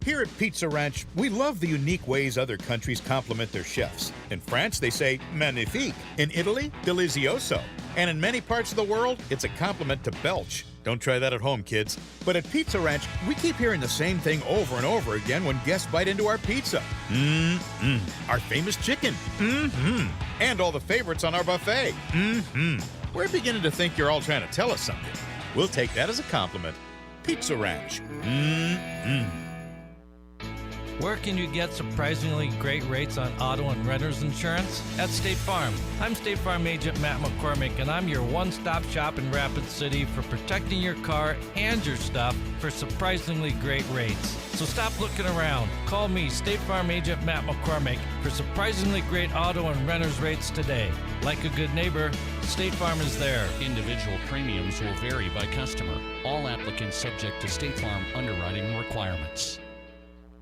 Here at Pizza Ranch, we love the unique ways other countries compliment their chefs. In France, they say magnifique. In Italy, delizioso. And in many parts of the world, it's a compliment to belch. Don't try that at home, kids. But at Pizza Ranch, we keep hearing the same thing over and over again when guests bite into our pizza. Mmm. Our famous chicken. Mmm. And all the favorites on our buffet. Mmm. We're beginning to think you're all trying to tell us something. We'll take that as a compliment. Pizza Ranch. Mmm. Where can you get surprisingly great rates on auto and renter's insurance? At State Farm. I'm State Farm agent Matt McCormick, and I'm your one-stop shop in Rapid City for protecting your car and your stuff for surprisingly great rates. So stop looking around. Call me, State Farm agent Matt McCormick, for surprisingly great auto and renter's rates today. Like a good neighbor, State Farm is there. Individual premiums will vary by customer. All applicants subject to State Farm underwriting requirements.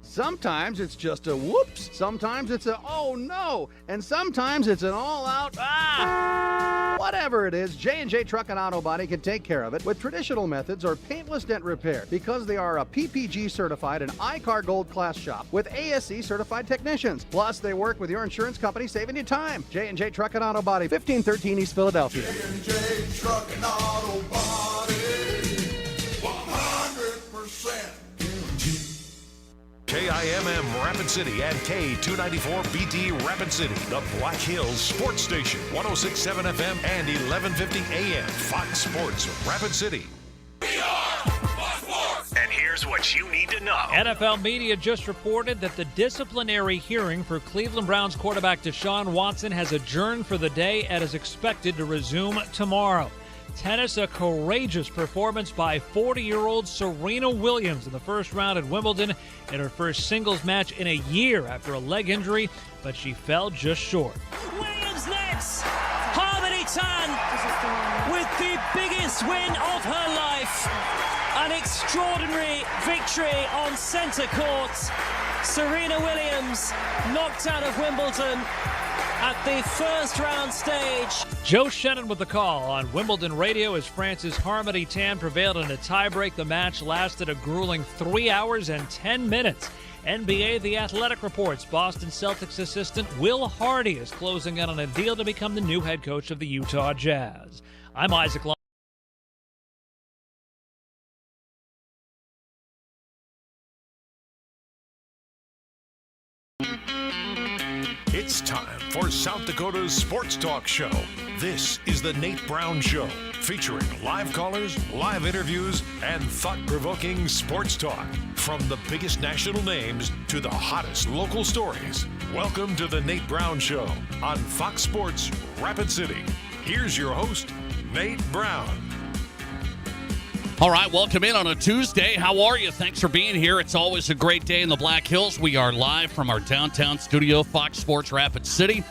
Sometimes it's just a whoops, sometimes it's a oh no, and sometimes it's an all-out ah! Whatever it is, J&J Truck and Auto Body can take care of it with traditional methods or paintless dent repair because they are a PPG certified and I-CAR Gold class shop with ASE certified technicians. Plus, they work with your insurance company, saving you time. J&J Truck and Auto Body, 1513 East Philadelphia. J&J Truck and Auto Body, 100%. KIMM Rapid City and K294BT Rapid City, the Black Hills Sports Station, 106.7 FM and 1150 AM. Fox Sports Rapid City. We are Fox Sports. And here's what you need to know. NFL media just reported that the disciplinary hearing for Cleveland Browns quarterback Deshaun Watson has adjourned for the day and is expected to resume tomorrow. Tennis, a courageous performance by 40-year-old Serena Williams in the first round at Wimbledon in her first singles match in a year after a leg injury, but she fell just short. Williams next. Harmony Tan with the biggest win of her life. An extraordinary victory on centre court. Serena Williams knocked out of Wimbledon at the first round stage. Joe Shannon with the call on Wimbledon Radio as France's Harmony Tan prevailed in a tiebreak. The match lasted a grueling 3 hours and 10 minutes. NBA The Athletic reports Boston Celtics assistant Will Hardy is closing in on a deal to become the new head coach of the Utah Jazz. I'm Isaac Long. It's time for South Dakota's Sports Talk Show. This is the Nate Brown Show, featuring live callers, live interviews, and thought-provoking sports talk. From the biggest national names to the hottest local stories. Welcome to the Nate Brown Show on Fox Sports Rapid City. Here's your host, Nate Brown. All right, welcome in on a Tuesday. How are you? Thanks for being here. It's always a great day in the Black Hills. We are live from our downtown studio, Fox Sports Rapid City.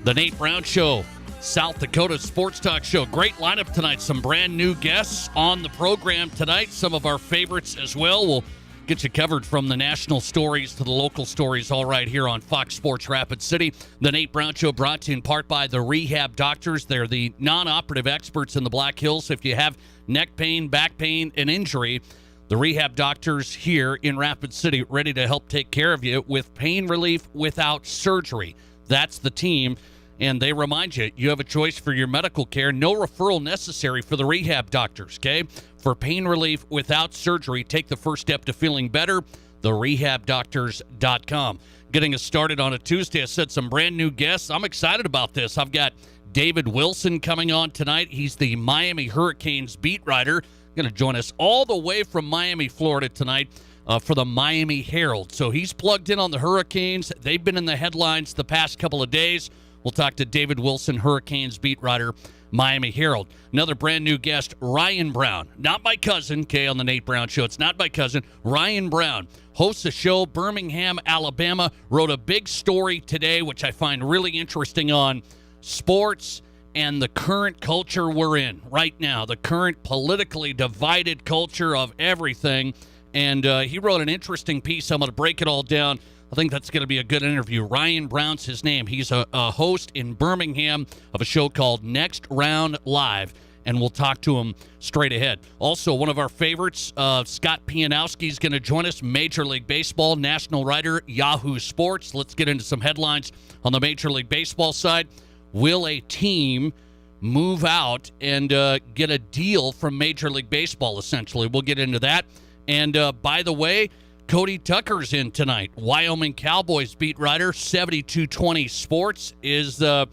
The Nate Brown Show, South Dakota Sports Talk Show. Great lineup tonight. Some brand new guests on the program tonight. Some of our favorites as well. We'll get you covered from the national stories to the local stories all right here on Fox Sports Rapid City. The Nate Brown Show brought to you in part by the Rehab Doctors. They're the non-operative experts in the Black Hills. If you have neck pain, back pain, and injury, the Rehab Doctors here in Rapid City ready to help take care of you with pain relief without surgery. That's the team. And they remind you, you have a choice for your medical care. No referral necessary for the Rehab Doctors, okay? For pain relief without surgery, take the first step to feeling better, therehabdoctors.com. Getting us started on a Tuesday, I said some brand new guests. I'm excited about this. I've got David Wilson coming on tonight. He's the Miami Hurricanes beat writer. Going to join us all the way from Miami, Florida tonight for the Miami Herald. So he's plugged in on the Hurricanes. They've been in the headlines the past couple of days. We'll talk to David Wilson, Hurricanes beat writer, Miami Herald. Another brand new guest, Ryan Brown. Not my cousin, okay, on the Nate Brown Show. It's not my cousin. Ryan Brown hosts a show, Birmingham, Alabama. Wrote a big story today, which I find really interesting on sports and the current culture we're in right now, the current politically divided culture of everything. And he wrote an interesting piece. I'm going to break it all down. I think that's going to be a good interview. Ryan Brown's his name. He's a host in Birmingham of a show called Next Round Live. and we'll talk to him straight ahead. Also, one of our favorites, Scott Pianowski, is going to join us, Major League Baseball national writer, Yahoo Sports. Let's get into some headlines on the Major League Baseball side. Will a team move out and get a deal from Major League Baseball, essentially? We'll get into that. And by the way, Cody Tucker's in tonight. Wyoming Cowboys beat writer, 7220 Sports. Is the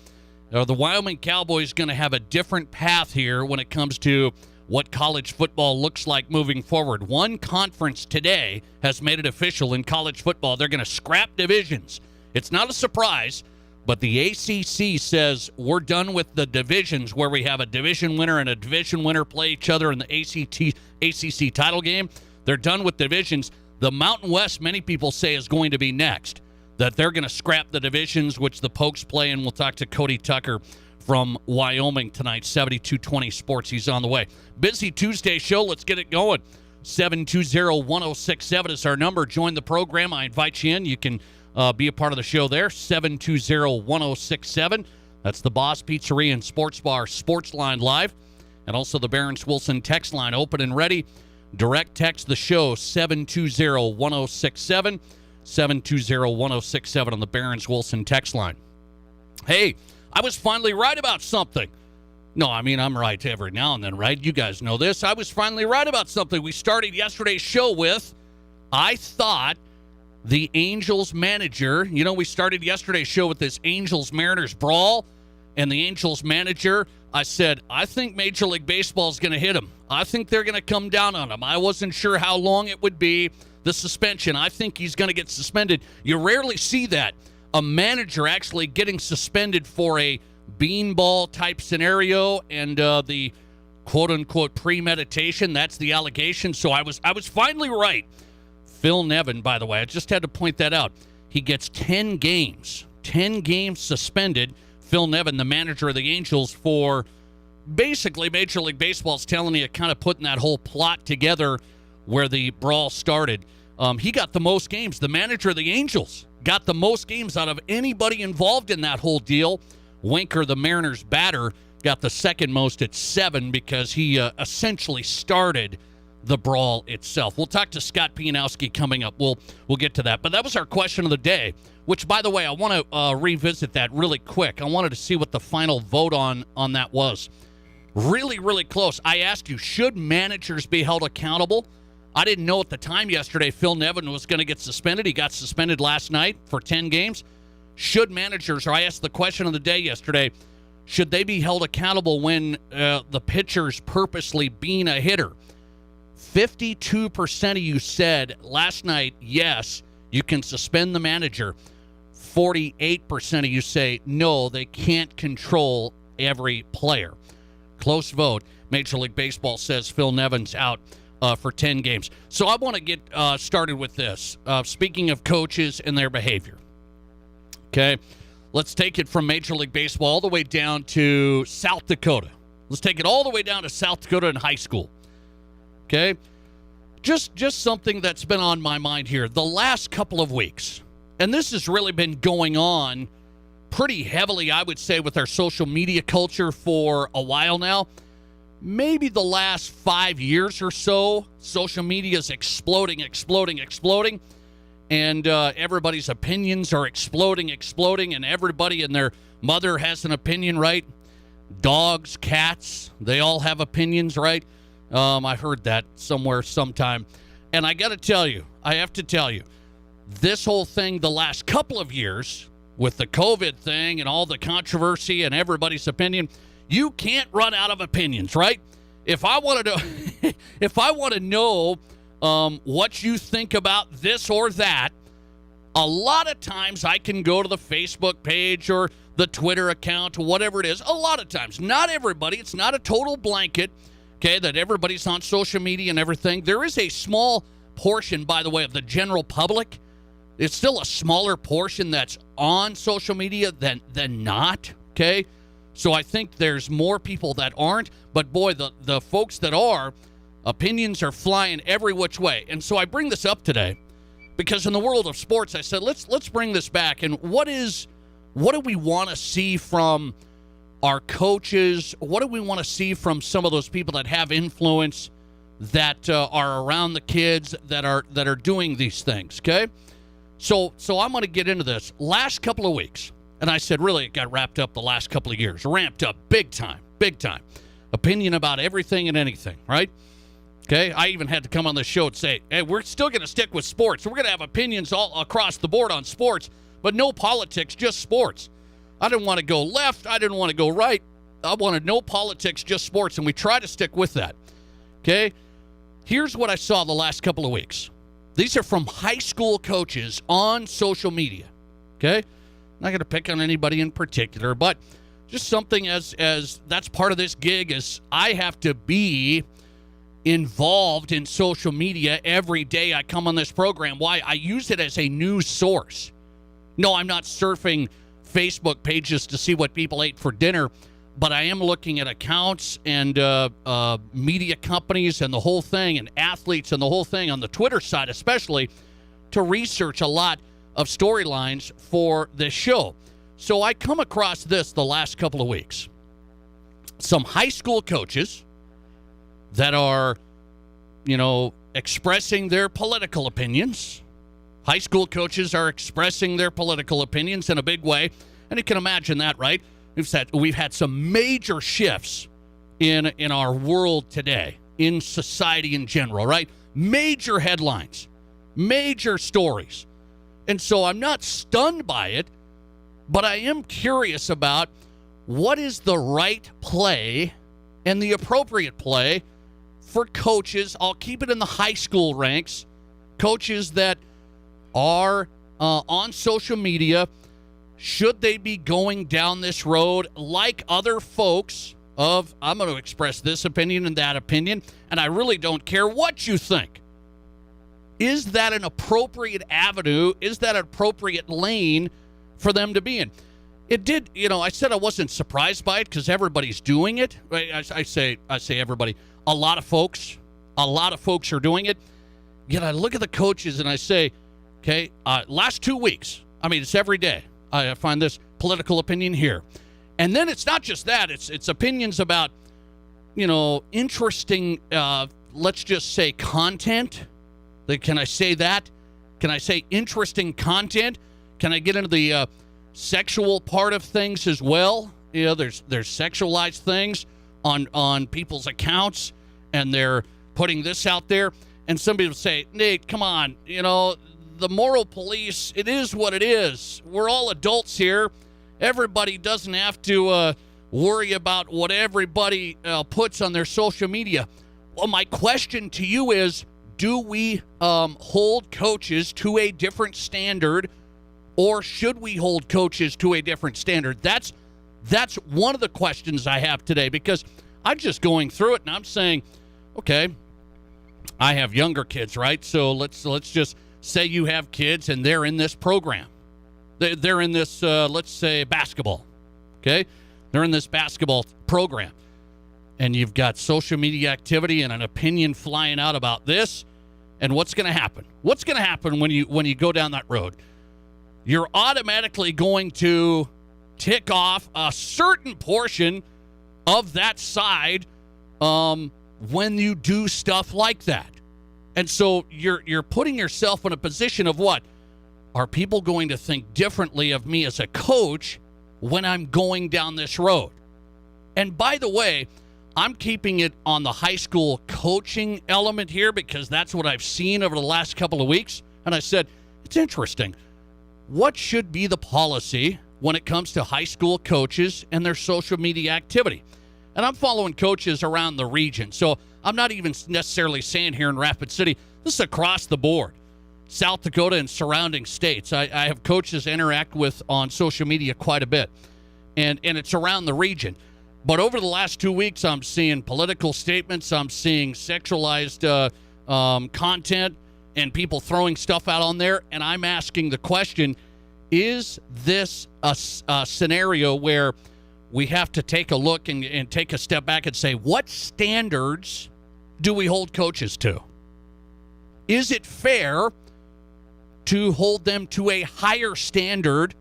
Wyoming Cowboys going to have a different path here when it comes to what college football looks like moving forward? One conference today has made it official in college football. They're going to scrap divisions. It's not a surprise, but the ACC says we're done with the divisions where we have a division winner and a division winner play each other in the ACC title game. They're done with divisions. The Mountain West, many people say, is going to be next. That they're going to scrap the divisions, which the Pokes play, and we'll talk to Cody Tucker from Wyoming tonight, 7220 Sports. He's on the way. Busy Tuesday show. Let's get it going. 720-1067 is our number. Join the program. I invite you in. You can be a part of the show there, 720-1067. That's the Boss Pizzeria and Sports Bar Sports Line Live, and also the Barron's Wilson text line open and ready. Direct text the show, 720-1067. 720-1067 on the Barron's Wilson text line. Hey, I was finally right about something. No, I mean, I'm right every now and then, right? You guys know this. I was finally right about something. We started yesterday's show with, I thought the Angels manager, we started yesterday's show with this Angels-Mariners brawl, and the Angels manager, I said, I think Major League Baseball is going to hit him. I think they're going to come down on him. I wasn't sure how long it would be. The suspension, I think he's going to get suspended. You rarely see that. A manager actually getting suspended for a beanball type scenario and the quote-unquote premeditation. That's the allegation. So I was finally right. Phil Nevin, by the way, I just had to point that out. He gets 10 games suspended. Phil Nevin, the manager of the Angels, for basically Major League Baseball's telling you, kind of putting that whole plot together where the brawl started. He got the most games. The manager of the Angels got the most games out of anybody involved in that whole deal. Winker, the Mariners batter, got the second most at 7 because he essentially started the brawl itself. We'll talk to Scott Pianowski coming up. We'll get to that. But that was our question of the day, which, by the way, I want to revisit that really quick. I wanted to see what the final vote on that was. Really, really close. I asked you, should managers be held accountable? I didn't know at the time yesterday Phil Nevin was going to get suspended. He got suspended last night for 10 games. Should managers, or I asked the question of the day yesterday, should they be held accountable when the pitcher's purposely being a hitter? 52% of you said last night, yes, you can suspend the manager. 48% of you say, no, they can't control every player. Close vote. Major League Baseball says Phil Nevin's out for 10 games. So I want to get started with this. Speaking of coaches and their behavior. Okay, let's take it from Major League Baseball all the way down to South Dakota. Let's take it all the way down to South Dakota in high school. Okay, just something that's been on my mind here the last couple of weeks. And this has really been going on pretty heavily, I would say, with our social media culture for a while now. Maybe the last 5 years or so, social media is exploding. And everybody's opinions are exploding. And everybody and their mother has an opinion, right? Dogs, cats, they all have opinions, right? I heard that somewhere sometime. And I have to tell you, this whole thing the last couple of years with the COVID thing and all the controversy and everybody's opinion, you can't run out of opinions, right? If I want to know what you think about this or that, a lot of times I can go to the Facebook page or the Twitter account or whatever it is. A lot of times, not everybody. It's not a total blanket, okay, that everybody's on social media and everything. There is a small portion, by the way, of the general public. It's still a smaller portion that's on social media than not, okay? So I think there's more people that aren't, but boy, the folks that are, opinions are flying every which way. And so I bring this up today because in the world of sports, I said, let's bring this back. And what do we want to see from our coaches? What do we want to see from some of those people that have influence that are around the kids that are doing these things? Okay, so I'm going to get into this. Last couple of weeks, and I said really it got wrapped up the last couple of years, ramped up big time. Opinion about everything and anything, right? Okay, I even had to come on the show and say, hey, we're still going to stick with sports. We're going to have opinions all across the board on sports, but no politics, just sports. I didn't want to go left. I didn't want to go right. I wanted no politics, just sports, and we try to stick with that. Okay, here's what I saw the last couple of weeks. These are from high school coaches on social media. Okay, I'm not going to pick on anybody in particular, but just something as that's part of this gig is I have to be involved in social media every day I come on this program. Why? I use it as a news source. No, I'm not surfing Facebook pages to see what people ate for dinner, but I am looking at accounts and media companies and the whole thing, and athletes and the whole thing on the Twitter side especially, to research a lot of storylines for this show. So I come across this the last couple of weeks. Some high school coaches that are, expressing their political opinions. High school coaches are expressing their political opinions in a big way, and you can imagine that, right? We've had some major shifts in our world today, in society in general, right? Major headlines, major stories. And so I'm not stunned by it, but I am curious about what is the right play and the appropriate play for coaches. I'll keep it in the high school ranks. Coaches that are on social media, should they be going down this road like other folks of, I'm going to express this opinion and that opinion, and I really don't care what you think? Is that an appropriate avenue? Is that an appropriate lane for them to be in? It did, I said I wasn't surprised by it because everybody's doing it. I say everybody. A lot of folks are doing it. Yet I look at the coaches and I say, okay, last 2 weeks, it's every day. I find this political opinion here. And then it's not just that. It's opinions about, interesting, let's just say content. Can I say that? Can I say interesting content? Can I get into the sexual part of things as well? There's sexualized things on people's accounts, and they're putting this out there. And somebody will say, Nate, come on, the moral police, it is what it is. We're all adults here. Everybody doesn't have to worry about what everybody puts on their social media. Well, my question to you is, do we hold coaches to a different standard, or should we hold coaches to a different standard? That's one of the questions I have today, because I'm just going through it and I'm saying, okay, I have younger kids, right? So let's just say you have kids and they're in this program. They're in this, let's say, basketball, okay? They're in this basketball program. And you've got social media activity and an opinion flying out about this. And what's going to happen? What's going to happen when you go down that road? You're automatically going to tick off a certain portion of that side when you do stuff like that. And so you're putting yourself in a position of what? Are people going to think differently of me as a coach when I'm going down this road? And by the way, I'm keeping it on the high school coaching element here because that's what I've seen over the last couple of weeks. And I said, it's interesting. What should be the policy when it comes to high school coaches and their social media activity? And I'm following coaches around the region. So I'm not even necessarily saying here in Rapid City. This is across the board. South Dakota and surrounding states. I have coaches I interact with on social media quite a bit. And it's around the region. But over the last 2 weeks, I'm seeing political statements. I'm seeing sexualized content and people throwing stuff out on there. And I'm asking the question, is this a scenario where we have to take a look and take a step back and say, what standards do we hold coaches to? Is it fair to hold them to a higher standard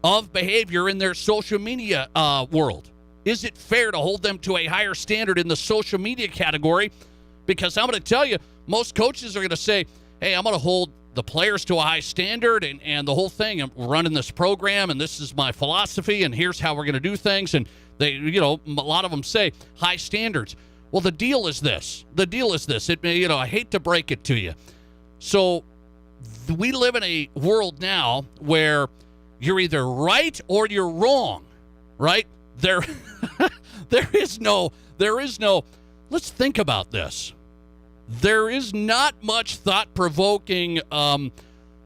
of behavior in their social media world? Is it fair to hold them to a higher standard in the social media category? Because I'm going to tell you, most coaches are going to say, hey, I'm going to hold the players to a high standard and the whole thing. I'm running this program, and this is my philosophy, and here's how we're going to do things. And they, a lot of them say high standards. Well, the deal is this. I hate to break it to you. So we live in a world now where you're either right or you're wrong, right? There is no, let's think about this. There is not much thought-provoking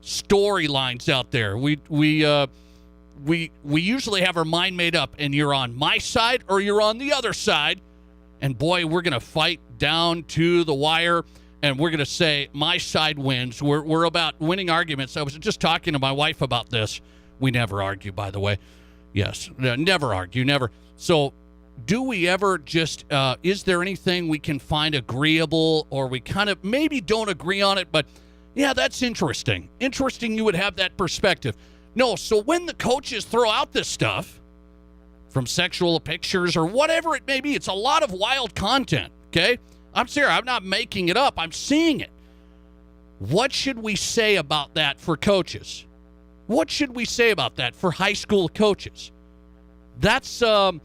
storylines out there. We usually have our mind made up, and you're on my side or you're on the other side. And boy, we're going to fight down to the wire, and we're going to say my side wins. We're about winning arguments. I was just talking to my wife about this. We never argue, by the way. Yes, never argue, never. So do we ever just, is there anything we can find agreeable, or we kind of maybe don't agree on it, but yeah, that's interesting. Interesting you would have that perspective. No, so when the coaches throw out this stuff, from sexual pictures or whatever it may be, it's a lot of wild content, okay? I'm serious. I'm not making it up. I'm seeing it. What should we say about that for coaches? What should we say about that for high school coaches? That's a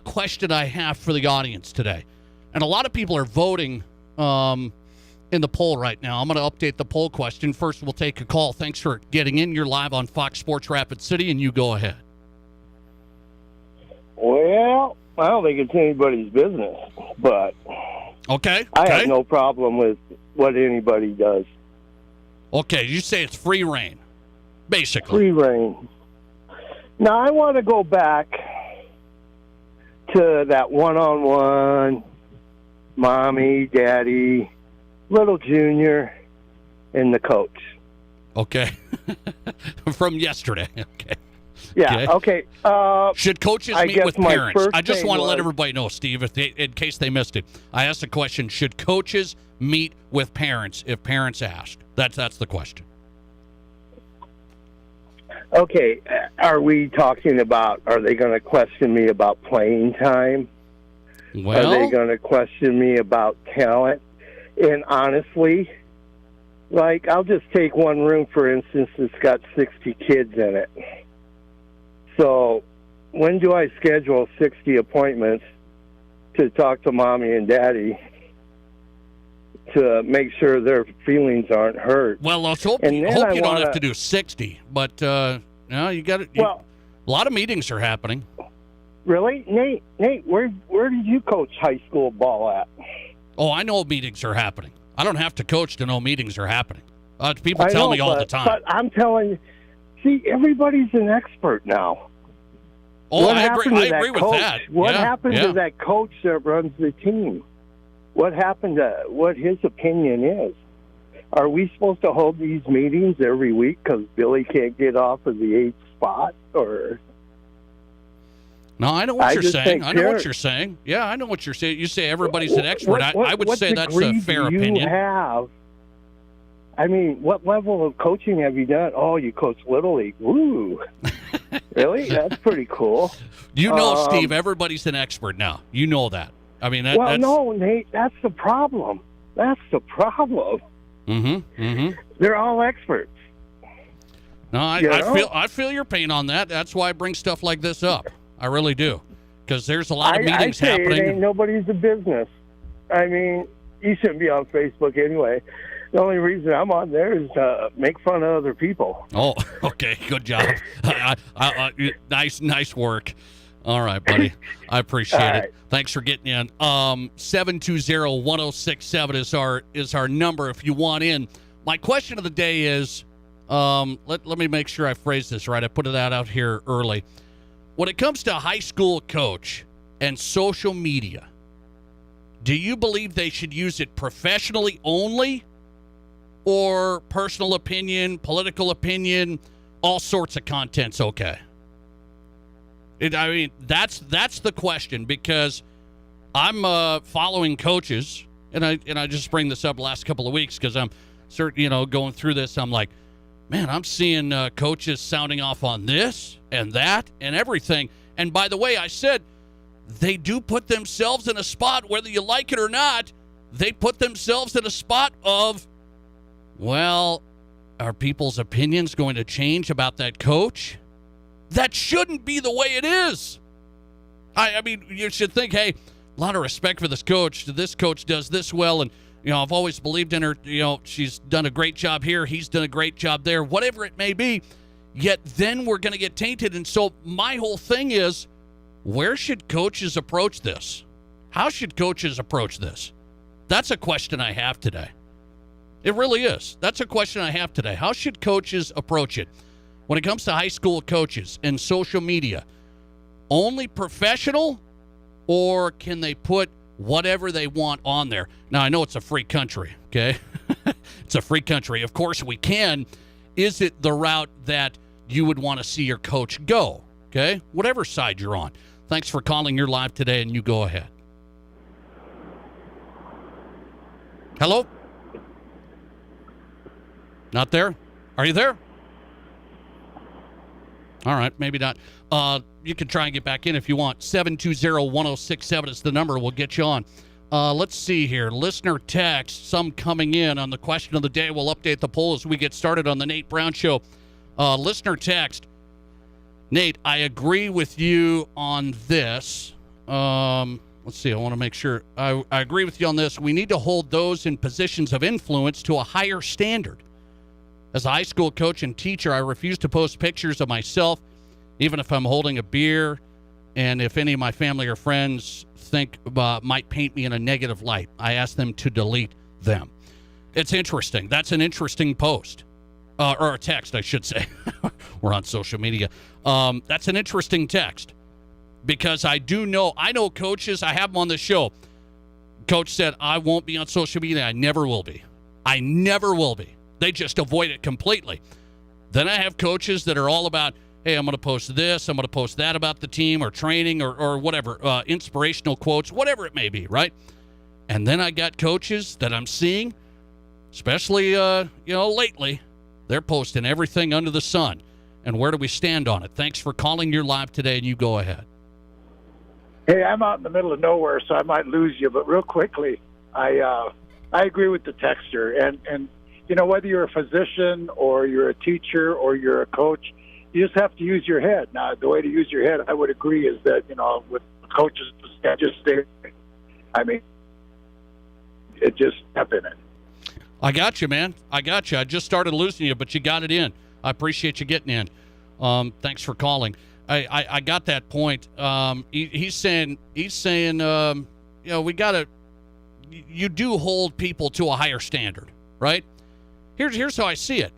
question I have for the audience today. And a lot of people are voting in the poll right now. I'm going to update the poll question. First, we'll take a call. Thanks for getting in. You're live on Fox Sports Rapid City, and you go ahead. Well, I don't think it's anybody's business, but okay. I have no problem with what anybody does. Okay, you say it's free reign, basically. Free reign. Now, I want to go back to that one-on-one, mommy, daddy, little junior, and the coach. Okay. From yesterday. Okay. Yeah, okay. Should coaches meet with parents? I just want to let everybody know, Steve, in case they missed it. I asked the question, should coaches meet with parents if parents asked? That's the question. Okay, are we talking about, are they going to question me about playing time? Well, are they going to question me about talent? And honestly, like, I'll just take one room, for instance, that's got 60 kids in it. So when do I schedule 60 appointments to talk to mommy and daddy to make sure their feelings aren't hurt? Well, let's hope you don't have to do 60, but you got it. Well, a lot of meetings are happening. Really? Nate, where did you coach high school ball at? Oh, I know meetings are happening. I don't have to coach to know meetings are happening. People tell me all the time. But I'm telling you, see, everybody's an expert now. Oh, I agree with that. What happened to that coach that runs the team? What happened to what his opinion is? Are we supposed to hold these meetings every week because Billy can't get off of the 8th spot? Or no, I know what you're saying. I know what you're saying. Yeah, I know what you're saying. You say everybody's an expert. I would say that's a fair opinion. I mean, what level of coaching have you done? Oh, you coach Little League. Woo. Really? That's pretty cool. You know, Steve, everybody's an expert now. You know that. I mean, no, Nate, that's the problem. Mm-hmm. They're all experts. No, I feel your pain on that. That's why I bring stuff like this up. I really do. Because there's a lot of meetings happening. It ain't nobody's business. I mean, you shouldn't be on Facebook anyway. The only reason I'm on there is to make fun of other people. Oh, okay. Good job. Nice work. All right, buddy. I appreciate it. Thanks for getting in. 720-1067 is our number if you want in. My question of the day is, let me make sure I phrase this right. I put that out here early. When it comes to high school coach and social media, do you believe they should use it professionally only, or personal opinion, political opinion, all sorts of content's okay? That's the question, because I'm following coaches, and I just bring this up the last couple of weeks because I'm going through this. I'm like, man, I'm seeing coaches sounding off on this and that and everything. And by the way, I said they do put themselves in a spot, whether you like it or not, they put themselves in a spot of, well, are people's opinions going to change about that coach? That shouldn't be the way it is. I mean, you should think, hey, a lot of respect for this coach. This coach does this well, and, I've always believed in her. She's done a great job here. He's done a great job there, whatever it may be. Yet then we're going to get tainted. And so my whole thing is, where should coaches approach this? How should coaches approach this? That's a question I have today. It really is. That's a question I have today. How should coaches approach it? When it comes to high school coaches and social media, only professional, or can they put whatever they want on there? Now, I know it's a free country, okay? It's a free country. Of course we can. Is it the route that you would want to see your coach go, okay? Whatever side you're on. Thanks for calling. You're live today, and you go ahead. Hello? Not there? Are you there? All right, maybe not. You can try and get back in if you want. 720-1067 is the number. We'll get you on. Let's see here. Listener text, some coming in on the question of the day. We'll update the poll as we get started on the Nate Brown Show. Listener text, Nate, I agree with you on this. Let's see, I want to make sure. I agree with you on this. We need to hold those in positions of influence to a higher standard. As a high school coach and teacher, I refuse to post pictures of myself, even if I'm holding a beer, and if any of my family or friends think might paint me in a negative light, I ask them to delete them. It's interesting. That's an interesting post. Or a text, I should say. We're on social media. That's an interesting text, because I know coaches. I have them on the show. Coach said, I won't be on social media. I never will be. I never will be. They just avoid it completely. Then I have coaches that are all about, hey, I'm going to post this, I'm going to post that about the team or training or whatever, inspirational quotes, whatever it may be, right? And then I got coaches that I'm seeing, especially, lately, they're posting everything under the sun. And where do we stand on it? Thanks for calling. You're live today, and you go ahead. Hey, I'm out in the middle of nowhere, so I might lose you. But real quickly, I agree with the texter. And whether you're a physician or you're a teacher or you're a coach, you just have to use your head. Now, the way to use your head, I would agree, is that, with coaches, just stay. I mean, it just step in it. I got you, man. I got you. I just started losing you, but you got it in. I appreciate you getting in. Thanks for calling. I got that point. He's saying, we got to, you do hold people to a higher standard, right? Here's how I see it.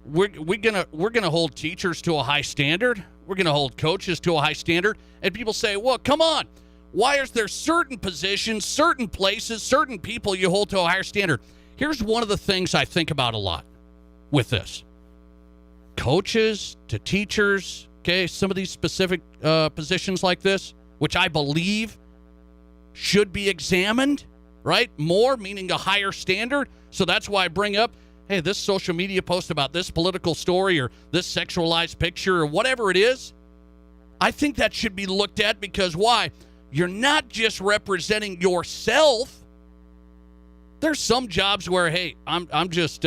We're gonna hold teachers to a high standard. We're gonna hold coaches to a high standard. And people say, well, come on. Why is there certain positions, certain places, certain people you hold to a higher standard? Here's one of the things I think about a lot with this. Coaches to teachers, okay, some of these specific positions like this, which I believe should be examined, right? More, meaning a higher standard. So that's why I bring up, hey, this social media post about this political story or this sexualized picture or whatever it is, I think that should be looked at, because why? You're not just representing yourself. There's some jobs where, hey, I'm just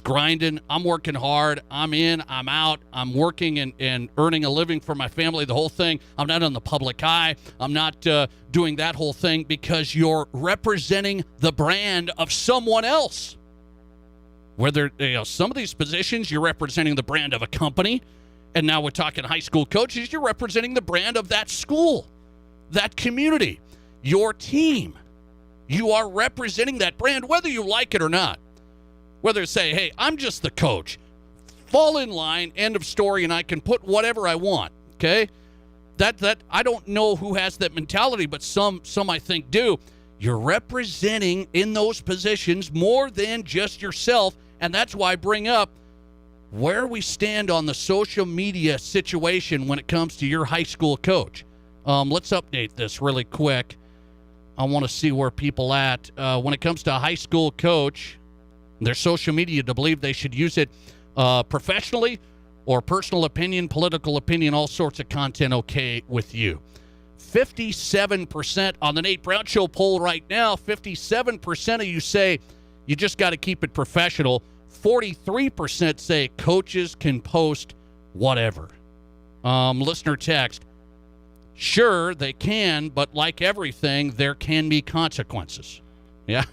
grinding. I'm working hard. I'm in, I'm out. I'm working and earning a living for my family, the whole thing. I'm not on the public eye. I'm not doing that whole thing, because you're representing the brand of someone else. Whether, some of these positions, you're representing the brand of a company. And now we're talking high school coaches. You're representing the brand of that school, that community, your team. You are representing that brand, whether you like it or not. Whether say, hey, I'm just the coach. Fall in line, end of story, and I can put whatever I want, okay? That I don't know who has that mentality, but some I think do. You're representing in those positions more than just yourself, and that's why I bring up where we stand on the social media situation when it comes to your high school coach. Let's update this really quick. I want to see where people at. When it comes to a high school coach, their social media, to believe they should use it professionally or personal opinion, political opinion, all sorts of content okay with you. 57% on the Nate Brown Show poll right now. 57% of you say you just got to keep it professional. 43% say coaches can post whatever. Listener text, sure, they can, but like everything, there can be consequences. Yeah,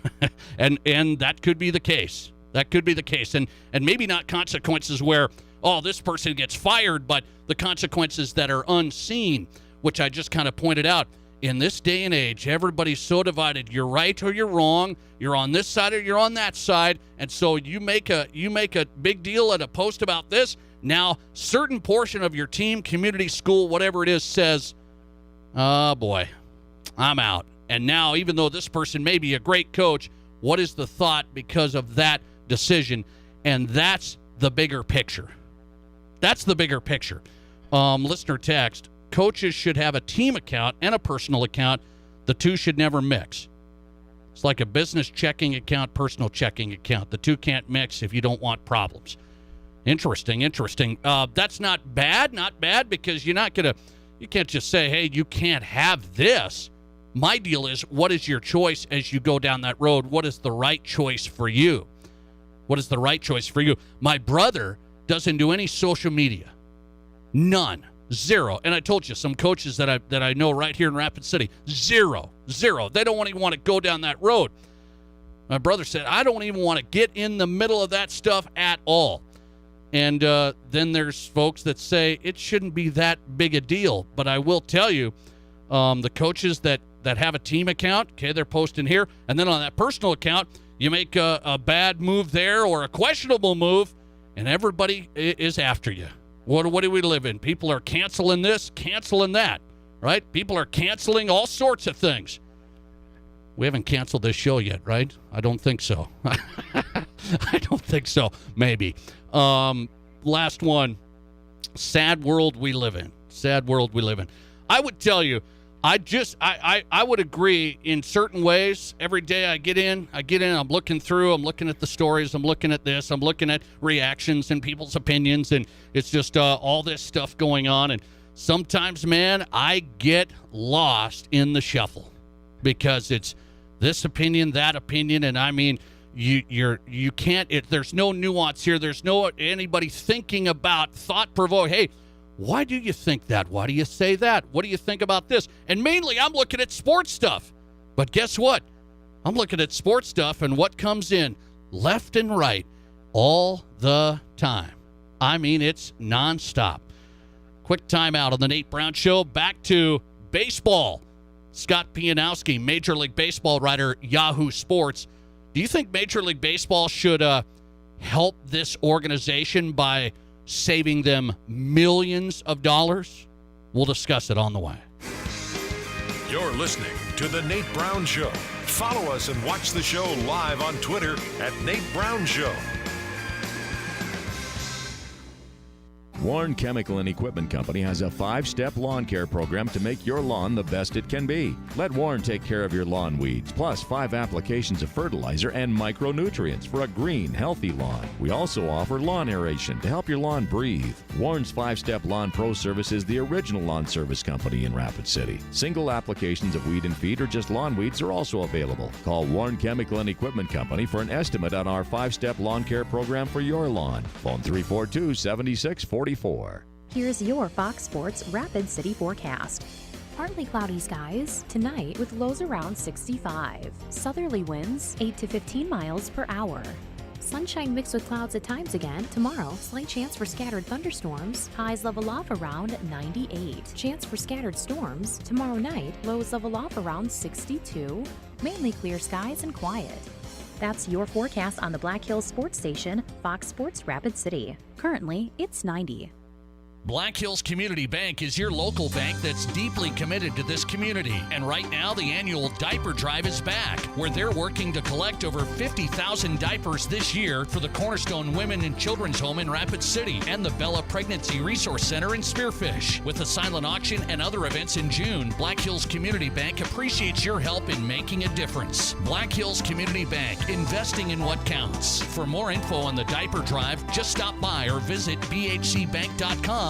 and that could be the case. That could be the case. And maybe not consequences where, oh, this person gets fired, but the consequences that are unseen, which I just kind of pointed out. In this day and age, everybody's so divided. You're right or you're wrong. You're on this side or you're on that side. And so you make a big deal at a post about this. Now, certain portion of your team, community, school, whatever it is, says, oh, boy, I'm out. And now, even though this person may be a great coach, what is the thought because of that decision? And that's the bigger picture. That's the bigger picture. Listener text, coaches should have a team account and a personal account. The two should never mix. It's like a business checking account, personal checking account. The two can't mix if you don't want problems. Interesting. That's not bad because you can't just say, hey, you can't have this. My deal is, what is your choice as you go down that road? What is the right choice for you? What is the right choice for you? My brother doesn't do any social media. None. Zero. And I told you, some coaches that I know right here in Rapid City, zero. They don't even want to go down that road. My brother said, I don't even want to get in the middle of that stuff at all. And then there's folks that say it shouldn't be that big a deal. But I will tell you, the coaches that have a team account, okay, they're posting here. And then on that personal account, you make a bad move there or a questionable move, and everybody is after you. What do we live in? People are canceling this, canceling that, right? People are canceling all sorts of things. We haven't canceled this show yet, right? I don't think so. I don't think so. Maybe. Last one. Sad world we live in. Sad world we live in. I would tell you, I would agree in certain ways. Every day I get in, I'm looking through, I'm looking at the stories, I'm looking at this, I'm looking at reactions and people's opinions, and it's just all this stuff going on. And sometimes, man, I get lost in the shuffle because it's this opinion, that opinion, and I mean, you can't, there's no nuance here. There's no anybody thinking about thought-provoking, hey, why do you think that? Why do you say that? What do you think about this? And mainly, I'm looking at sports stuff. But guess what? I'm looking at sports stuff, and what comes in left and right all the time. I mean, it's nonstop. Quick timeout on the Nate Brown Show. Back to baseball. Scott Pianowski, Major League Baseball writer, Yahoo Sports. Do you think Major League Baseball should help this organization by saving them millions of dollars? We'll discuss it on the way. You're listening to The Nate Brown Show. Follow us and watch the show live on Twitter at Nate Brown Show. Warren Chemical and Equipment Company has a 5-step lawn care program to make your lawn the best it can be. Let Warren take care of your lawn weeds, plus 5 applications of fertilizer and micronutrients for a green, healthy lawn. We also offer lawn aeration to help your lawn breathe. Warren's 5-Step Lawn Pro Service is the original lawn service company in Rapid City. Single applications of weed and feed or just lawn weeds are also available. Call Warren Chemical and Equipment Company for an estimate on our 5-step lawn care program for your lawn. Phone 342-7644. Here's your Fox Sports Rapid City forecast. Partly cloudy skies tonight with lows around 65. Southerly winds 8 to 15 miles per hour. Sunshine mixed with clouds at times again. Tomorrow, slight chance for scattered thunderstorms. Highs level off around 98. Chance for scattered storms. Tomorrow night, lows level off around 62. Mainly clear skies and quiet. That's your forecast on the Black Hills Sports Station, Fox Sports Rapid City. Currently, it's 90. Black Hills Community Bank is your local bank that's deeply committed to this community. And right now, the annual Diaper Drive is back, where they're working to collect over 50,000 diapers this year for the Cornerstone Women and Children's Home in Rapid City and the Bella Pregnancy Resource Center in Spearfish. With a silent auction and other events in June, Black Hills Community Bank appreciates your help in making a difference. Black Hills Community Bank, investing in what counts. For more info on the Diaper Drive, just stop by or visit bhcbank.com/diaper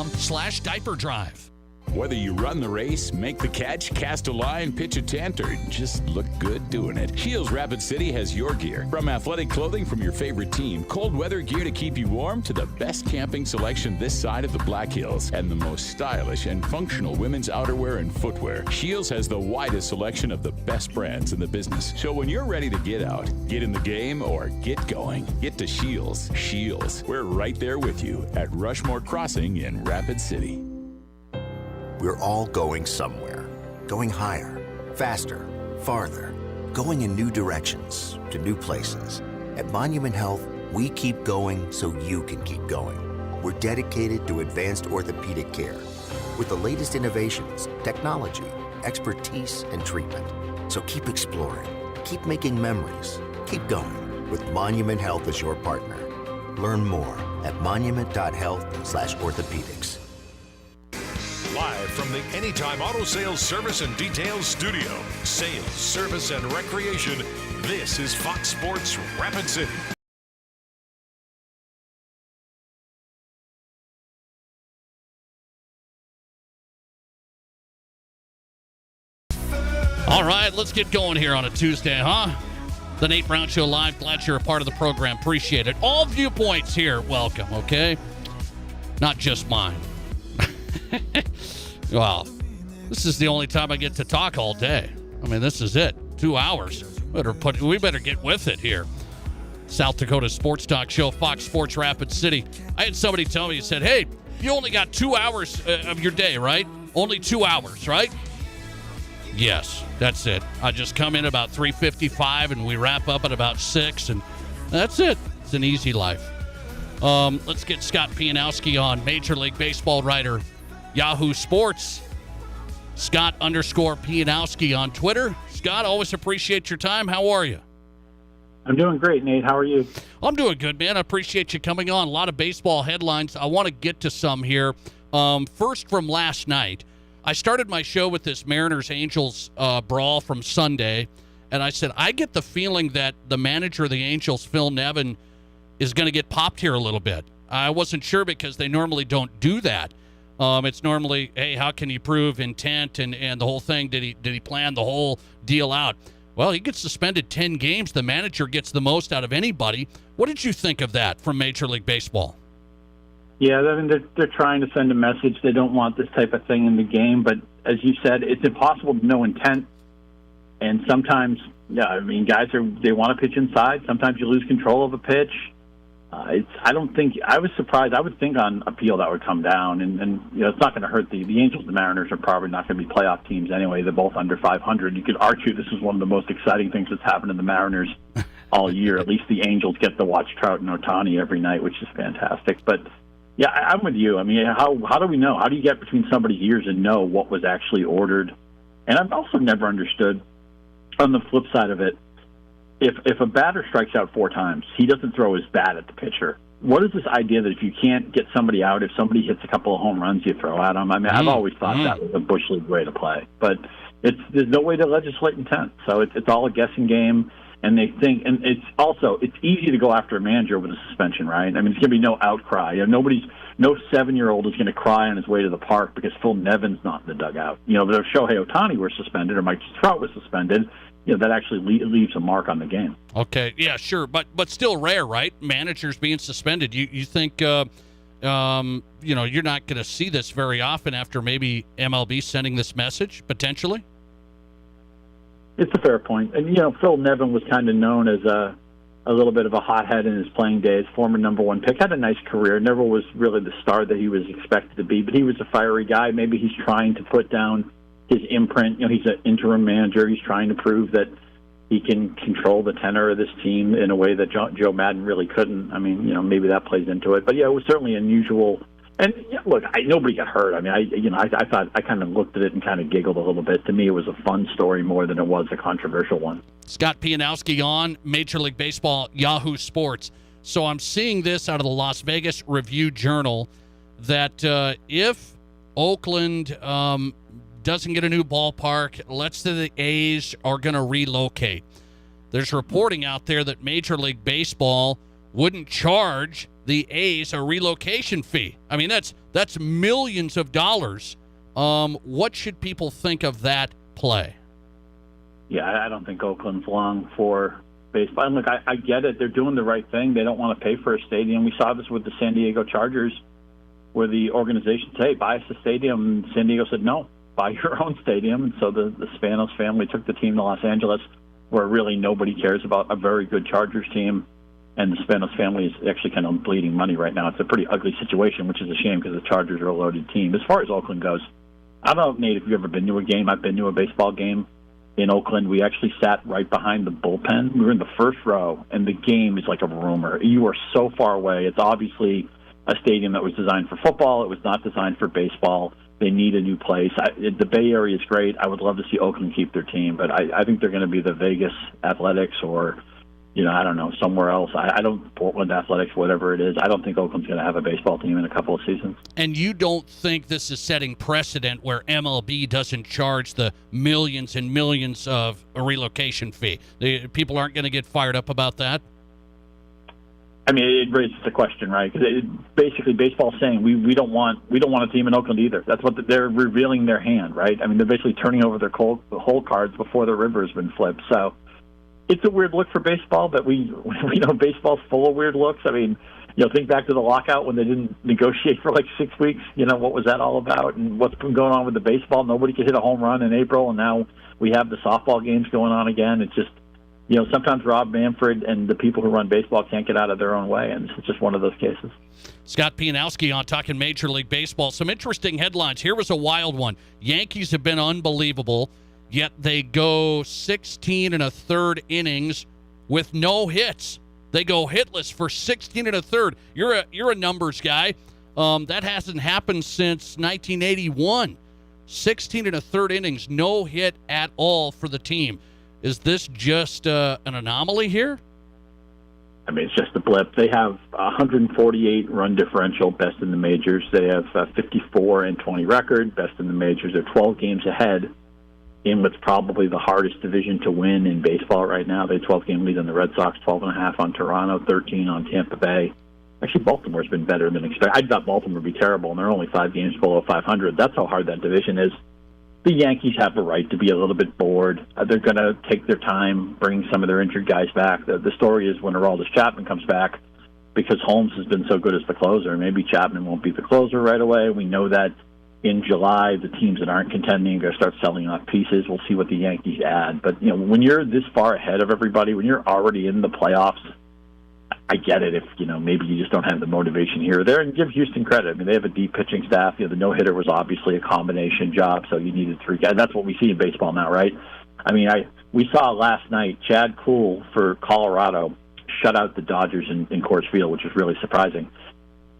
drive. Whether you run the race, make the catch, cast a line, pitch a tent, or just look good doing it, Shields Rapid City has your gear. From athletic clothing from your favorite team, cold weather gear to keep you warm, to the best camping selection this side of the Black Hills, and the most stylish and functional women's outerwear and footwear. Shields has the widest selection of the best brands in the business. So when you're ready to get out, get in the game, or get going, get to Shields. Shields, we're right there with you at Rushmore Crossing in Rapid City. We're all going somewhere. Going higher, faster, farther. Going in new directions, to new places. At Monument Health, we keep going so you can keep going. We're dedicated to advanced orthopedic care with the latest innovations, technology, expertise, and treatment. So keep exploring, keep making memories, keep going with Monument Health as your partner. Learn more at monument.health/orthopedics. Live from the Anytime Auto Sales Service and Details Studio, sales, service, and recreation, this is Fox Sports Rapid City. All right, let's get going here on a Tuesday, huh? The Nate Brown Show live. Glad you're a part of the program. Appreciate it. All viewpoints here, welcome, okay? Not just mine. Well, this is the only time I get to talk all day. I mean, this is it. 2 hours. We better get with it here. South Dakota Sports Talk Show, Fox Sports Rapid City. I had somebody tell me, he said, hey, you only got 2 hours of your day, right? Only 2 hours, right? Yes, that's it. I just come in about 3:55 and we wrap up at about 6, and that's it. It's an easy life. Let's get Scott Pianowski on, Major League Baseball writer, Yahoo Sports. Scott_Pianowski on Twitter. Scott, always appreciate your time. How are you? I'm doing great, Nate. How are you? I'm doing good, man. I appreciate you coming on. A lot of baseball headlines. I want to get to some here. First, from last night, I started my show with this Mariners-Angels brawl from Sunday, and I said, I get the feeling that the manager of the Angels, Phil Nevin, is going to get popped here a little bit. I wasn't sure because they normally don't do that. It's normally, hey, how can you prove intent and the whole thing? Did he plan the whole deal out? Well, he gets suspended 10 games. The manager gets the most out of anybody. What did you think of that from Major League Baseball? Yeah, I mean, they're trying to send a message. They don't want this type of thing in the game. But as you said, it's impossible to know intent. And sometimes, yeah, I mean, guys they want to pitch inside. Sometimes you lose control of a pitch. I was surprised. I would think on appeal that would come down, and you know, it's not going to hurt the Angels. The Mariners are probably not going to be playoff teams anyway. They're both under 500. You could argue this is one of the most exciting things that's happened to the Mariners all year. At least the Angels get to watch Trout and Ohtani every night, which is fantastic. But yeah, I'm with you. I mean, how do we know? How do you get between somebody's ears and know what was actually ordered? And I've also never understood, on the flip side of it, if a batter strikes out 4 times, he doesn't throw his bat at the pitcher. What is this idea that if you can't get somebody out, if somebody hits a couple of home runs, you throw at them? I mean, I've always thought that was a Bush League way to play. But there's no way to legislate intent. So it's all a guessing game. And they think, and it's easy to go after a manager with a suspension, right? I mean, it's going to be no outcry. You know, no 7-year-old is going to cry on his way to the park because Phil Nevin's not in the dugout. You know, if Shohei Ohtani were suspended or Mike Trout was suspended, you know, that actually leaves a mark on the game. Okay, yeah, sure, but still rare, right? Managers being suspended. You think, you know, you're not going to see this very often after maybe MLB sending this message, potentially? It's a fair point. And, you know, Phil Nevin was kind of known as a little bit of a hothead in his playing days, former number 1 pick, had a nice career, never was really the star that he was expected to be, but he was a fiery guy. Maybe he's trying to put down his imprint. You know, he's an interim manager. He's trying to prove that he can control the tenor of this team in a way that Joe Madden really couldn't. I mean, you know, maybe that plays into it. But, yeah, it was certainly unusual. And, yeah, look, nobody got hurt. I mean, I thought I kind of looked at it and kind of giggled a little bit. To me, it was a fun story more than it was a controversial one. Scott Pianowski on Major League Baseball, Yahoo Sports. So I'm seeing this out of the Las Vegas Review-Journal that if Oakland doesn't get a new ballpark, let's say the A's are going to relocate. There's reporting out there that Major League Baseball wouldn't charge the A's a relocation fee. I mean, that's millions of dollars What should people think of that play? Yeah, I don't think Oakland's long for baseball. And look, I get it. They're doing the right thing. They don't want to pay for a stadium. We saw this with the San Diego Chargers, where the organization said, hey, buy us a stadium. And San Diego said, no, buy your own stadium. And so the Spanos family took the team to Los Angeles, where really nobody cares about a very good Chargers team. And the Spanos family is actually kind of bleeding money right now. It's a pretty ugly situation, which is a shame because the Chargers are a loaded team. As far as Oakland goes, I don't know, Nate, if you've ever been to a game. I've been to a baseball game in Oakland. We actually sat right behind the bullpen. We were in the first row, and the game is like a rumor. You are so far away. It's obviously a stadium that was designed for football. It was not designed for baseball. They need a new place. The Bay Area is great. I would love to see Oakland keep their team, but I think they're going to be the Vegas Athletics or, I don't know, somewhere else. I don't, Portland Athletics, whatever it is. I don't think Oakland's going to have a baseball team in a couple of seasons. And you don't think this is setting precedent where MLB doesn't charge the millions and millions of a relocation fee? People aren't going to get fired up about that? I mean, it raises the question, right? Because basically, baseball's saying we don't want a team in Oakland either. That's what they're revealing their hand, right? I mean, they're basically turning over their whole cards before the river has been flipped. So it's a weird look for baseball, but we know baseball's full of weird looks. I mean, think back to the lockout when they didn't negotiate for like 6 weeks. What was that all about? And what's been going on with the baseball? Nobody could hit a home run in April, and now we have the softball games going on again. It's just, sometimes Rob Manfred and the people who run baseball can't get out of their own way, and it's just one of those cases. Scott Pianowski on Talking Major League Baseball. Some interesting headlines. Here was a wild one. Yankees have been unbelievable, yet they go 16 1/3 innings with no hits. They go hitless for 16 1/3. You're a numbers guy. That hasn't happened since 1981. 16 1/3 innings, no hit at all for the team. Is this just an anomaly here? I mean, it's just a blip. They have 148 run differential, best in the majors. They have 54-20 record, best in the majors. They're 12 games ahead in what's probably the hardest division to win in baseball right now. They have 12-game lead on the Red Sox, 12.5 on Toronto, 13 on Tampa Bay. Actually, Baltimore's been better than expected. I thought Baltimore would be terrible, and they're only 5 games below 500. That's how hard that division is. The Yankees have a right to be a little bit bored. They're going to take their time, bring some of their injured guys back. The story is when Aroldis Chapman comes back, because Holmes has been so good as the closer, maybe Chapman won't be the closer right away. We know that in July, the teams that aren't contending are going to start selling off pieces. We'll see what the Yankees add. But, when you're this far ahead of everybody, when you're already in the playoffs, I get it if, maybe you just don't have the motivation here or there, and give Houston credit. I mean, they have a deep pitching staff. The no-hitter was obviously a combination job, so you needed 3 guys. That's what we see in baseball now, right? I mean, we saw last night Chad Kuhl for Colorado shut out the Dodgers in Coors Field, which was really surprising.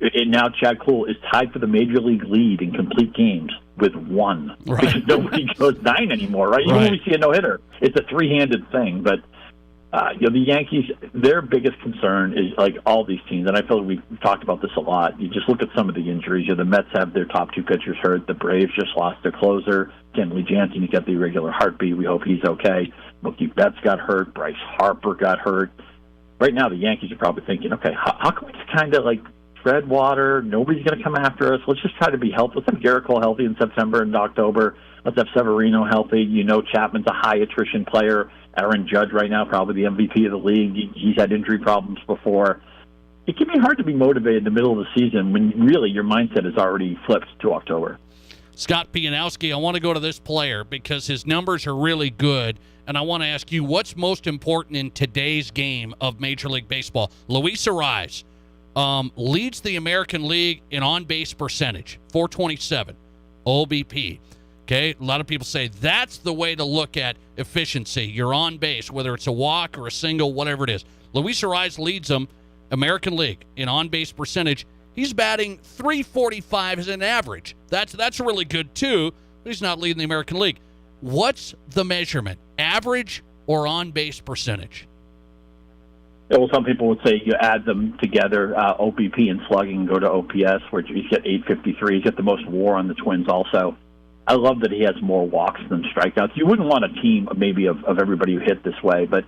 And now Chad Kuhl is tied for the Major League lead in complete games with 1. Right. Because nobody goes 9 anymore, right? You only see a no-hitter. It's a 3-handed thing, but the Yankees, their biggest concern is like all these teams, and I feel we've talked about this a lot. You just look at some of the injuries. The Mets have their top 2 pitchers hurt. The Braves just lost their closer. Kenley Jansen, he got the irregular heartbeat. We hope he's okay. Mookie Betts got hurt. Bryce Harper got hurt. Right now, the Yankees are probably thinking, okay, how can we just kind of like tread water? Nobody's going to come after us. Let's just try to be healthy. Let's have Gerrit Cole healthy in September and October. Let's have Severino healthy. Chapman's a high attrition player. Aaron Judge right now, probably the MVP of the league. He's had injury problems before. It can be hard to be motivated in the middle of the season when really your mindset is already flipped to October. Scott Pianowski, I want to go to this player because his numbers are really good, and I want to ask you what's most important in today's game of Major League Baseball. Luis Arraez leads the American League in on-base percentage, 427, OBP. Okay, a lot of people say that's the way to look at efficiency. You're on base, whether it's a walk or a single, whatever it is. Luis Arraez leads them, American League, in on-base percentage. He's batting .345 as an average. That's really good, too, but he's not leading the American League. What's the measurement, average or on-base percentage? Yeah, well, some people would say you add them together, OBP and slugging, go to OPS, where he's got 853. He's got the most WAR on the Twins also. I love that he has more walks than strikeouts. You wouldn't want a team maybe of everybody who hit this way, but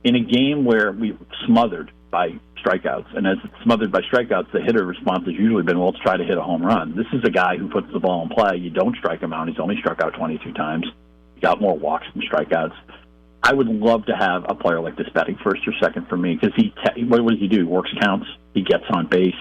in a game where we smothered by strikeouts. And as it's smothered by strikeouts, the hitter response has usually been, well, let's try to hit a home run. This is a guy who puts the ball in play. You don't strike him out. He's only struck out 22 times. He got more walks than strikeouts. I would love to have a player like this batting first or second for me because what does he do? He works counts. He gets on base.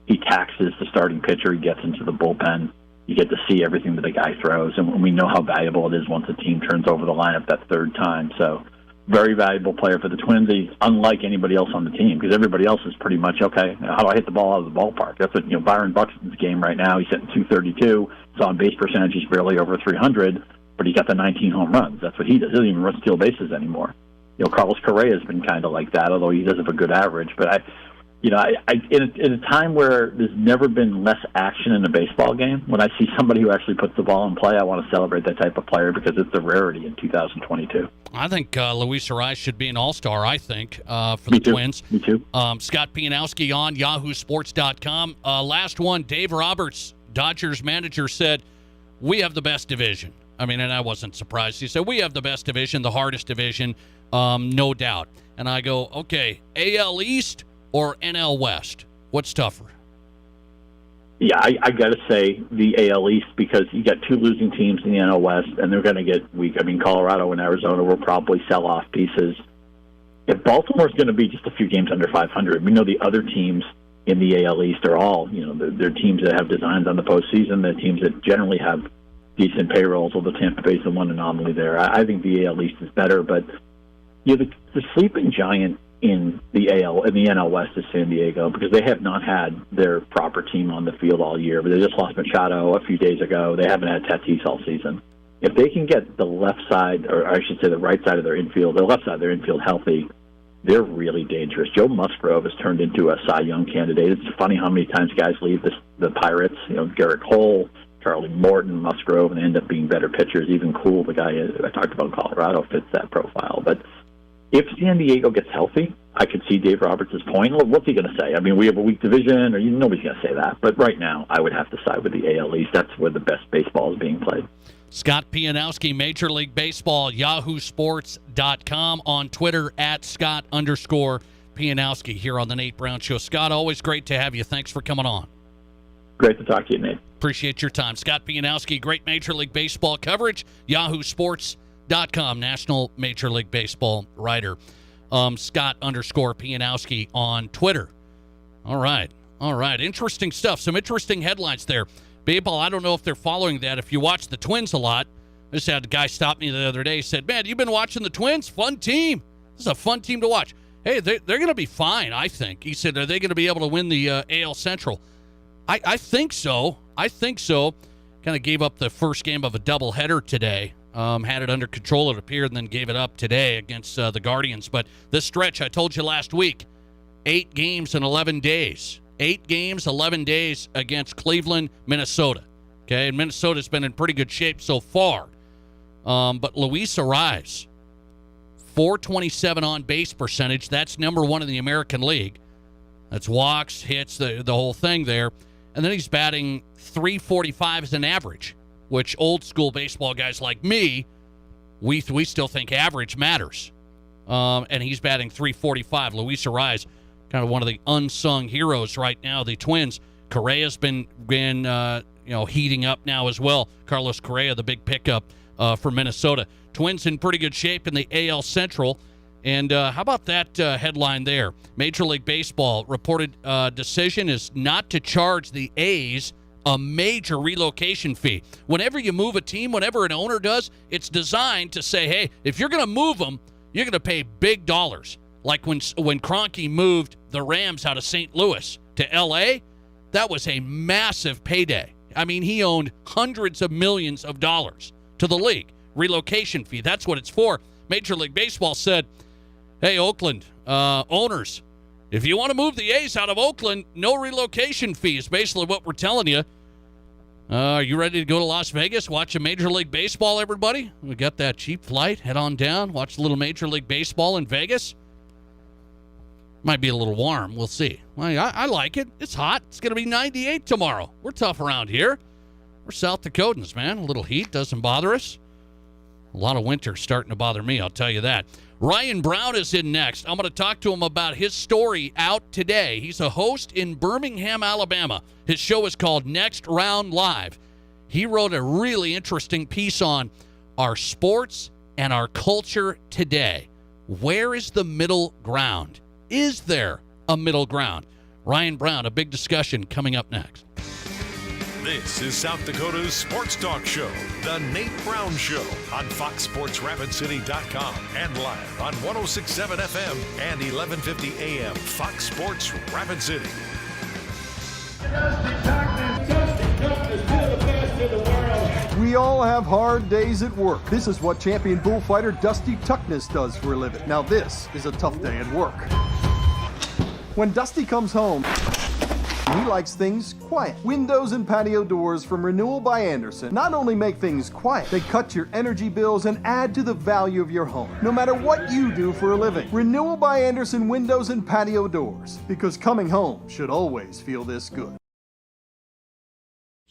He taxes the starting pitcher. He gets into the bullpen. You get to see everything that the guy throws, and we know how valuable it is once a team turns over the lineup that third time. So very valuable player for the Twins, unlike anybody else on the team, because everybody else is pretty much, okay, how do I hit the ball out of the ballpark? That's what, Byron Buxton's game right now. He's hitting 232. His on-base percentage is barely over 300, but he got the 19 home runs. That's what he does. He doesn't even run steal bases anymore. Carlos Correa has been kind of like that, although he does have a good average. But in a time where there's never been less action in a baseball game, when I see somebody who actually puts the ball in play, I want to celebrate that type of player because it's a rarity in 2022. I think Luis Arraez should be an all-star, for the Twins. Me too. Scott Pianowski on yahoosports.com. Last one, Dave Roberts, Dodgers manager, said, we have the best division. And I wasn't surprised. He said, we have the best division, the hardest division, no doubt. And I go, okay, AL East or NL West? What's tougher? Yeah, I got to say the AL East because you got two losing teams in the NL West, and they're going to get weak. Colorado and Arizona will probably sell off pieces. If Baltimore's going to be just a few games under 500, we know the other teams in the AL East are all, they're teams that have designs on the postseason. They're teams that generally have decent payrolls, although Tampa Bay's the one anomaly there. I think the AL East is better, but the sleeping giant in the NL West is San Diego because they have not had their proper team on the field all year. But they just lost Machado a few days ago. They haven't had Tatis all season. If they can get the left side, or I should say the right side of their infield, the left side of their infield healthy, they're really dangerous. Joe Musgrove has turned into a Cy Young candidate. It's funny how many times guys leave the Pirates. Garrett Cole, Charlie Morton, Musgrove, and they end up being better pitchers. Even Cool, the guy I talked about in Colorado, fits that profile. But if San Diego gets healthy, I could see Dave Roberts' point. What's he going to say? We have a weak division, or nobody's going to say that. But right now, I would have to side with the AL East. That's where the best baseball is being played. Scott Pianowski, Major League Baseball, yahoosports.com, on Twitter @Scott_Pianowski here on the Nate Brown Show. Scott, always great to have you. Thanks for coming on. Great to talk to you, Nate. Appreciate your time. Scott Pianowski, great Major League Baseball coverage, yahoosports.com, National Major League Baseball writer. Scott_Pianowski on Twitter. All right. Interesting stuff. Some interesting headlines there. Baseball, I don't know if they're following that. If you watch the Twins a lot, I just had a guy stop me the other day. He said, man, you've been watching the Twins? Fun team. This is a fun team to watch. Hey, they're going to be fine, I think. He said, are they going to be able to win the AL Central? I think so. Kind of gave up the first game of a doubleheader today. Had it under control, it appeared, and then gave it up today against the Guardians. But this stretch, I told you last week, 8 games in 11 days. 8 games, 11 days against Cleveland, Minnesota. Okay, and Minnesota's been in pretty good shape so far. But Luis Arraez, .427 on-base percentage. That's number 1 in the American League. That's walks, hits, the whole thing there. And then he's batting .345 as an average, which old-school baseball guys like me, we still think average matters. And he's batting .345. Luis Arraez, kind of one of the unsung heroes right now. The Twins, Correa's been heating up now as well. Carlos Correa, the big pickup for Minnesota. Twins in pretty good shape in the AL Central. And how about that headline there? Major League Baseball reported decision is not to charge the A's a major relocation fee. Whenever you move a team, whenever an owner does, it's designed to say, hey, if you're going to move them, you're going to pay big dollars. Like when Kroenke moved the Rams out of St. Louis to L.A., that was a massive payday. He owned hundreds of millions of dollars to the league. Relocation fee, that's what it's for. Major League Baseball said, hey, Oakland owners, if you want to move the A's out of Oakland, no relocation fee is basically what we're telling you. Are you ready to go to Las Vegas, watch a Major League Baseball, everybody? We got that cheap flight. Head on down, watch a little Major League Baseball in Vegas. Might be a little warm. We'll see. Well, I like it. It's hot. It's going to be 98 tomorrow. We're tough around here. We're South Dakotans, man. A little heat doesn't bother us. A lot of winter starting to bother me, I'll tell you that. Ryan Brown is in next. I'm going to talk to him about his story out today. He's a host in Birmingham, Alabama. His show is called Next Round Live. He wrote a really interesting piece on our sports and our culture today. Where is the middle ground? Is there a middle ground? Ryan Brown, a big discussion coming up next. This is South Dakota's Sports Talk Show, The Nate Brown Show, on FoxSportsRapidCity.com and live on 106.7 FM and 1150 AM, Fox Sports Rapid City. We all have hard days at work. This is what champion bullfighter Dusty Tuckness does for a living. Now this is a tough day at work. When Dusty comes home, he likes things quiet. Windows and patio doors from Renewal by Andersen not only make things quiet, they cut your energy bills and add to the value of your home. No matter what you do for a living, Renewal by Andersen windows and patio doors. Because coming home should always feel this good.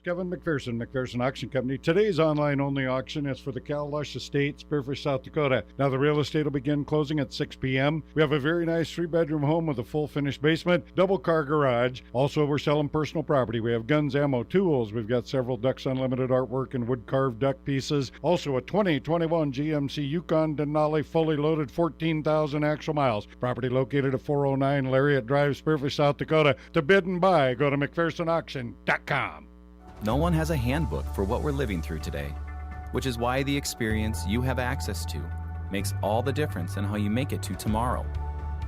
Kevin McPherson, McPherson Auction Company. Today's online-only auction is for the Cal Lush Estate, Spearfish, South Dakota. Now, the real estate will begin closing at 6 p.m. We have a very nice 3-bedroom home with a full finished basement, double-car garage. Also, we're selling personal property. We have guns, ammo, tools. We've got several Ducks Unlimited artwork and wood-carved duck pieces. Also, a 2021 GMC Yukon Denali fully loaded, 14,000 actual miles. Property located at 409 Lariat Drive, Spearfish, South Dakota. To bid and buy, go to McPhersonAuction.com. No one has a handbook for what we're living through today, which is why the experience you have access to makes all the difference in how you make it to tomorrow.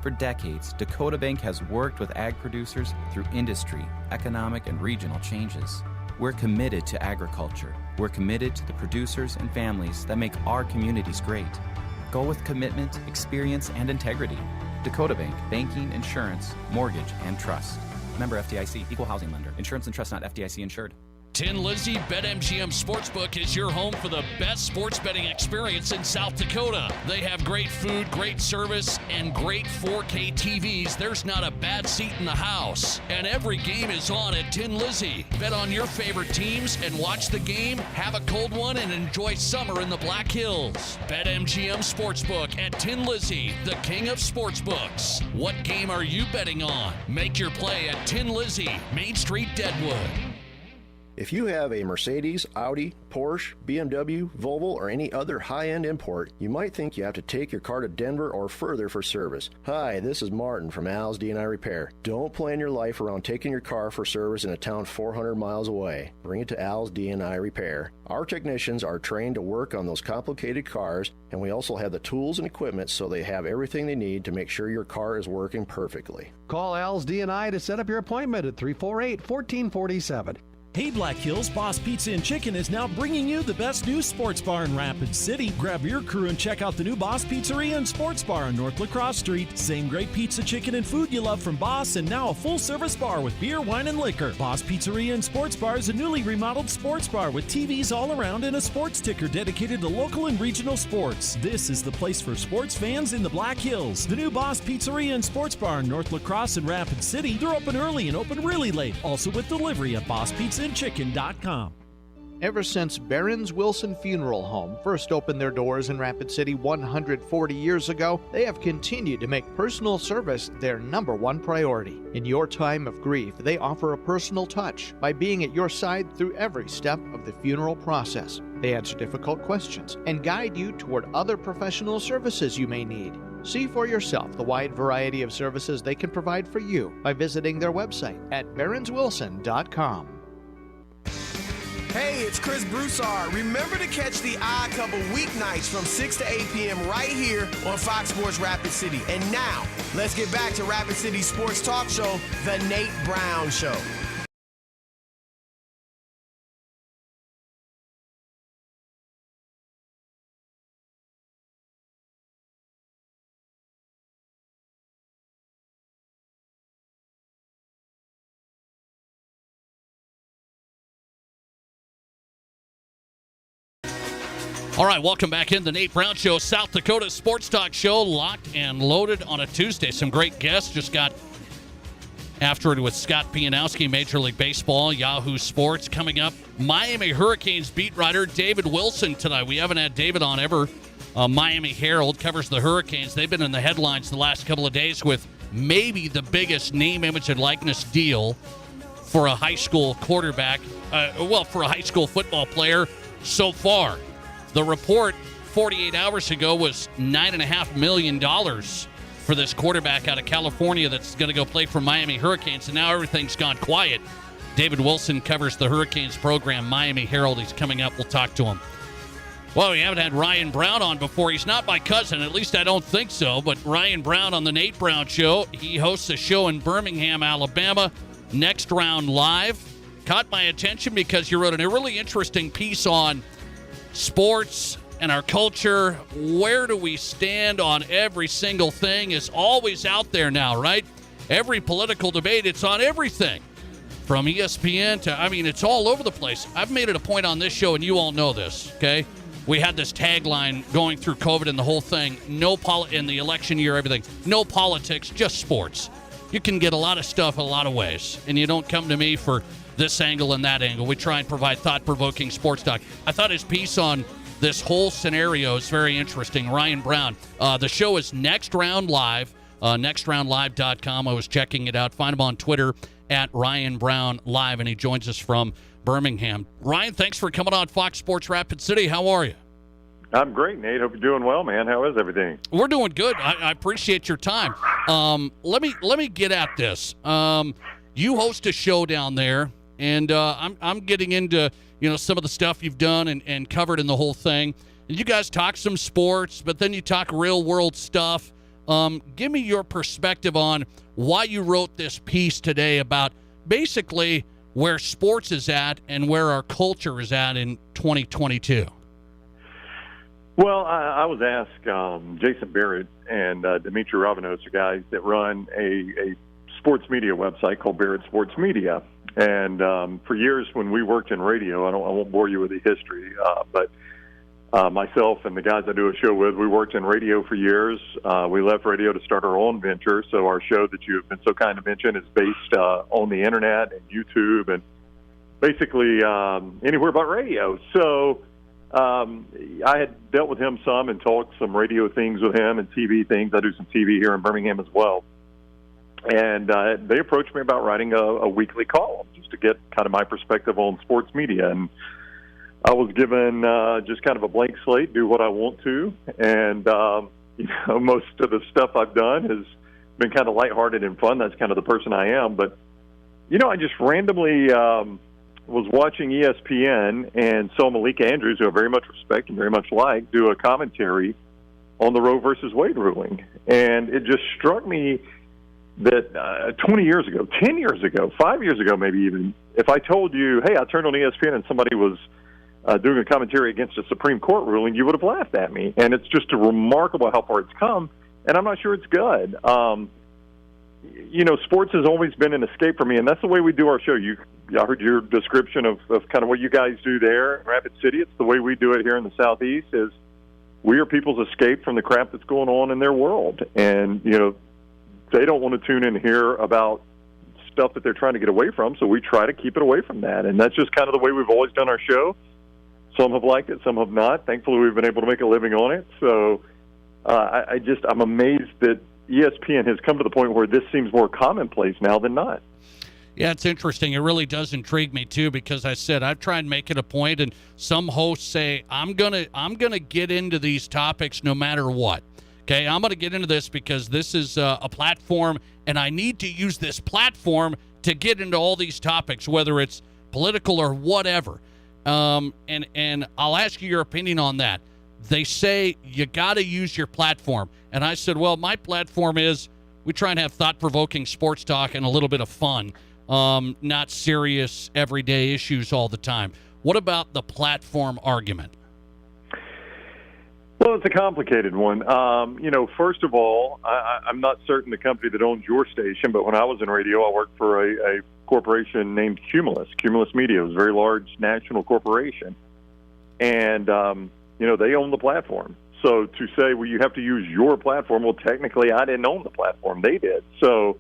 For decades, Dakota Bank has worked with ag producers through industry, economic, and regional changes. We're committed to agriculture. We're committed to the producers and families that make our communities great. Go with commitment, experience, and integrity. Dakota Bank, banking, insurance, mortgage, and trust. Member FDIC, equal housing lender. Insurance and trust not FDIC insured. Tin Lizzy BetMGM Sportsbook is your home for the best sports betting experience in South Dakota. They have great food, great service, and great 4K TVs. There's not a bad seat in the house. And every game is on at Tin Lizzy. Bet on your favorite teams and watch the game, have a cold one, and enjoy summer in the Black Hills. BetMGM Sportsbook at Tin Lizzy, the king of sportsbooks. What game are you betting on? Make your play at Tin Lizzy, Main Street, Deadwood. If you have a Mercedes, Audi, Porsche, BMW, Volvo, or any other high-end import, you might think you have to take your car to Denver or further for service. Hi, this is Martin from Al's D&I Repair. Don't plan your life around taking your car for service in a town 400 miles away. Bring it to Al's D&I Repair. Our technicians are trained to work on those complicated cars, and we also have the tools and equipment so they have everything they need to make sure your car is working perfectly. Call Al's D&I to set up your appointment at 348-1447. Hey Black Hills, Boss Pizza and Chicken is now bringing you the best new sports bar in Rapid City. Grab your crew and check out the new Boss Pizzeria and Sports Bar on North Lacrosse Street. Same great pizza, chicken, and food you love from Boss, and now a full-service bar with beer, wine, and liquor. Boss Pizzeria and Sports Bar is a newly remodeled sports bar with TVs all around and a sports ticker dedicated to local and regional sports. This is the place for sports fans in the Black Hills. The new Boss Pizzeria and Sports Bar in North Lacrosse and Rapid City. They're open early and open really late. Also with delivery at BossPizzaandChicken.com. Ever since Barron's Wilson Funeral Home first opened their doors in Rapid City 140 years ago, they have continued to make personal service their #1 priority. In your time of grief, they offer a personal touch by being at your side through every step of the funeral process. They answer difficult questions and guide you toward other professional services you may need. See for yourself the wide variety of services they can provide for you by visiting their website at barronswilson.com. Hey, it's Chris Broussard. Remember to catch the Odd Couple weeknights from 6 to 8 p.m. right here on Fox Sports Rapid City. And now, let's get back to Rapid City Sports Talk Show, The Nate Brown Show. All right, welcome back in the Nate Brown Show, South Dakota Sports Talk Show, locked and loaded on a Tuesday. Some great guests. Just got after it with Scott Pianowski, Major League Baseball, Yahoo Sports. Coming up, Miami Hurricanes beat writer David Wilson tonight. We haven't had David on ever Miami Herald, covers the Hurricanes. They've been in the headlines the last couple of days with maybe the biggest name, image, and likeness deal for a high school quarterback, for a high school football player so far. The report 48 hours ago was $9.5 million for this quarterback out of California that's going to go play for Miami Hurricanes, and now everything's gone quiet. David Wilson covers the Hurricanes program, Miami Herald. He's coming up. We'll talk to him. Well, we haven't had Ryan Brown on before. He's not my cousin, at least I don't think so, but Ryan Brown on the Nate Brown Show. He hosts a show in Birmingham, Alabama, Next Round Live. Caught my attention because you wrote a really interesting piece on sports and our culture. Where do we stand on every single thing is always out there now, right? Every political debate, it's on everything. From ESPN to, it's all over the place. I've made it a point on this show, and you all know this, okay? We had this tagline going through COVID and the whole thing, in the election year, everything. No politics, just sports. You can get a lot of stuff a lot of ways, and you don't come to me for this angle and that angle. We try and provide thought-provoking sports talk. I thought his piece on this whole scenario is very interesting. Ryan Brown. The show is Next Round Live, nextroundlive.com. I was checking it out. Find him on Twitter at Ryan Brown Live, and he joins us from Birmingham. Ryan, thanks for coming on Fox Sports Rapid City. How are you? I'm great, Nate. Hope you're doing well, man. How is everything? We're doing good. I appreciate your time. Let me get at this. You host a show down there, and I'm getting into some of the stuff you've done and covered in the whole thing. And you guys talk some sports, but then you talk real world stuff. Give me your perspective on why you wrote this piece today about basically where sports is at and where our culture is at in 2022. Well, I was asked, Jason Barrett and Dimitri Ravenos are guys that run a sports media website called Barrett Sports Media. And for years when we worked in radio, I won't bore you with the history, but myself and the guys I do a show with, we worked in radio for years. We left radio to start our own venture. So our show that you have been so kind to mention is based on the internet and YouTube and basically anywhere but radio. So I had dealt with him some and talked some radio things with him and TV things. I do some TV here in Birmingham as well. And they approached me about writing a weekly column just to get kind of my perspective on sports media. And I was given just kind of a blank slate, do what I want to. And, most of the stuff I've done has been kind of lighthearted and fun. That's kind of the person I am. But, I just randomly was watching ESPN and saw Malika Andrews, who I very much respect and very much like, do a commentary on the Roe versus Wade ruling. And it just struck me that 20 years ago, 10 years ago, 5 years ago maybe even, if I told you, hey, I turned on ESPN and somebody was doing a commentary against a Supreme Court ruling, you would have laughed at me. And it's just remarkable how far it's come, and I'm not sure it's good. Sports has always been an escape for me, and that's the way we do our show. I heard your description of kind of what you guys do there in Rapid City. It's the way we do it here in the Southeast, is we are people's escape from the crap that's going on in their world. And, they don't want to tune in and hear about stuff that they're trying to get away from, so we try to keep it away from that. And that's just kind of the way we've always done our show. Some have liked it, some have not. Thankfully, we've been able to make a living on it. So I'm amazed that ESPN has come to the point where this seems more commonplace now than not. Yeah, it's interesting. It really does intrigue me too, because I said I've tried to make it a point, and some hosts say I'm gonna get into these topics no matter what. Okay, I'm going to get into this because this is a platform, and I need to use this platform to get into all these topics, whether it's political or whatever. And I'll ask you your opinion on that. They say you got to use your platform. And I said, well, my platform is we try and have thought-provoking sports talk and a little bit of fun, not serious everyday issues all the time. What about the platform argument? Well, it's a complicated one. First of all, I'm not certain the company that owns your station, but when I was in radio, I worked for a corporation named Cumulus Media. It was a very large national corporation. And, they own the platform. So to say, well, you have to use your platform, well, technically I didn't own the platform. They did. So,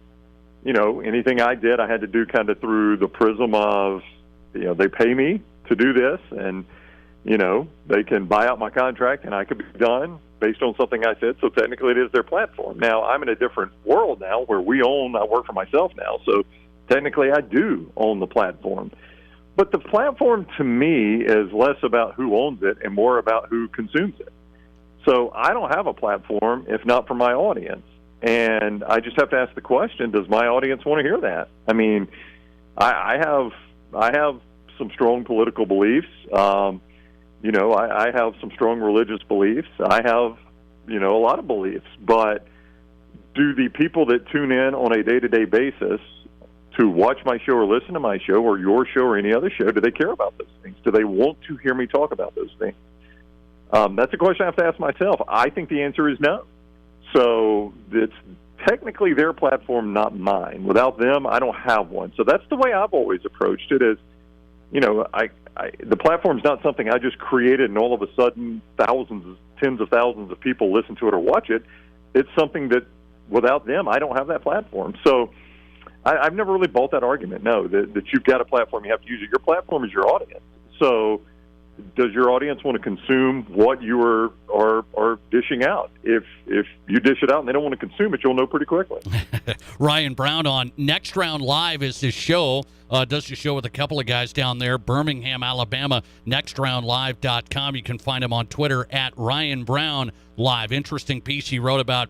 anything I did, I had to do kind of through the prism of, they pay me to do this, and They can buy out my contract and I could be done based on something I said. So technically it is their platform. Now, I'm in a different world now where I work for myself now. So technically I do own the platform. But the platform to me is less about who owns it and more about who consumes it. So I don't have a platform if not for my audience. And I just have to ask the question, does my audience want to hear that? I mean, I have some strong political beliefs. I have some strong religious beliefs. I have, a lot of beliefs. But do the people that tune in on a day-to-day basis to watch my show or listen to my show or your show or any other show, do they care about those things? Do they want to hear me talk about those things? That's a question I have to ask myself. I think the answer is no. So it's technically their platform, not mine. Without them, I don't have one. So that's the way I've always approached it is, the platform's not something I just created and all of a sudden tens of thousands of people listen to it or watch it. It's something that without them, I don't have that platform. So I've never really bought that argument, no, that you've got a platform, you have to use it. Your platform is your audience. So does your audience want to consume what you are dishing out? If you dish it out and they don't want to consume it, you'll know pretty quickly. Ryan Brown on Next Round Live is his show. Does his show with a couple of guys down there, Birmingham, Alabama, nextroundlive.com. You can find him on Twitter at Ryan Brown Live. Interesting piece he wrote about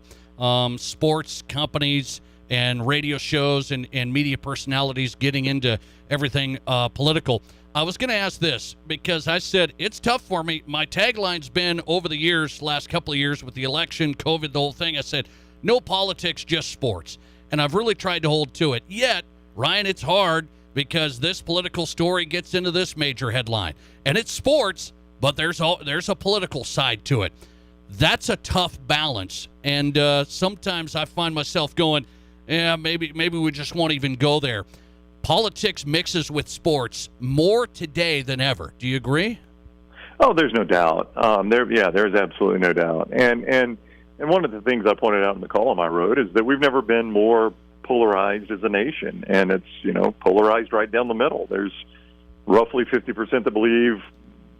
sports companies and radio shows and media personalities getting into everything political. I was going to ask this because I said it's tough for me. My tagline's been over the years, last couple of years with the election, COVID, the whole thing. I said, no politics, just sports. And I've really tried to hold to it. Yet, Ryan, it's hard because this political story gets into this major headline. And it's sports, but there's a political side to it. That's a tough balance. And sometimes I find myself going, maybe we just won't even go there. Politics mixes with sports more today than ever. Do you agree? Oh, there's no doubt. There's absolutely no doubt. And one of the things I pointed out in the column I wrote is that we've never been more polarized as a nation, and it's polarized right down the middle. There's roughly 50% that believe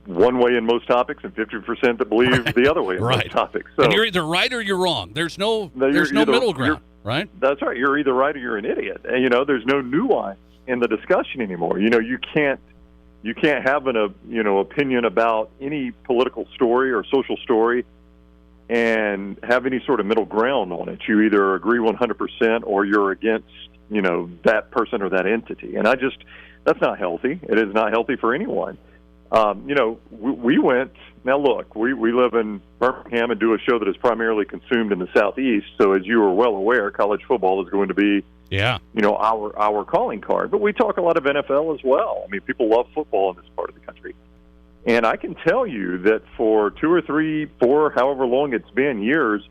one way in most topics, and 50% that believe the other way in most topics. So, and you're either right or you're wrong. There's no middle ground, right? That's right. You're either right or you're an idiot. And there's no nuance in the discussion anymore. You can't have an opinion about any political story or social story and have any sort of middle ground on it. You either agree 100% or you're against that person or that entity. And that's not healthy. It is not healthy for anyone. We went. Now look, we live in Birmingham and do a show that is primarily consumed in the Southeast. So as you are well aware, college football is going to be our calling card. But we talk a lot of NFL as well. I mean, people love football in this part of the country. And I can tell you that for 2 or 3, 4, however long it's been, years,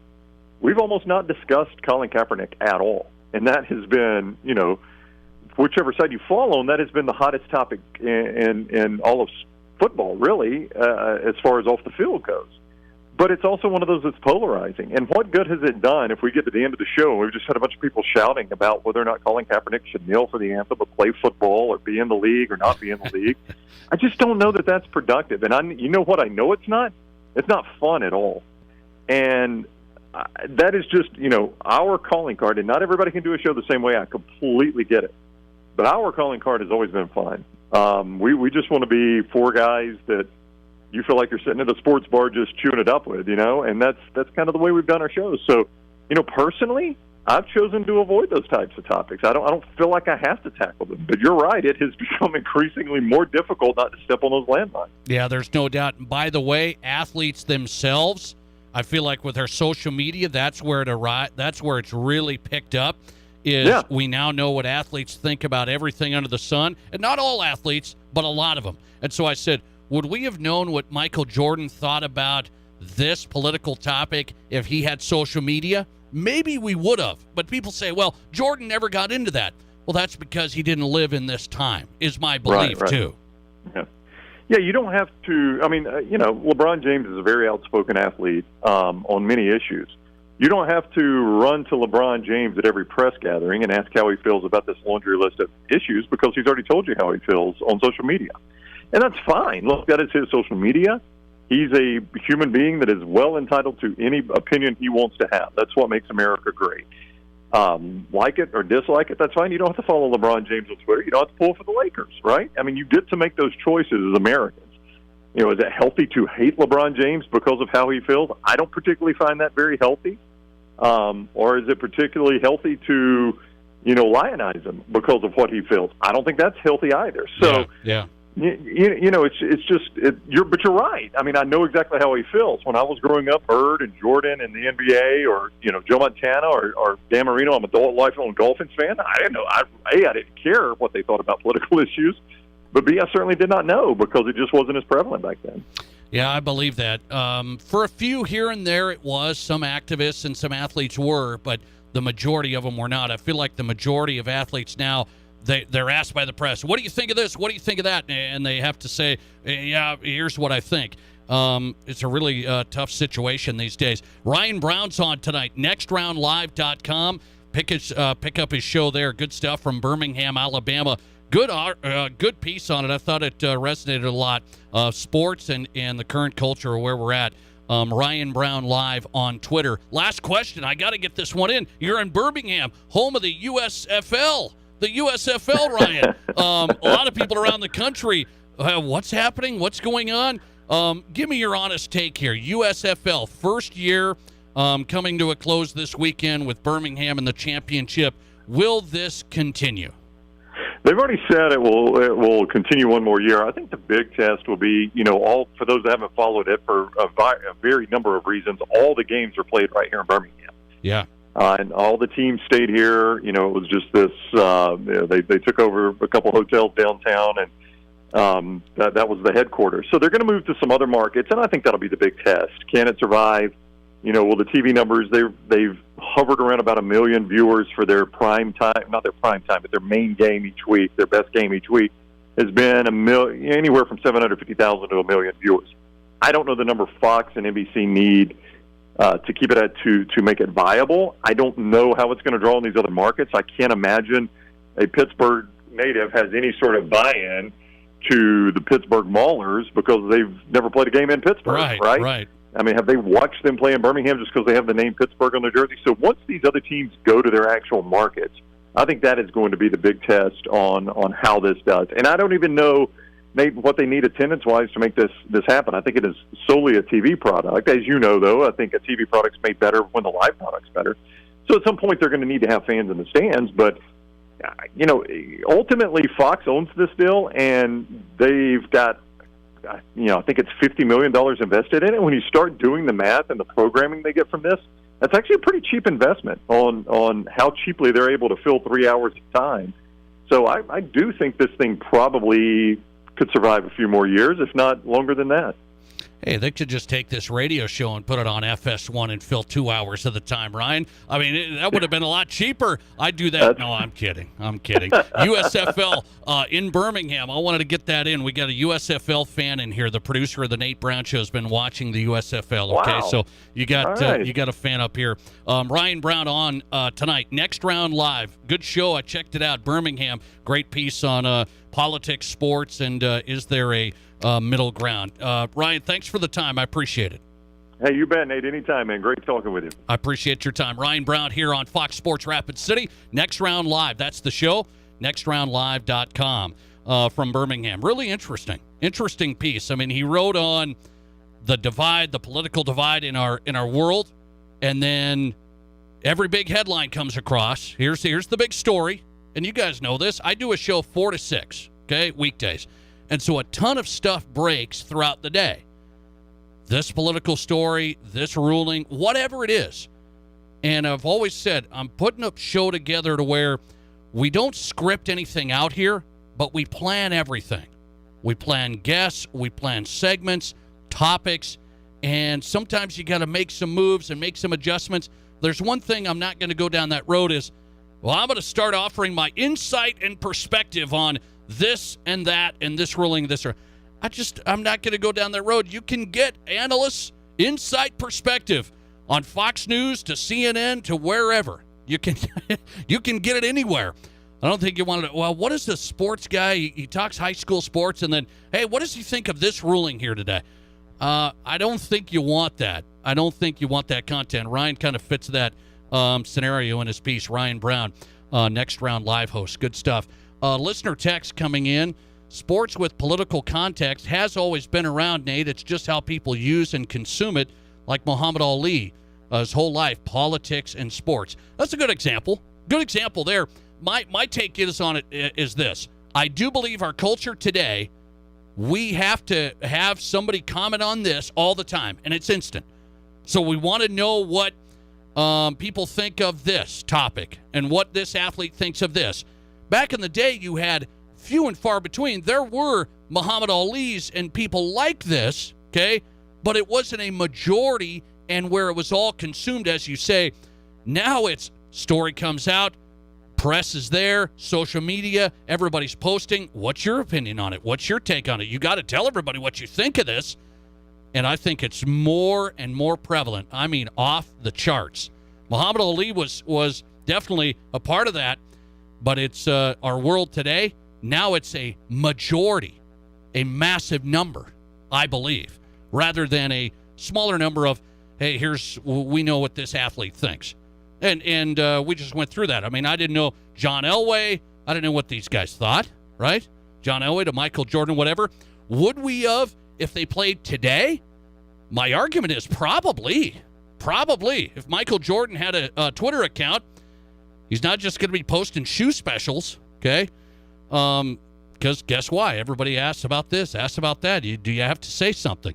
we've almost not discussed Colin Kaepernick at all. And that has been, whichever side you fall on, that has been the hottest topic in all of football, really, as far as off the field goes. But it's also one of those that's polarizing. And what good has it done if we get to the end of the show and we've just had a bunch of people shouting about whether or not Colin Kaepernick should kneel for the anthem or play football or be in the league or not be in the league? I just don't know that that's productive. And you know what? I know it's not. It's not fun at all. And that is just, our calling card. And not everybody can do a show the same way. I completely get it. But our calling card has always been fun. We just want to be 4 guys that you feel like you're sitting at a sports bar just chewing it up with, and that's kind of the way we've done our shows. So, personally, I've chosen to avoid those types of topics. I don't feel like I have to tackle them. But you're right, it has become increasingly more difficult not to step on those landmines. Yeah, there's no doubt. And by the way, athletes themselves, I feel like with our social media, that's where it's really picked up. We now know what athletes think about everything under the sun. And not all athletes, but a lot of them. And so I said, would we have known what Michael Jordan thought about this political topic if he had social media? Maybe we would have. But people say, well, Jordan never got into that. Well, that's because he didn't live in this time, is my belief, too. Yeah, you don't have to. I mean, LeBron James is a very outspoken athlete on many issues. You don't have to run to LeBron James at every press gathering and ask how he feels about this laundry list of issues because he's already told you how he feels on social media. And that's fine. Look, that is his social media. He's a human being that is well entitled to any opinion he wants to have. That's what makes America great. Like it or dislike it, that's fine. You don't have to follow LeBron James on Twitter. You don't have to pull for the Lakers, right? I mean, you get to make those choices as Americans. You know, is it healthy to hate LeBron James because of how he feels? I don't particularly find that very healthy. Or is it particularly healthy to, lionize him because of what he feels? I don't think that's healthy either. So, yeah. But you're right. I mean, I know exactly how he feels. When I was growing up, Bird and Jordan in the NBA, or Joe Montana or Dan Marino, I'm a lifelong Dolphins fan. I didn't know. I didn't care what they thought about political issues, but B, I certainly did not know because it just wasn't as prevalent back then. Yeah, I believe that. For a few here and there, it was. Some activists and some athletes were, but the majority of them were not. I feel like the majority of athletes now, they're asked by the press, what do you think of this? What do you think of that? And they have to say, yeah, here's what I think. It's a really tough situation these days. Ryan Brown's on tonight, nextroundlive.com. Pick up his show there. Good stuff from Birmingham, Alabama. Good piece on it. I thought it resonated a lot. Sports and the current culture where we're at. Ryan Brown Live on Twitter. Last question. I got to get this one in. You're in Birmingham, home of the USFL. The USFL, Ryan. A lot of people around the country, what's happening? What's going on? Give me your honest take here. USFL, first year coming to a close this weekend with Birmingham in the championship. Will this continue? They've already said it will continue one more year. I think the big test will be, for those that haven't followed it for a very number of reasons, all the games are played right here in Birmingham. Yeah. And all the teams stayed here. It was just this. They took over a couple hotels downtown, and that was the headquarters. So they're going to move to some other markets, and I think that'll be the big test. Can it survive? Will the TV numbers? They've hovered around about 1 million viewers for their prime time, not their prime time, but their main game each week. Their best game each week has been anywhere from 750,000 to 1 million viewers. I don't know the number Fox and NBC need to keep it at to make it viable. I don't know how it's going to draw in these other markets. I can't imagine a Pittsburgh native has any sort of buy-in to the Pittsburgh Maulers because they've never played a game in Pittsburgh, right? I mean, have they watched them play in Birmingham just because they have the name Pittsburgh on their jersey? So once these other teams go to their actual markets, I think that is going to be the big test on how this does. And I don't even know, Nate, what they need attendance-wise to make this happen. I think it is solely a TV product. As you know, though, I think a TV product's made better when the live product's better. So at some point they're going to need to have fans in the stands. But, ultimately Fox owns this deal, and they've got, I think it's $50 million invested in it. When you start doing the math and the programming they get from this, that's actually a pretty cheap investment on how cheaply they're able to fill 3 hours of time. So I do think this thing probably could survive a few more years, if not longer than that. Hey, they could just take this radio show and put it on FS1 and fill 2 hours of the time, Ryan. I mean, that would have been a lot cheaper. I'd do that. No, I'm kidding. USFL in Birmingham. I wanted to get that in. We got a USFL fan in here. The producer of the Nate Brown Show has been watching the USFL. Okay, wow. So you got a fan up here. Ryan Brown on tonight. Next Round Live. Good show. I checked it out. Birmingham. Great piece on politics, sports, and is there a middle ground. Ryan, thanks for the time. I appreciate it. Hey, you bet, Nate. Anytime, man. Great talking with you. I appreciate your time. Ryan Brown here on Fox Sports Rapid City. Next Round Live. That's the show. Nextroundlive.com from Birmingham. Really interesting piece. I mean, he wrote on the divide, the political divide in our world, and then every big headline comes across. Here's the big story, and you guys know this. I do a show 4 to 6, okay, weekdays. And so a ton of stuff breaks throughout the day. This political story, this ruling, whatever it is. And I've always said, I'm putting a show together to where we don't script anything out here, but we plan everything. We plan guests, we plan segments, topics, and sometimes you got to make some moves and make some adjustments. There's one thing I'm not going to go down that road is, well, I'm going to start offering my insight and perspective on this and that and this ruling, this or I'm not going to go down that road. You can get analysts' insight perspective on Fox News to CNN to wherever. You can get it anywhere. I don't think you want to, well, what is the sports guy? He talks high school sports, and then, hey, what does he think of this ruling here today? I don't think you want that. I don't think you want that content. Ryan kind of fits that scenario in his piece. Ryan Brown, Next Round Live host. Good stuff. Listener text coming in. Sports with political context has always been around, Nate. It's just how people use and consume it, like Muhammad Ali, his whole life, politics and sports. That's a good example. Good example there. My take is on it is this. I do believe our culture today, we have to have somebody comment on this all the time, and it's instant. So we want to know what people think of this topic and what this athlete thinks of this. Back in the day, you had few and far between. There were Muhammad Ali's and people like this, okay? But it wasn't a majority, and where it was all consumed, as you say. Now it's story comes out, press is there, social media, everybody's posting. What's your opinion on it? What's your take on it? You got to tell everybody what you think of this. And I think it's more and more prevalent. I mean, off the charts. Muhammad Ali was definitely a part of that, but it's our world today. Now it's a majority, a massive number, I believe, rather than a smaller number of, hey, we know what this athlete thinks. And we just went through that. I mean, I didn't know John Elway. I didn't know what these guys thought, right? John Elway to Michael Jordan, whatever. Would we have if they played today? My argument is probably. If Michael Jordan had a Twitter account, he's not just going to be posting shoe specials, okay? Because guess why? Everybody asks about this, asks about that. Do you have to say something?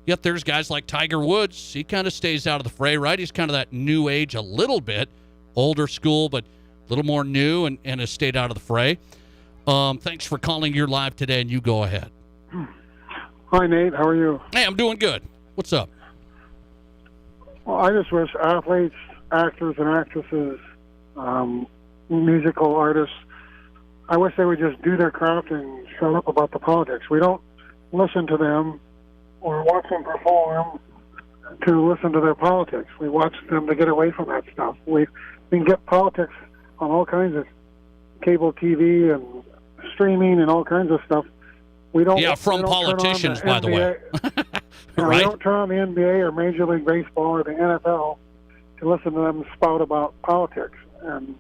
Yet there's guys like Tiger Woods. He kind of stays out of the fray, right? He's kind of that new age a little bit, older school, but a little more new and has stayed out of the fray. Thanks for calling. You're live today, and you go ahead. Hi, Nate. How are you? Hey, I'm doing good. What's up? Well, I just wish athletes, actors, and actresses, musical artists, I wish they would just do their craft and shut up about the politics. We don't listen to them or watch them perform to listen to their politics. We watch them to get away from that stuff. We can get politics on all kinds of cable TV and streaming and all kinds of stuff. We don't. Yeah, from politicians, by the way. Right? We don't turn on the NBA or Major League Baseball or the NFL to listen to them spout about politics. And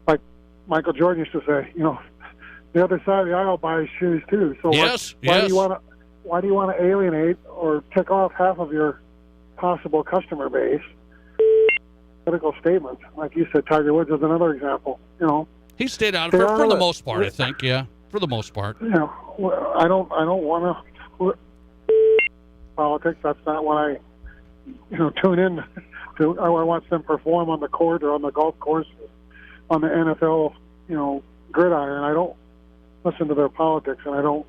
like Michael Jordan used to say, the other side of the aisle buys shoes too. So why do you want to alienate or tick off half of your possible customer base? Political statements, like you said, Tiger Woods is another example. He stayed out of it for the most part, I think. Yeah, for the most part. I don't want to politics. That's not what I tune in to. I watch them perform on the court or on the golf course, on the NFL gridiron. I don't listen to their politics, and I don't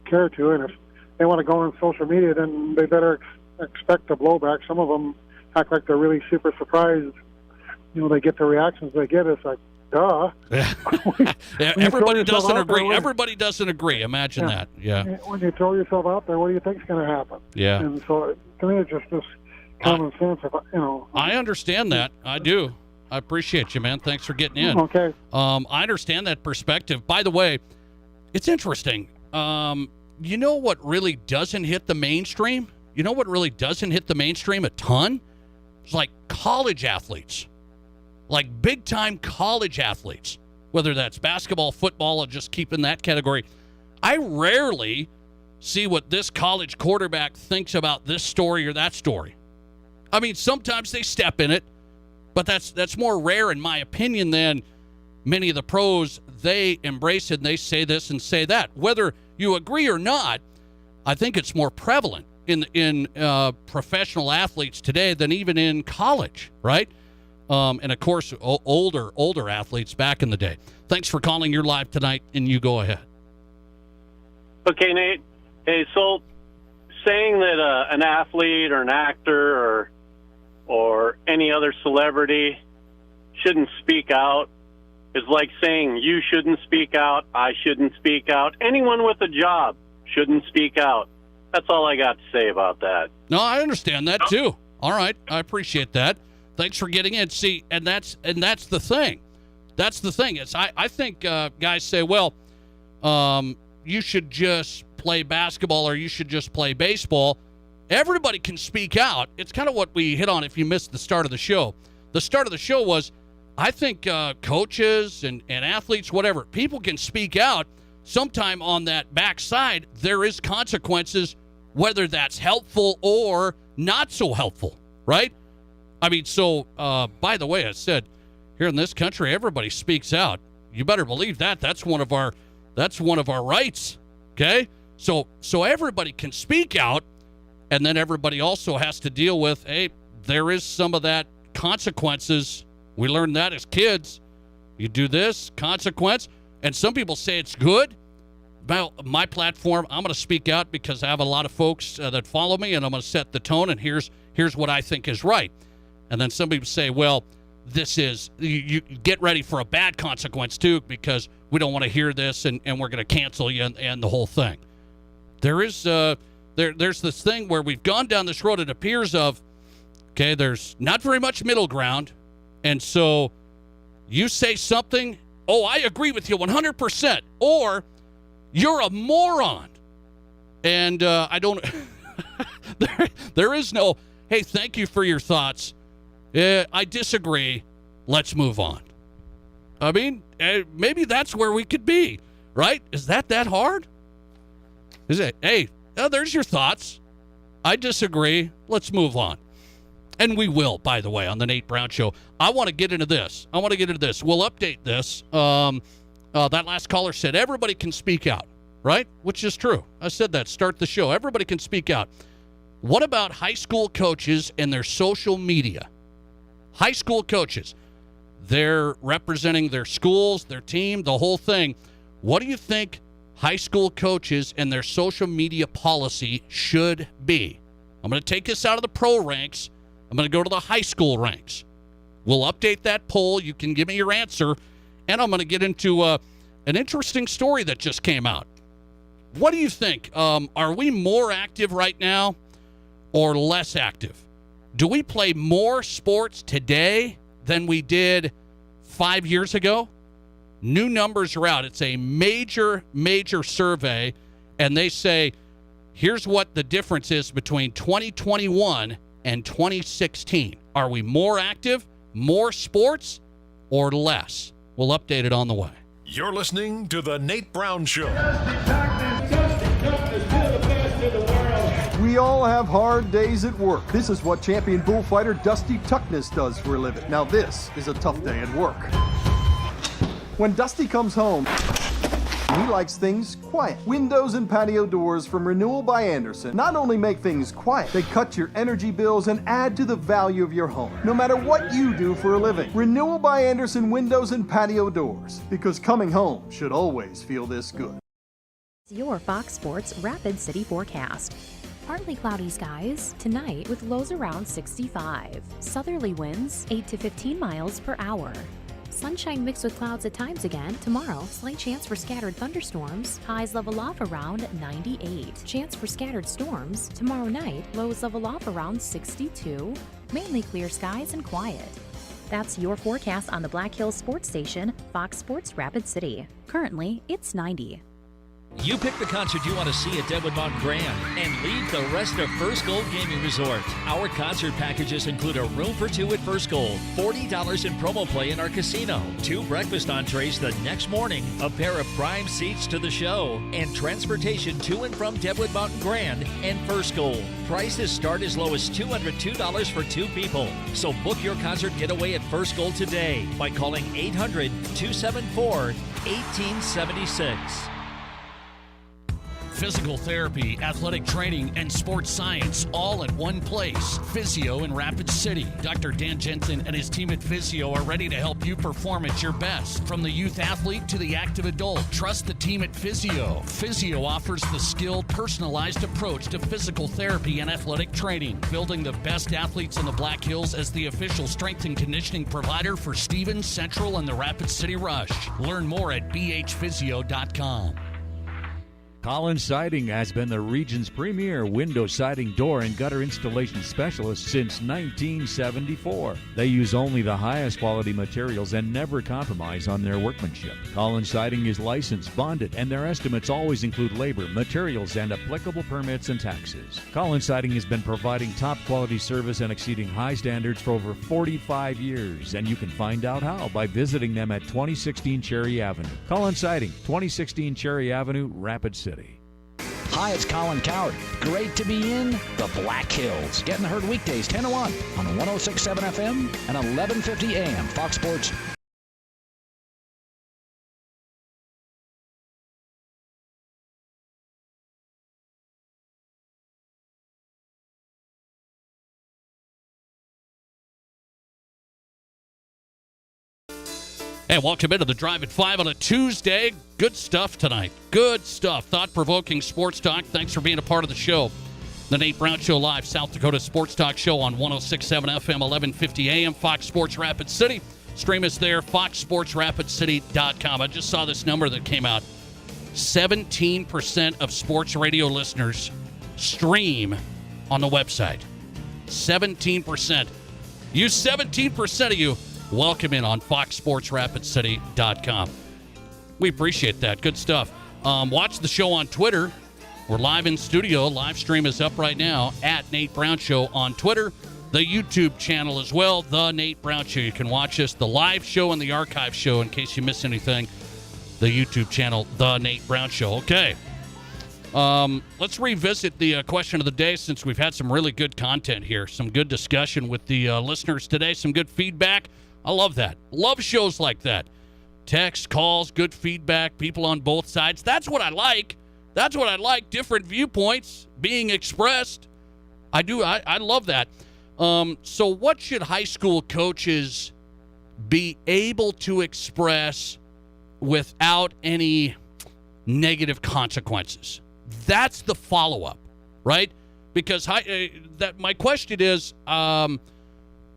care to. And if they want to go on social media, then they better expect a blowback. Some of them act like they're really super surprised. They get the reactions they get. It's like, duh. Yeah. Everybody doesn't agree. Everybody doesn't agree. Imagine that. Yeah. When you throw yourself out there, what do you think is going to happen? Yeah. And so, to me, it's just this common sense. I understand that. I do. I appreciate you, man. Thanks for getting in. Okay. I understand that perspective. By the way, it's interesting. You know what really doesn't hit the mainstream? You know what really doesn't hit the mainstream a ton? It's like college athletes. Like big-time college athletes, whether that's basketball, football, or just keep in that category. I rarely see what this college quarterback thinks about this story or that story. I mean, sometimes they step in it, but that's more rare, in my opinion, than many of the pros. They embrace it, and they say this and say that. Whether you agree or not, I think it's more prevalent in professional athletes today than even in college, right? And, of course, older athletes back in the day. Thanks for calling. You're live tonight, and you go ahead. Okay, Nate. Hey, so saying that an athlete or an actor or any other celebrity shouldn't speak out is like saying you shouldn't speak out, I shouldn't speak out. Anyone with a job shouldn't speak out. That's all I got to say about that. No, I understand that, too. All right. I appreciate that. Thanks for getting in. See, and that's the thing. That's the thing. I think guys say, well, you should just play basketball or you should just play baseball. Everybody can speak out. It's kind of what we hit on if you missed the start of the show. The start of the show was, I think coaches and athletes, whatever, people can speak out. Sometime on that backside, there is consequences, whether that's helpful or not so helpful, right? I mean, so, by the way, I said, here in this country, everybody speaks out. You better believe that. That's one of our rights, okay? So everybody can speak out, and then everybody also has to deal with, hey, there is some of that consequences. We learned that as kids. You do this, consequence. And some people say it's good. Well, my platform, I'm going to speak out because I have a lot of folks that follow me, and I'm going to set the tone, and here's what I think is right. And then some people say, well, this is, you get ready for a bad consequence, too, because we don't want to hear this, and we're going to cancel you and the whole thing. There is there's this thing where we've gone down this road, it appears, of, okay, there's not very much middle ground, and so you say something, oh, I agree with you 100%, or you're a moron. And I don't, there is no, hey, thank you for your thoughts. I disagree. Let's move on. I mean, maybe that's where we could be, right? Is that hard? Is it, hey, there's your thoughts. I disagree. Let's move on. And we will, by the way, on the Nate Brown Show. I want to get into this. We'll update this. That last caller said everybody can speak out, right? Which is true. I said that. Start the show. Everybody can speak out. What about high school coaches and their social media? High school coaches. They're representing their schools, their team, the whole thing. What do you think high school coaches and their social media policy should be? I'm going to take this out of the pro ranks. I'm going to go to the high school ranks. We'll update that poll. You can give me your answer. And I'm going to get into an interesting story that just came out. What do you think? Are we more active right now or less active? Do we play more sports today than we did 5 years ago? New numbers are out. It's a major, major survey, and they say, here's what the difference is between 2021 and 2016. Are we more active, more sports, or less? We'll update it on the way. You're listening to The Nate Brown Show. We all have hard days at work. This is what champion bullfighter Dusty Tuckness does for a living. Now this is a tough day at work. When Dusty comes home, he likes things quiet. Windows and patio doors from Renewal by Andersen not only make things quiet, they cut your energy bills and add to the value of your home. No matter what you do for a living, Renewal by Andersen windows and patio doors, because coming home should always feel this good. Your Fox Sports Rapid City forecast. Partly cloudy skies tonight with lows around 65. Southerly winds 8 to 15 miles per hour. Sunshine mixed with clouds at times again. Tomorrow, slight chance for scattered thunderstorms. Highs level off around 98. Chance for scattered storms. Tomorrow night, lows level off around 62. Mainly clear skies and quiet. That's your forecast on the Black Hills Sports Station, Fox Sports Rapid City. Currently, it's 90. You pick the concert you want to see at Deadwood Mountain Grand and leave the rest of First Gold Gaming Resort. Our concert packages include a room for two at First Gold, $40 in promo play in our casino, 2 breakfast entrees the next morning, a pair of prime seats to the show, and transportation to and from Deadwood Mountain Grand and First Gold. Prices start as low as $202 for 2 people. So book your concert getaway at First Gold today by calling 800-274-1876. Physical therapy, athletic training, and sports science all at one place. Physio in Rapid City. Dr. Dan Jensen and his team at Physio are ready to help you perform at your best. From the youth athlete to the active adult, trust the team at Physio. Physio offers the skilled, personalized approach to physical therapy and athletic training, building the best athletes in the Black Hills as the official strength and conditioning provider for Stevens, Central, and the Rapid City Rush. Learn more at bhphysio.com. Collins Siding has been the region's premier window siding, door, and gutter installation specialist since 1974. They use only the highest quality materials and never compromise on their workmanship. Collins Siding is licensed, bonded, and their estimates always include labor, materials, and applicable permits and taxes. Collins Siding has been providing top quality service and exceeding high standards for over 45 years, and you can find out how by visiting them at 2016 Cherry Avenue. Collins Siding, 2016 Cherry Avenue, Rapid City. Hi, it's Colin Coward. Great to be in the Black Hills. Getting heard weekdays 10 to 1 on 106.7 FM and 1150 AM. Fox Sports. Hey, welcome into the Drive at 5 on a Tuesday. Good stuff tonight. Good stuff. Thought-provoking sports talk. Thanks for being a part of the show. The Nate Brown Show live, South Dakota Sports Talk Show on 106.7 FM, 1150 AM, Fox Sports Rapid City. Stream us there, foxsportsrapidcity.com. I just saw this number that came out. 17% of sports radio listeners stream on the website. 17%. You 17% of you, welcome in on foxsportsrapidcity.com. We appreciate that. Good stuff. Watch the show on Twitter. We're live in studio. Live stream is up right now at Nate Brown Show on Twitter. The YouTube channel as well, The Nate Brown Show. You can watch us, the live show and the archive show, in case you miss anything. The YouTube channel, The Nate Brown Show. Okay. Let's revisit the question of the day, since we've had some really good content here. Some good discussion with the listeners today. Some good feedback. I love that. Love shows like that. Text, calls, good feedback, people on both sides. That's what I like. That's what I like. Different viewpoints being expressed. I do. I love that. So what should high school coaches be able to express without any negative consequences? That's the follow-up, right? Because my question is,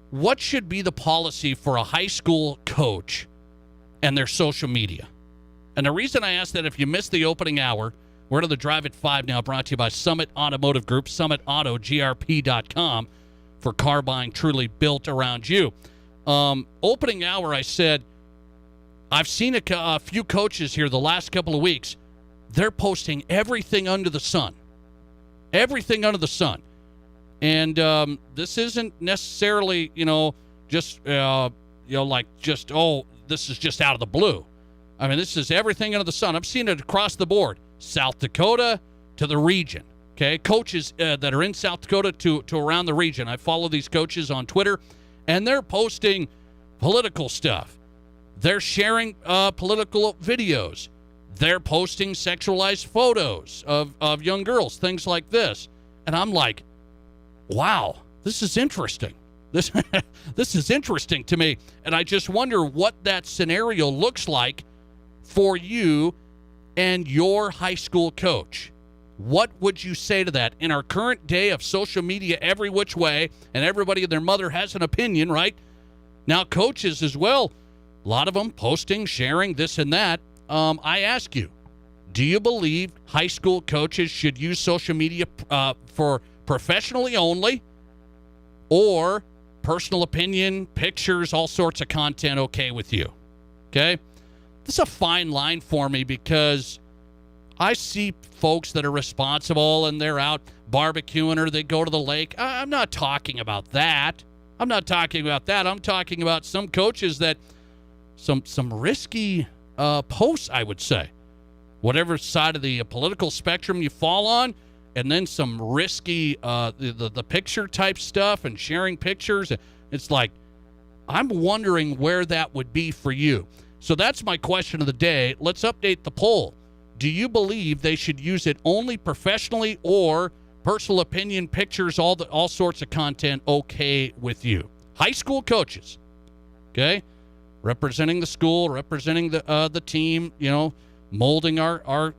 what should be the policy for a high school coach and their social media? And the reason I ask that, if you missed the opening hour, we're to the Drive at 5 now, brought to you by Summit Automotive Group, summitautogrp.com, for car buying truly built around you. Opening hour, I said, I've seen a few coaches here the last couple of weeks. They're posting everything under the sun. Everything under the sun. And this isn't necessarily, this is just out of the blue. I mean, this is everything under the sun. I've seen it across the board. South Dakota to the region, okay? Coaches that are in South Dakota to around the region. I follow these coaches on Twitter, and they're posting political stuff. They're sharing political videos. They're posting sexualized photos of young girls, things like this. And I'm like, wow, this is interesting. This is interesting to me. And I just wonder what that scenario looks like for you and your high school coach. What would you say to that? In our current day of social media every which way, and everybody and their mother has an opinion, right? Now coaches as well, a lot of them posting, sharing this and that. I ask you, do you believe high school coaches should use social media for professionally only, or personal opinion, pictures, all sorts of content okay with you? Okay? This is a fine line for me, because I see folks that are responsible and they're out barbecuing or they go to the lake. I'm not talking about that. I'm talking about some coaches that some risky posts, I would say. Whatever side of the political spectrum you fall on, and then some risky the picture type stuff and sharing pictures. It's like, I'm wondering where that would be for you. So that's my question of the day. Let's update the poll. Do you believe they should use it only professionally, or personal opinion, pictures, all sorts of content okay with you? High school coaches, okay? Representing the school, representing the team, molding our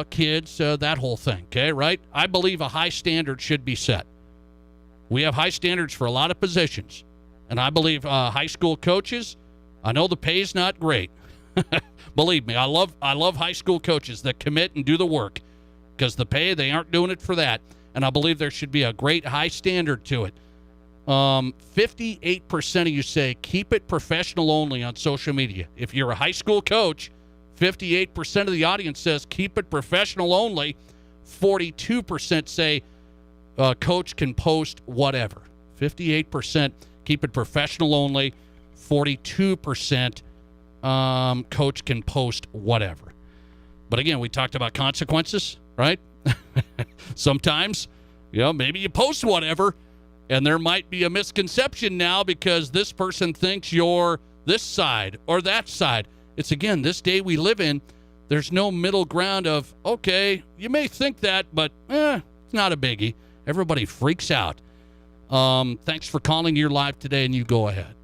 kids, that whole thing, okay, right? I believe a high standard should be set. We have high standards for a lot of positions, and I believe high school coaches, I know the pay's not great. Believe me, I love high school coaches that commit and do the work. because the pay, they aren't doing it for that. And I believe there should be a great high standard to it. 58% of you say keep it professional only on social media. If you're a high school coach, 58% of the audience says keep it professional only. 42% say coach can post whatever. 58% keep it professional only. 42% coach can post whatever. But again, we talked about consequences, right? Sometimes, maybe you post whatever, and there might be a misconception now because this person thinks you're this side or that side. It's, again, this day we live in, there's no middle ground of, okay, you may think that, but it's not a biggie. Everybody freaks out. Thanks for calling. You're live today, and you go ahead.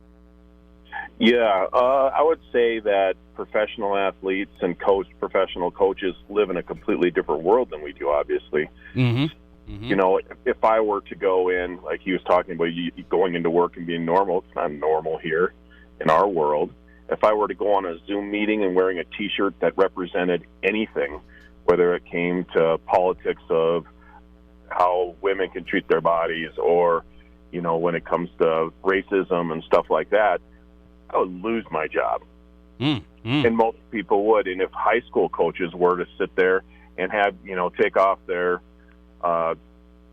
Yeah, I would say that professional athletes and professional coaches live in a completely different world than we do, obviously. Mm-hmm. Mm-hmm. You know, if I were to go in, like he was talking about, going into work and being normal, it's not normal here in our world. If I were to go on a Zoom meeting and wearing a T-shirt that represented anything, whether it came to politics of how women can treat their bodies or, when it comes to racism and stuff like that, I would lose my job. And most people would. And if high school coaches were to sit there and have, take off their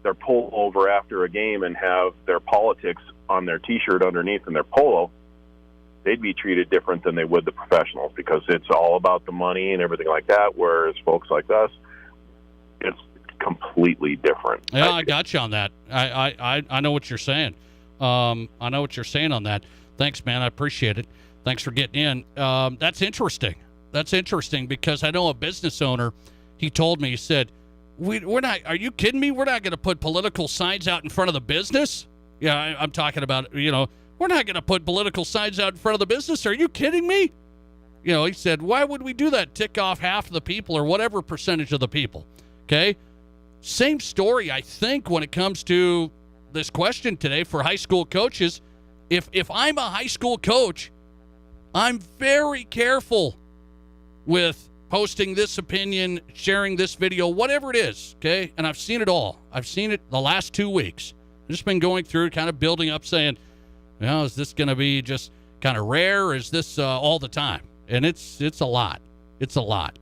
pullover after a game and have their politics on their T-shirt underneath and their polo, they'd be treated different than they would the professionals because it's all about the money and everything like that, whereas folks like us, it's completely different. Yeah, I got you on that. I know what you're saying. I know what you're saying on that. Thanks, man. I appreciate it. Thanks for getting in. That's interesting. That's interesting because I know a business owner, he told me, he said, we're not, are you kidding me? We're not going to put political signs out in front of the business. Yeah, I'm talking about, we're not going to put political signs out in front of the business. Are you kidding me? He said, why would we do that? Tick off half of the people or whatever percentage of the people. Okay. Same story, I think, when it comes to this question today for high school coaches. If I'm a high school coach, I'm very careful with posting this opinion, sharing this video, whatever it is, okay? And I've seen it all. I've seen it the last 2 weeks. I've just been going through, kind of building up, saying, is this going to be just kind of rare, or is this all the time? And it's a lot. It's a lot.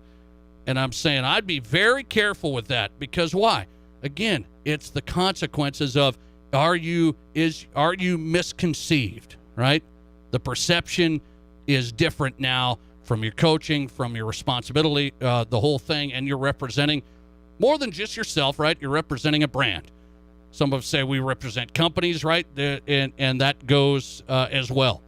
And I'm saying I'd be very careful with that because why? Again, it's the consequences of are you misconceived, right? The perception is different now from your coaching, from your responsibility, the whole thing, and you're representing more than just yourself, right? You're representing a brand. Some of us say we represent companies, right? And that goes as well.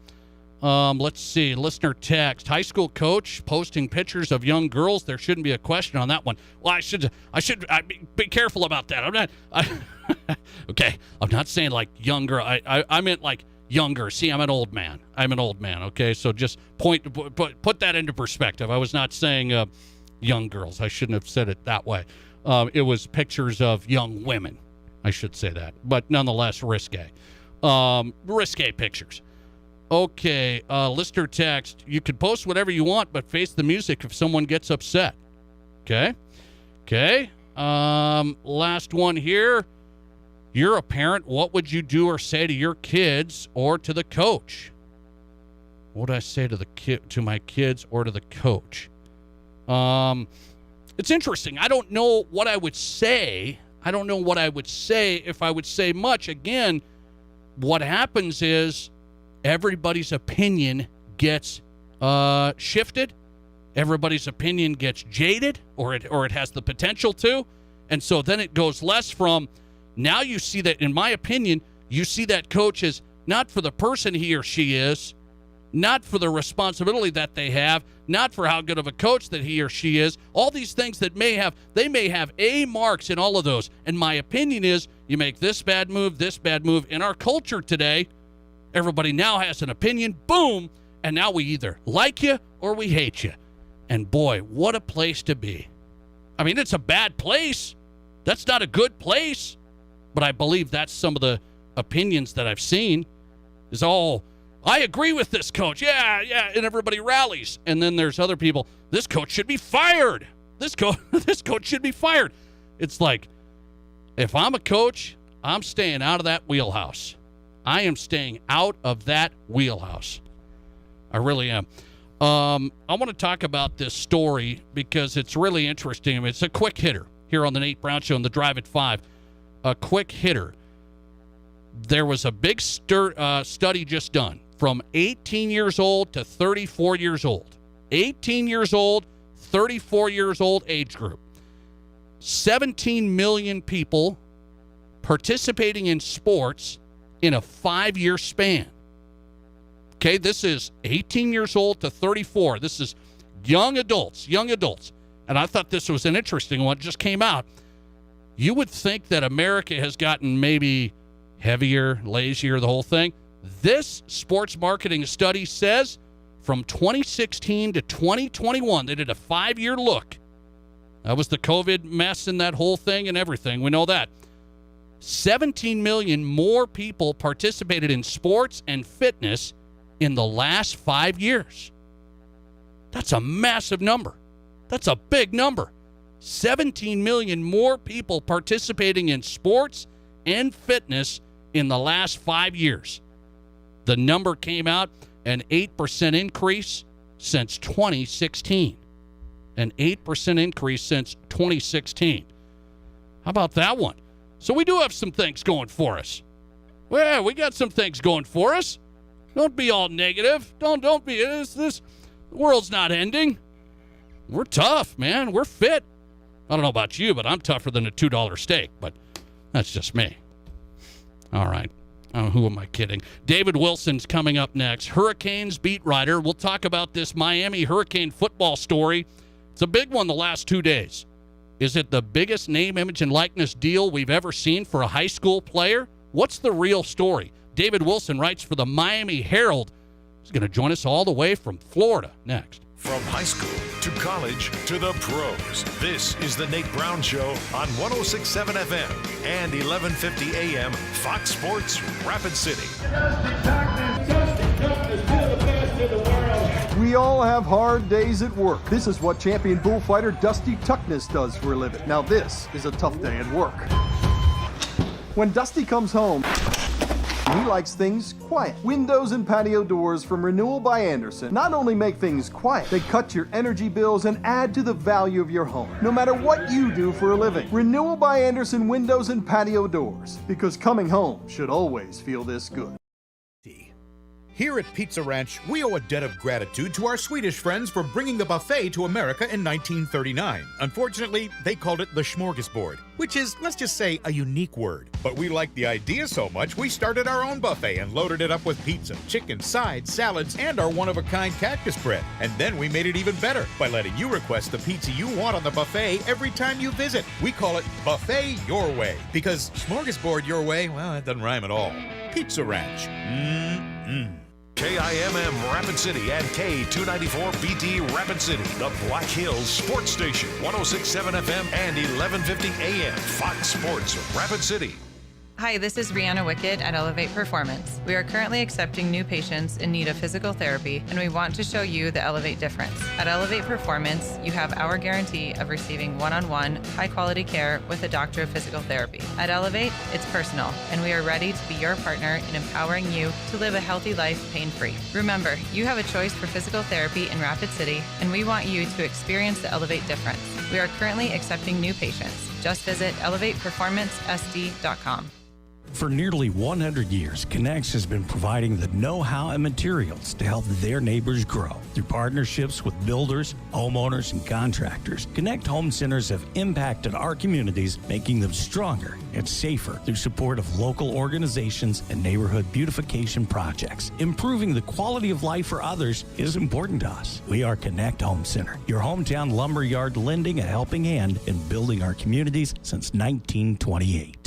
Let's see. Listener text. High school coach posting pictures of young girls. There shouldn't be a question on that one. Well, I should be careful about that. I'm not. Okay. I'm not saying like young girl. I meant like younger. See, I'm an old man. Okay. So just put that into perspective. I was not saying young girls. I shouldn't have said it that way. It was pictures of young women. I should say that, but nonetheless risque. Risque pictures. Okay, listener text. You can post whatever you want, but face the music if someone gets upset. Okay. Last one here. You're a parent. What would you do or say to your kids or to the coach? What would I say to my kids or to the coach? It's interesting. I don't know what I would say. If I would say much. Again, what happens is everybody's opinion gets shifted. Everybody's opinion gets jaded, or it has the potential to. And so then it goes less from, now you see that, in my opinion, you see that coach as not for the person he or she is, not for the responsibility that they have, not for how good of a coach that he or she is, all these things that may have A marks in all of those. And my opinion is you make this bad move. In our culture today, everybody now has an opinion, boom, and now we either like you or we hate you. And boy, what a place to be. I mean, it's a bad place. That's not a good place. But I believe that's some of the opinions that I've seen is, I agree with this coach. Yeah, and everybody rallies. And then there's other people, this coach should be fired. This coach should be fired. It's like, if I'm a coach, I'm staying out of that wheelhouse. I am staying out of that wheelhouse. I really am. I want to talk about this story because it's really interesting. It's a quick hitter here on the Nate Brown Show and the Drive at 5. A quick hitter. There was a big study just done from 18 years old to 34 years old. 18 years old, 34 years old age group. 17 million people participating in sports in a 5-year span. Okay, this is 18 years old to 34. This is young adults. And I thought this was an interesting one. It just came out. You would think that America has gotten maybe heavier, lazier, the whole thing. This sports marketing study says from 2016 to 2021, they did a 5-year look. That was the COVID mess and that whole thing and everything. We know that. 17 million more people participated in sports and fitness in the last 5 years. That's a massive number. That's a big number. 17 million more people participating in sports and fitness in the last 5 years. The number came out an 8% increase since 2016. An 8% increase since 2016. How about that one? So we do have some things going for us. Well, we got some things going for us. Don't be all negative. Don't be. The world's not ending. We're tough, man. We're fit. I don't know about you, but I'm tougher than a $2 steak. But that's just me. All right. Who am I kidding? David Wilson's coming up next. Hurricanes beat writer. We'll talk about this Miami Hurricane football story. It's a big one the last 2 days. Is it the biggest name, image, and likeness deal we've ever seen for a high school player? What's the real story? David Wilson writes for the Miami Herald. He's going to join us all the way from Florida next. From high school to college to the pros, this is the Nate Brown Show on 106.7 FM and 1150 AM Fox Sports Rapid City. We all have hard days at work. This is what champion bullfighter Dusty Tuckness does for a living. Now this is a tough day at work. When Dusty comes home, he likes things quiet. Windows and patio doors from Renewal by Andersen not only make things quiet, they cut your energy bills and add to the value of your home. No matter what you do for a living, Renewal by Andersen windows and patio doors. Because coming home should always feel this good. Here at Pizza Ranch, we owe a debt of gratitude to our Swedish friends for bringing the buffet to America in 1939. Unfortunately, they called it the smorgasbord, which is, let's just say, a unique word. But we liked the idea so much, we started our own buffet and loaded it up with pizza, chicken, sides, salads, and our one-of-a-kind cactus bread. And then we made it even better by letting you request the pizza you want on the buffet every time you visit. We call it Buffet Your Way, because smorgasbord your way, well, that doesn't rhyme at all. Pizza Ranch. KIMM Rapid City and K294BT Rapid City, the Black Hills Sports Station, 106.7 FM and 1150 AM Fox Sports Rapid City. Hi, this is Rihanna Wicked at Elevate Performance. We are currently accepting new patients in need of physical therapy, and we want to show you the Elevate difference. At Elevate Performance, you have our guarantee of receiving one-on-one, high-quality care with a doctor of physical therapy. At Elevate, it's personal, and we are ready to be your partner in empowering you to live a healthy life pain-free. Remember, you have a choice for physical therapy in Rapid City, and we want you to experience the Elevate difference. We are currently accepting new patients. Just visit elevateperformancesd.com. For nearly 100 years, Connex has been providing the know-how and materials to help their neighbors grow. Through partnerships with builders, homeowners, and contractors, Connect Home Centers have impacted our communities, making them stronger and safer through support of local organizations and neighborhood beautification projects. Improving the quality of life for others is important to us. We are Connect Home Center, your hometown lumberyard lending a helping hand in building our communities since 1928.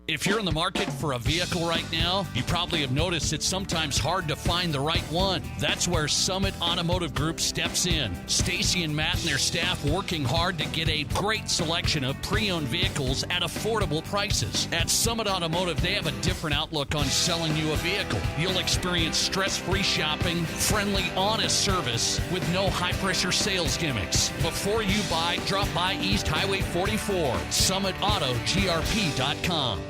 If you're in the market for a vehicle right now, you probably have noticed it's sometimes hard to find the right one. That's where Summit Automotive Group steps in. Stacy and Matt and their staff working hard to get a great selection of pre-owned vehicles at affordable prices. At Summit Automotive, they have a different outlook on selling you a vehicle. You'll experience stress-free shopping, friendly, honest service with no high-pressure sales gimmicks. Before you buy, drop by East Highway 44, SummitAutoGRP.com.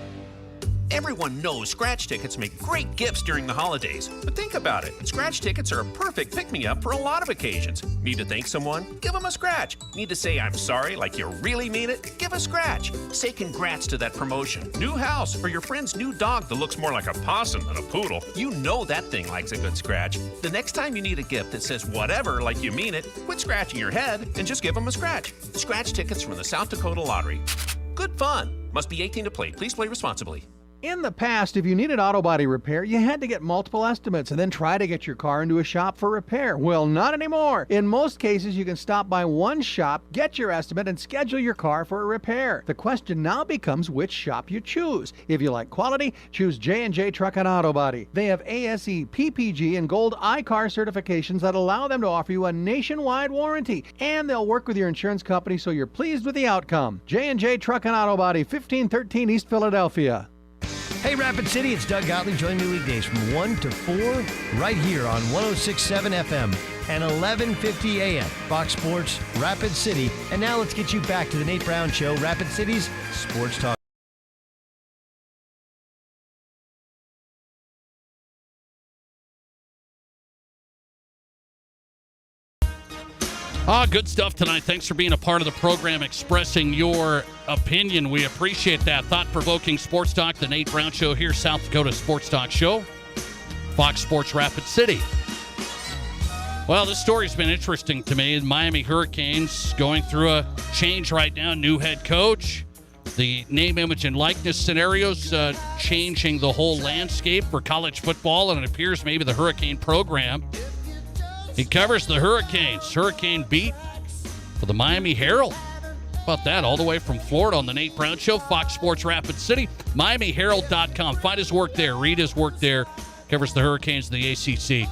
Everyone knows scratch tickets make great gifts during the holidays. But think about it. Scratch tickets are a perfect pick-me-up for a lot of occasions. Need to thank someone? Give them a scratch. Need to say I'm sorry like you really mean it? Give a scratch. Say congrats to that promotion. New house or your friend's new dog that looks more like a possum than a poodle. You know that thing likes a good scratch. The next time you need a gift that says whatever like you mean it, quit scratching your head and just give them a scratch. Scratch tickets from the South Dakota Lottery. Good fun. Must be 18 to play. Please play responsibly. In the past, if you needed auto body repair, you had to get multiple estimates and then try to get your car into a shop for repair. Well, not anymore. In most cases, you can stop by one shop, get your estimate, and schedule your car for a repair. The question now becomes which shop you choose. If you like quality, choose J&J Truck and Auto Body. They have ASE, PPG, and Gold iCar certifications that allow them to offer you a nationwide warranty, and they'll work with your insurance company so you're pleased with the outcome. J&J Truck and Auto Body, 1513 East Philadelphia. Hey, Rapid City, it's Doug Gottlieb. Join me weekdays from 1 to 4 right here on 106.7 FM and 11:50 a.m. Fox Sports Rapid City. And now let's get you back to the Nate Brown Show, Rapid City's Sports Talk. Good stuff tonight. Thanks for being a part of the program, expressing your opinion. We appreciate that. Thought-provoking sports talk, the Nate Brown Show here, South Dakota Sports Talk Show, Fox Sports Rapid City. Well, this story's been interesting to me. The Miami Hurricanes going through a change right now, new head coach. The name, image, and likeness scenarios changing the whole landscape for college football, and it appears maybe the Hurricane program. He covers the Hurricanes. Hurricane beat for the Miami Herald. How about that? All the way from Florida on the Nate Brown Show, Fox Sports Rapid City, MiamiHerald.com. Find his work there. Read his work there. Covers the Hurricanes of the ACC.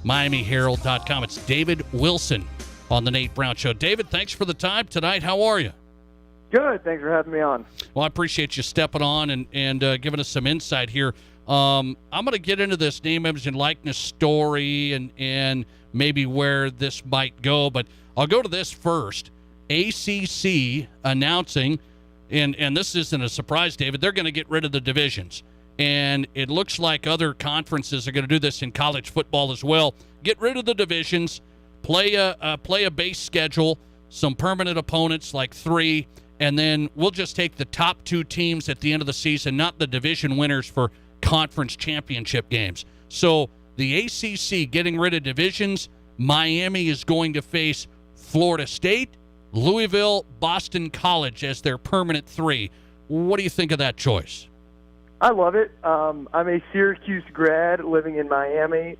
MiamiHerald.com. It's David Wilson on the Nate Brown Show. David, thanks for the time tonight. How are you? Good. Thanks for having me on. Well, I appreciate you stepping on and giving us some insight here. I'm going to get into this name, image, and likeness story and maybe where this might go, but I'll go to this first. ACC announcing, and this isn't a surprise, David, they're going to get rid of the divisions. And it looks like other conferences are going to do this in college football as well. Get rid of the divisions, play a base schedule, some permanent opponents like 3, and then we'll just take the top 2 teams at the end of the season, not the division winners for conference championship games. So the ACC getting rid of divisions. Miami is going to face Florida State, Louisville, Boston College as their permanent 3. What do you think of that choice? I love it. I'm a Syracuse grad living in Miami,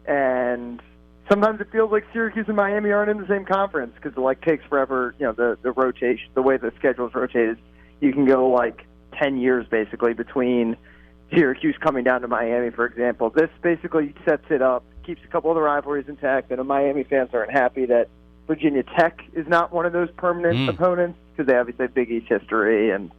and sometimes it feels like Syracuse and Miami aren't in the same conference because it takes forever. The rotation, the way the schedule is rotated, you can go 10 years basically between Syracuse coming down to Miami, for example. This basically sets it up, keeps a couple of the rivalries intact, and the Miami fans aren't happy that Virginia Tech is not one of those permanent opponents because they obviously have Big East history and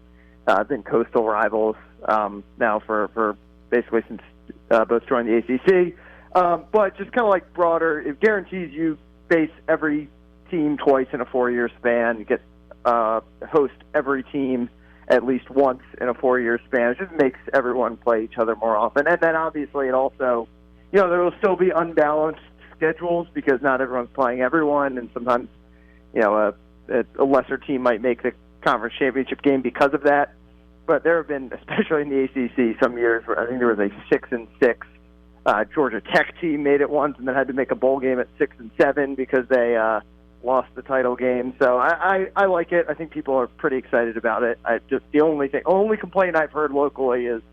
been coastal rivals now for basically since both joined the ACC. But just kind of broader, it guarantees you face every team twice in a 4-year span. You get host every team at least once in a 4-year span. It just makes everyone play each other more often. And then obviously it also, there will still be unbalanced schedules because not everyone's playing everyone, and sometimes, a lesser team might make the conference championship game because of that. But there have been, especially in the ACC, some years where I think there was a 6-6 Georgia Tech team made it once and then had to make a bowl game at 6-7 because they lost the title game. So I like it. I think people are pretty excited about it. The only complaint I've heard locally is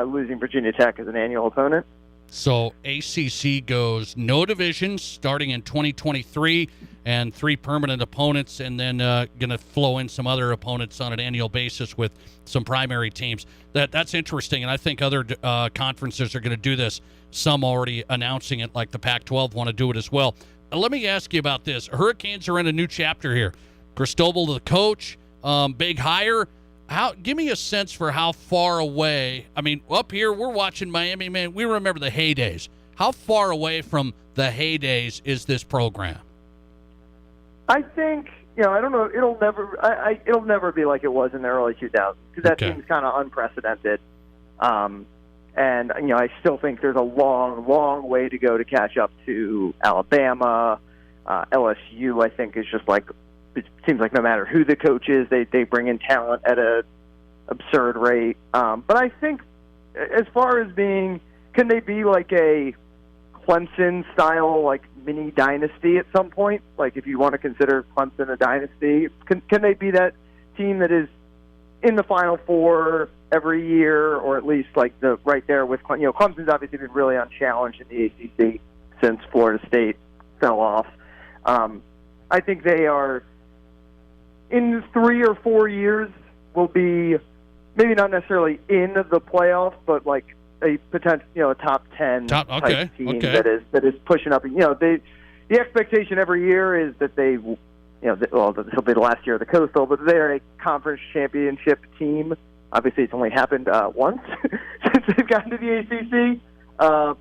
losing Virginia Tech as an annual opponent. So ACC goes no divisions starting in 2023 and 3 permanent opponents, and then going to flow in some other opponents on an annual basis with some primary teams. That's interesting, and I think other conferences are going to do this. Some already announcing it, like the Pac-12 want to do it as well. Let me ask you about this. Hurricanes are in a new chapter here. Cristobal, the coach, big hire. Give me a sense for how far away. I mean, up here we're watching Miami, man. We remember the heydays. How far away from the heydays is this program? I think, I don't know. It'll never be like it was in the early 2000s because that seems kind of unprecedented. And I still think there's a long, long way to go to catch up to Alabama, LSU. I think is just like. It seems like no matter who the coach is, they bring in talent at an absurd rate. But I think as far as can they be like a Clemson-style, like, mini dynasty at some point? Like, if you want to consider Clemson a dynasty, can they be that team that is in the Final Four every year, or at least, like, right there with Clemson's obviously been really unchallenged in the ACC since Florida State fell off. I think they are... in 3 or 4 years will be maybe not necessarily in the playoffs, but like a potential, a top 10 type team that is pushing up. The expectation every year is that this will be the last year of the Coastal, but they're a conference championship team. Obviously, it's only happened once since they've gotten to the ACC.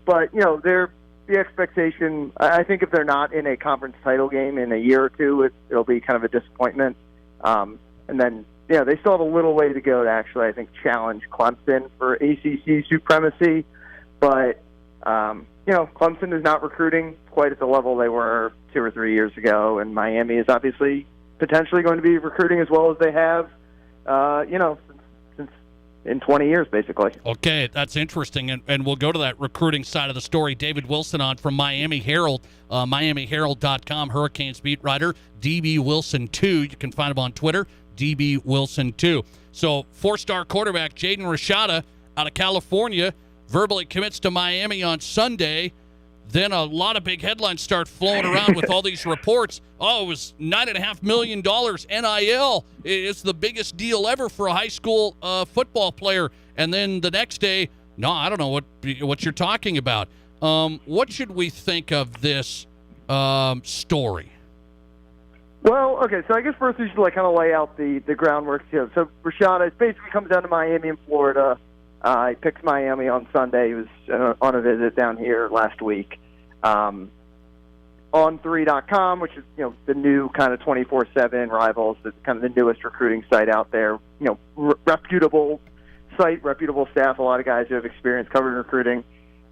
But they're the expectation. I think if they're not in a conference title game in a year or two, it'll be kind of a disappointment. And then, they still have a little way to go to actually, I think, challenge Clemson for ACC supremacy. But, Clemson is not recruiting quite at the level they were 2 or 3 years ago, and Miami is obviously potentially going to be recruiting as well as they have, since in 20 years, basically. Okay, that's interesting, and we'll go to that recruiting side of the story. David Wilson on from Miami Herald, MiamiHerald.com, Hurricanes beat writer, DB Wilson 2. You can find him on Twitter, DB Wilson 2. So 4-star quarterback Jaden Rashada out of California verbally commits to Miami on Sunday. Then a lot of big headlines start flowing around with all these reports. Oh, it was $9.5 million NIL. It's the biggest deal ever for a high school football player. And then the next day, no, I don't know what you're talking about. What should we think of this story? Well, okay, so I guess first we should kind of lay out the groundwork here. So Rashada basically comes down to Miami in Florida. He picks Miami on Sunday. He was on a visit down here last week. On 3.com, which is the new kind of 24/7 Rivals, that's kind of the newest recruiting site out there. Reputable site, reputable staff. A lot of guys who have experience covering recruiting.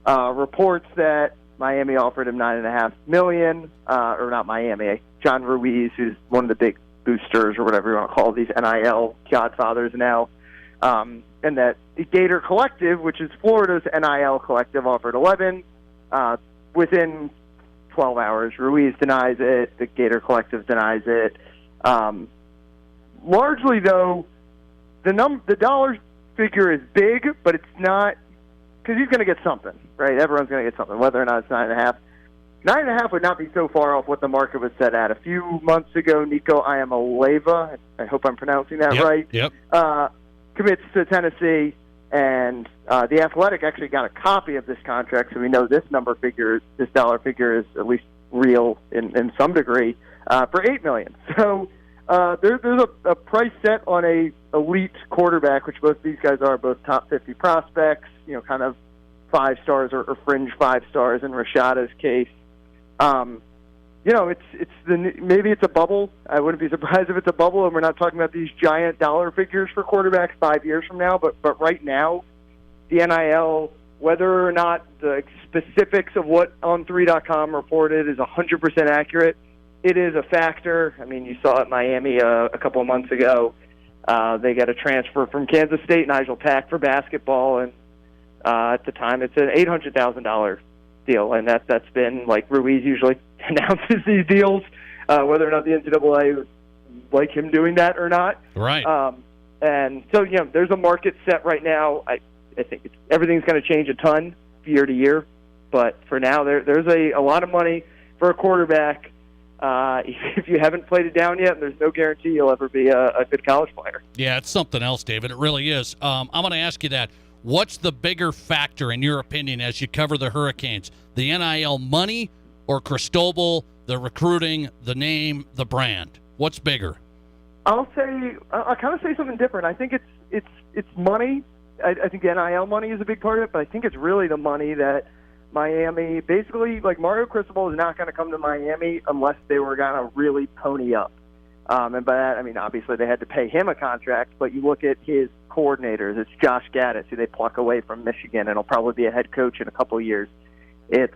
Reports that Miami offered him $9.5 million, or not Miami. John Ruiz, who's one of the big boosters or whatever you want to call these NIL godfathers now. And that the Gator Collective, which is Florida's NIL collective, offered 11 within 12 hours. Ruiz denies it. The Gator Collective denies it. Largely, though, the dollar figure is big, but it's not, because he's going to get something, right? Everyone's going to get something, whether or not it's 9.5. 9.5 would not be so far off what the market was set at. A few months ago, Nico Iamaleava, I hope I'm pronouncing that right, commits to Tennessee, and the Athletic actually got a copy of this contract, so we know this dollar figure is at least real in some degree, for $8 million. So there's a price set on a elite quarterback, which both these guys are, both top 50 prospects, kind of 5 stars or fringe 5 stars in Rashada's case. Maybe it's a bubble. I wouldn't be surprised if it's a bubble, and we're not talking about these giant dollar figures for quarterbacks 5 years from now. But right now, the NIL, whether or not the specifics of what On3.com reported is 100% accurate, it is a factor. I mean, you saw at Miami a couple of months ago. They got a transfer from Kansas State, Nigel Pack, for basketball, and at the time it's an $800,000 deal, and that's been, like, Ruiz usually announces these deals, whether or not the NCAA would like him doing that or not. Right. And so, there's a market set right now. I think everything's going to change a ton year to year. But for now, there's a lot of money for a quarterback. If you haven't played it down yet, there's no guarantee you'll ever be a good college player. Yeah, it's something else, David. It really is. I'm going to ask you that. What's the bigger factor, in your opinion, as you cover the Hurricanes? The NIL money or Cristobal, the recruiting, the name, the brand? What's bigger? I'll kind of say something different. I think it's money. I think the NIL money is a big part of it, but I think it's really the money that Miami, basically, like Mario Cristobal is not going to come to Miami unless they were going to really pony up. And by that, I mean, obviously they had to pay him a contract, but you look at his coordinators. It's Josh Gaddis, who they pluck away from Michigan, and he'll probably be a head coach in a couple of years. It's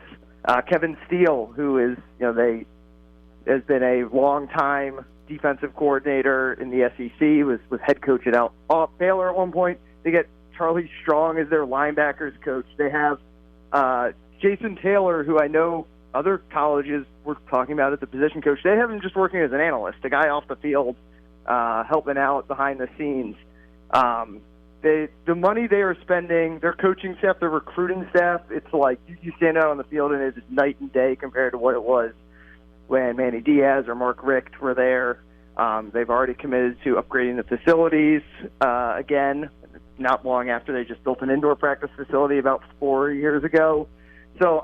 Kevin Steele, who is, has been a long-time defensive coordinator in the SEC, was head coach at Baylor at one point. They get Charlie Strong as their linebackers coach. They have Jason Taylor, who I know other colleges were talking about as the position coach. They have him just working as an analyst, a guy off the field, helping out behind the scenes. The money they are spending, their coaching staff, their recruiting staff, it's like you stand out on the field and it's night and day compared to what it was when Manny Diaz or Mark Richt were there. They've already committed to upgrading the facilities again, not long after they just built an indoor practice facility about 4 years ago. So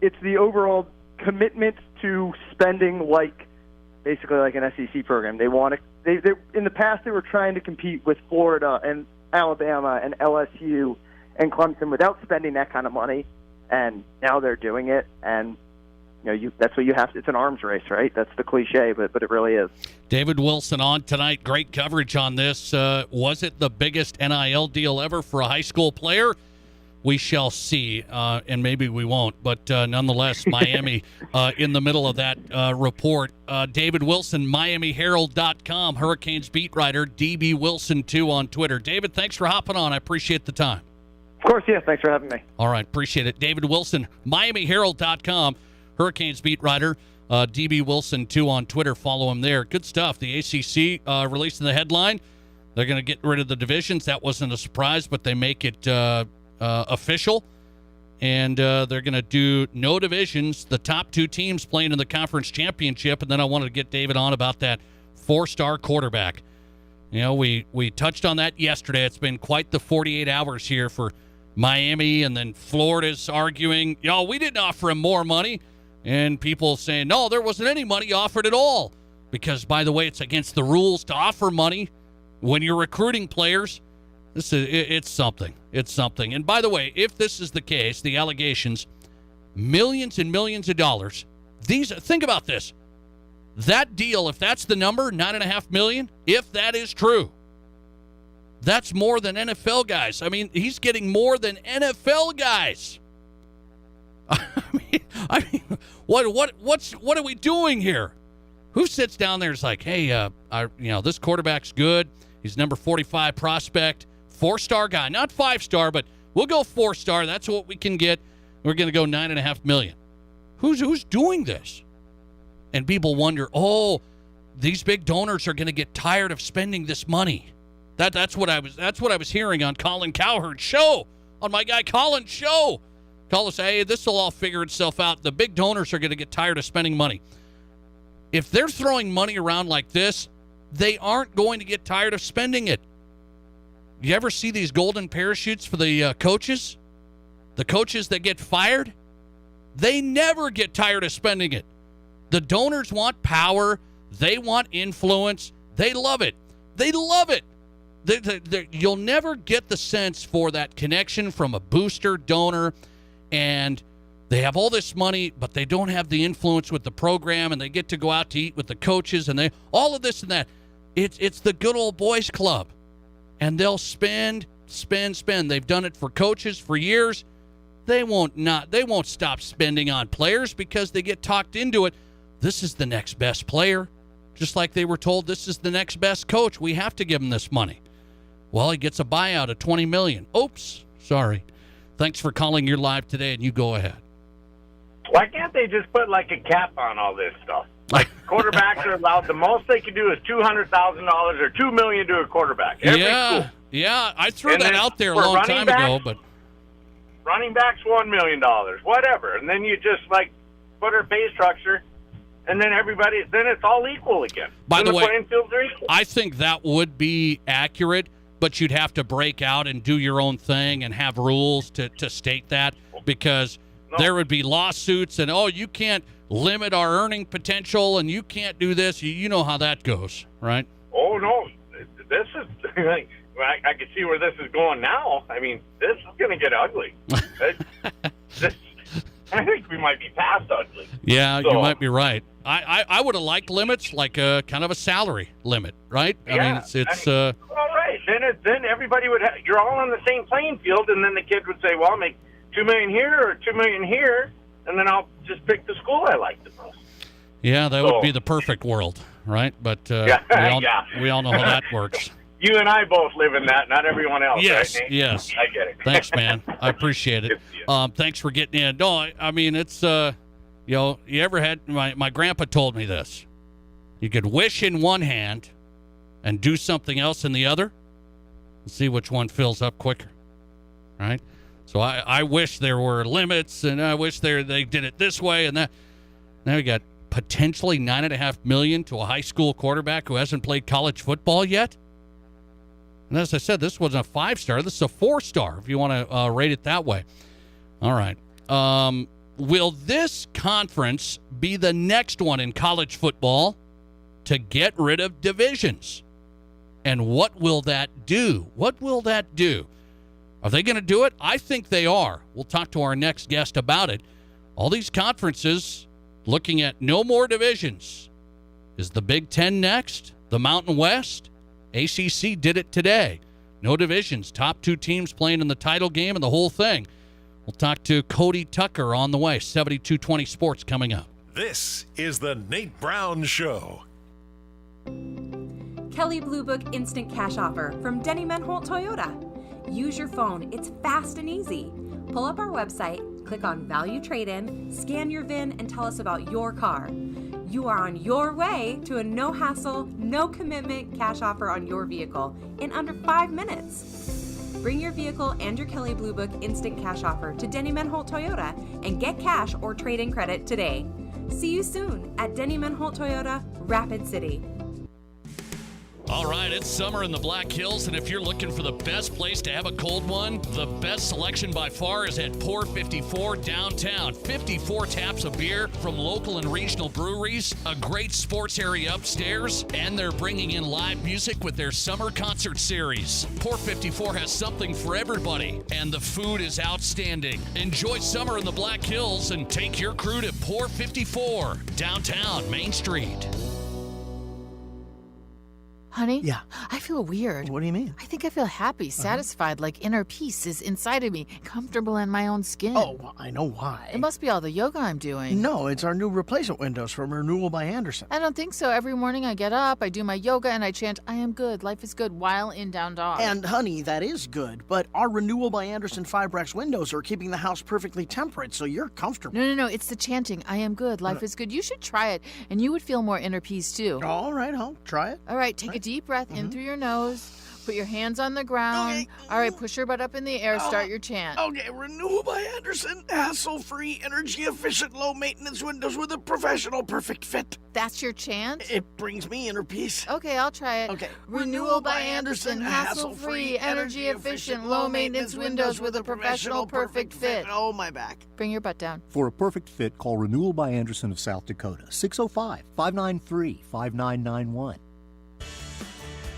it's the overall commitment to spending basically like an SEC program. They want to. They in the past they were trying to compete with Florida and Alabama and LSU and Clemson without spending that kind of money, and now they're doing it. And that's what you have to. It's an arms race, right? That's the cliche, but it really is. David Wilson on tonight. Great coverage on this. Was it the biggest NIL deal ever for a high school player? We shall see, and maybe we won't. But nonetheless, Miami in the middle of that report. David Wilson, MiamiHerald.com, Hurricanes beat writer, DB Wilson2 on Twitter. David, thanks for hopping on. I appreciate the time. Of course, yeah. Thanks for having me. All right, appreciate it. David Wilson, MiamiHerald.com, Hurricanes beat writer, DB Wilson2 on Twitter. Follow him there. Good stuff. The ACC releasing the headline. They're going to get rid of the divisions. That wasn't a surprise, but they make it official, and they're going to do no divisions. The top two teams playing in the conference championship, and then I wanted to get David on about that four-star quarterback. We touched on that yesterday. It's been quite the 48 hours here for Miami, and then Florida's arguing, we didn't offer him more money, and people saying, no, there wasn't any money offered at all, because, by the way, it's against the rules to offer money when you're recruiting players. It's something. It's something. And by the way, if this is the case, the allegations, millions and millions of dollars. Think about this. That deal, if that's the number, $9.5 million, if that is true, that's more than NFL guys. I mean, he's getting more than NFL guys. I mean, what are we doing here? Who sits down there and is like, hey, this quarterback's good. He's number 45 prospect. 4-star guy, not 5-star, but we'll go 4-star. That's what we can get. We're going to go $9.5 million. Who's doing this? And people wonder, these big donors are going to get tired of spending this money. That's what I was hearing on Colin Cowherd's show, on my guy Colin's show. Colin said, hey, this will all figure itself out. The big donors are going to get tired of spending money. If they're throwing money around like this, they aren't going to get tired of spending it. You ever see these golden parachutes for the coaches? The coaches that get fired? They never get tired of spending it. The donors want power. They want influence. They love it. They love it. You'll never get the sense for that connection from a booster donor, and they have all this money, but they don't have the influence with the program, and they get to go out to eat with the coaches, and all of this and that. It's the good old boys club. And they'll spend. They've done it for coaches for years. They won't stop spending on players because they get talked into it. This is the next best player. Just like they were told this is the next best coach. We have to give him this money. Well, he gets a buyout of $20 million. Oops, sorry. Thanks for calling. You're live today, and you go ahead. Why can't they just put like a cap on all this stuff? Like quarterbacks are allowed. The most they can do is $200,000 or $2 million to a quarterback. Every school. Yeah. I threw that out there a long time ago, but running backs $1 million, whatever. And then you just, like, put our pay structure, and then then it's all equal again. By the way, playing fields are equal. I think that would be accurate, but you'd have to break out and do your own thing and have rules to state that, because there would be lawsuits and, you can't limit our earning potential and you can't do this. You know how that goes, right? Oh, no. This is, I can see where this is going now. I mean, this is going to get ugly. I think we might be past ugly. Yeah, you might be right. I would have liked limits, like a kind of a salary limit, right? Yeah, I mean, it's all right. Then everybody would you're all on the same playing field, and then the kid would say, well, I'll make $2 million here or $2 million here, and then I'll just pick the school I like the most. Yeah, that would be the perfect world, right? But we all know how that works. You and I both live in that, not everyone else. Yes, right, Nate? yes. I get it. Thanks, man. I appreciate it. Thanks for getting in. No, I mean, it's, you ever had, my grandpa told me this. You could wish in one hand and do something else in the other and see which one fills up quicker, right? So I wish there were limits, and I wish they did it this way and that. Now we got potentially $9.5 million to a high school quarterback who hasn't played college football yet. And as I said, this wasn't a 5-star. This is a 4-star, if you want to rate it that way. All right. Will this conference be the next one in college football to get rid of divisions? And what will that do? What will that do? Are they going to do it? I think they are. We'll talk to our next guest about it. All these conferences looking at no more divisions. Is the Big Ten next? The Mountain West? ACC did it today. No divisions. Top 2 teams playing in the title game and the whole thing. We'll talk to Cody Tucker on the way. 7220 Sports coming up. This is the Nate Brown Show. Kelley Blue Book Instant Cash Offer from Denny Menholt Toyota. Use your phone. It's fast and easy. Pull up our website, click on Value Trade-In, scan your VIN, and tell us about your car. You are on your way to a no-hassle, no-commitment cash offer on your vehicle in under 5 minutes. Bring your vehicle and your Kelley Blue Book Instant Cash Offer to Denny Menholt Toyota and get cash or trade-in credit today. See you soon at Denny Menholt Toyota, Rapid City. All right, it's summer in the Black Hills, and if you're looking for the best place to have a cold one, the best selection by far is at Pour 54 downtown. 54 taps of beer from local and regional breweries, a great sports area upstairs, and they're bringing in live music with their summer concert series. Pour 54 has something for everybody, and the food is outstanding. Enjoy summer in the Black Hills and take your crew to Pour 54 downtown Main Street. Honey? Yeah. I feel weird. What do you mean? I think I feel happy, satisfied, like inner peace is inside of me, comfortable in my own skin. Oh, well, I know why. It must be all the yoga I'm doing. No, it's our new replacement windows from Renewal by Andersen. I don't think so. Every morning I get up, I do my yoga, and I chant, I am good, life is good, while in down dog. And, honey, that is good, but our Renewal by Andersen Fibrex windows are keeping the house perfectly temperate, so you're comfortable. No, it's the chanting, I am good, life is good. You should try it, and you would feel more inner peace, too. All right, I'll try it. All right, take a deep breath in through your nose. Put your hands on the ground. Okay. All right, push your butt up in the air. Start your chant. Okay, Renewal by Andersen, hassle-free, energy-efficient, low-maintenance windows with a professional perfect fit. That's your chant? It brings me inner peace. Okay, I'll try it. Okay. Renewal by Andersen, hassle-free, energy-efficient, low-maintenance windows with a professional perfect fit. Oh, my back. Bring your butt down. For a perfect fit, call Renewal by Andersen of South Dakota, 605-593-5991.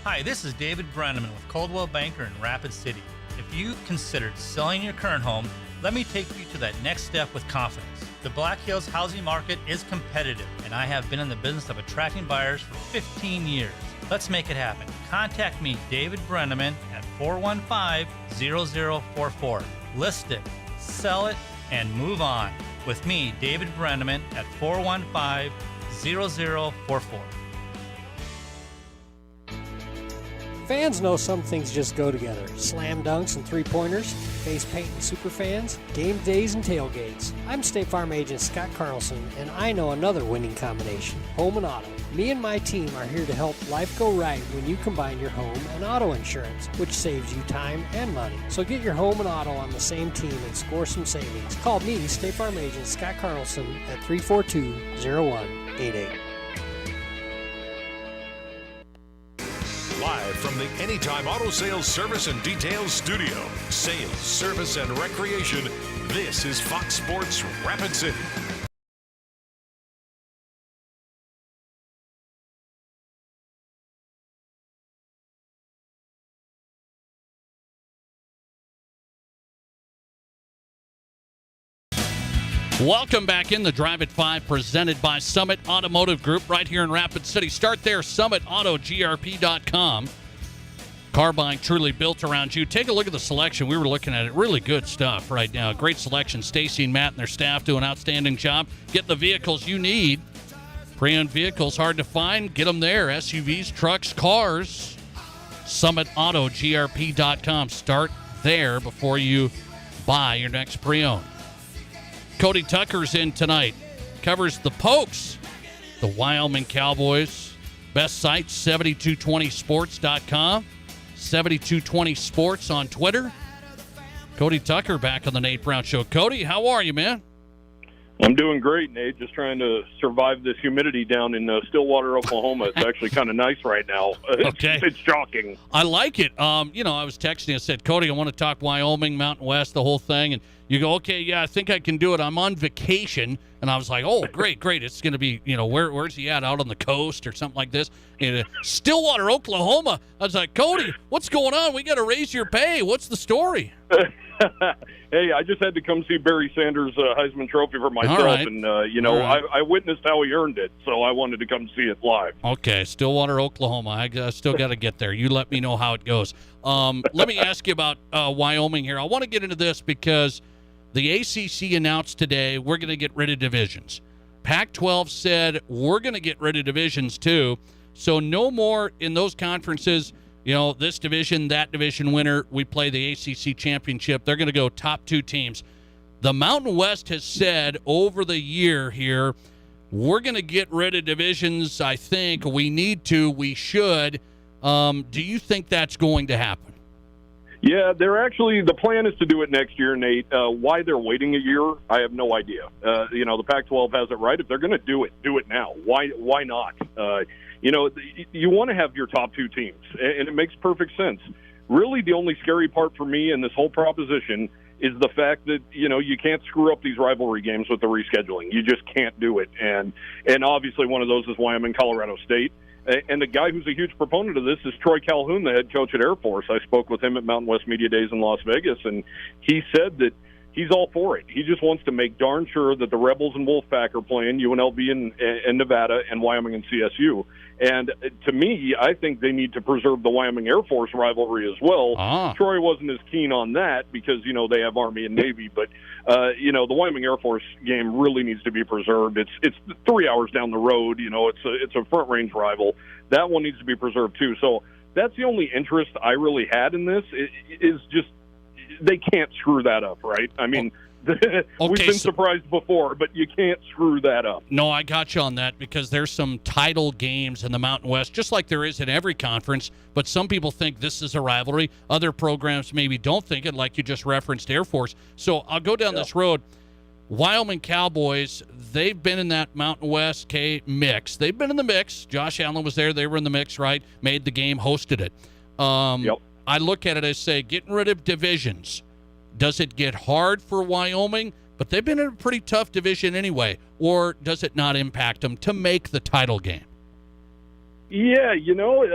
Hi, this is David Brenneman with Coldwell Banker in Rapid City. If you considered selling your current home, let me take you to that next step with confidence. The Black Hills housing market is competitive, and I have been in the business of attracting buyers for 15 years. Let's make it happen. Contact me, David Brenneman, at 415-0044. List it, sell it, and move on. With me, David Brenneman, at 415-0044. Fans know some things just go together. Slam dunks and three-pointers, face paint and superfans, game days and tailgates. I'm State Farm agent Scott Carlson, and I know another winning combination, home and auto. Me and my team are here to help life go right when you combine your home and auto insurance, which saves you time and money. So get your home and auto on the same team and score some savings. Call me, State Farm agent Scott Carlson, at 342-0188. Live from the Anytime Auto Sales Service and Details Studio, sales, service, and recreation, this is Fox Sports Rapid City. Welcome back in the Drive at 5, presented by Summit Automotive Group right here in Rapid City. Start there, summitautogrp.com. Car buying truly built around you. Take a look at the selection. We were looking at it. Really good stuff right now. Great selection. Stacy and Matt and their staff do an outstanding job. Get the vehicles you need. Pre-owned vehicles, hard to find. Get them there. SUVs, trucks, cars. SummitAutoGRP.com. Start there before you buy your next pre-owned. Cody Tucker's in tonight. Covers the Pokes, the Wyoming Cowboys. Best site, 7220sports.com. 7220sports on Twitter. Cody Tucker back on the Nate Brown Show. Cody, how are you, man? I'm doing great, Nate. Just trying to survive this humidity down in Stillwater, Oklahoma. It's actually kind of nice right now. Okay. It's shocking. I like it. I was texting. I said, Cody, I want to talk Wyoming, Mountain West, the whole thing. And you go, okay, yeah, I think I can do it. I'm on vacation. And I was like, oh, great. It's going to be, where's he at? Out on the coast or something like this? In Stillwater, Oklahoma. I was like, Cody, what's going on? We got to raise your pay. What's the story? Hey, I just had to come see Barry Sanders' Heisman Trophy for myself, right. and right. I witnessed how he earned it, so I wanted to come see it live. Okay, Stillwater, Oklahoma. I still got to get there. You let me know how it goes. Let me ask you about Wyoming here. I want to get into this because the ACC announced today we're going to get rid of divisions. Pac-12 said we're going to get rid of divisions too, so no more in those conferences. This division, that division winner, we play the ACC championship. They're going to go top two teams. The Mountain West has said over the year here, we're going to get rid of divisions. I think we need to, we should. Do you think that's going to happen? Yeah, the plan is to do it next year, Nate. Why they're waiting a year, I have no idea. The Pac-12 has it right. If they're going to do it now. Why not? You want to have your top two teams, and it makes perfect sense. Really, the only scary part for me in this whole proposition is the fact that, you can't screw up these rivalry games with the rescheduling. You just can't do it. And obviously one of those is Wyoming, Colorado State. And the guy who's a huge proponent of this is Troy Calhoun, the head coach at Air Force. I spoke with him at Mountain West Media Days in Las Vegas, and he said that he's all for it. He just wants to make darn sure that the Rebels and Wolfpack are playing, UNLV and Nevada, and Wyoming and CSU. And to me, I think they need to preserve the Wyoming Air Force rivalry as well. Troy wasn't as keen on that because, they have Army and Navy. But, the Wyoming Air Force game really needs to be preserved. It's 3 hours down the road. It's a front-range rival. That one needs to be preserved, too. So that's the only interest I really had in this is just they can't screw that up, right? I mean, we've been surprised before, but you can't screw that up. No, I got you on that because there's some title games in the Mountain West, just like there is in every conference, but some people think this is a rivalry. Other programs maybe don't think it, like you just referenced Air Force. So I'll go down this road. Wyoming Cowboys, they've been in that Mountain West mix. They've been in the mix. Josh Allen was there. They were in the mix, right? Made the game, hosted it. I look at it as, say, getting rid of divisions. Does it get hard for Wyoming? But they've been in a pretty tough division anyway. Or does it not impact them to make the title game? Yeah,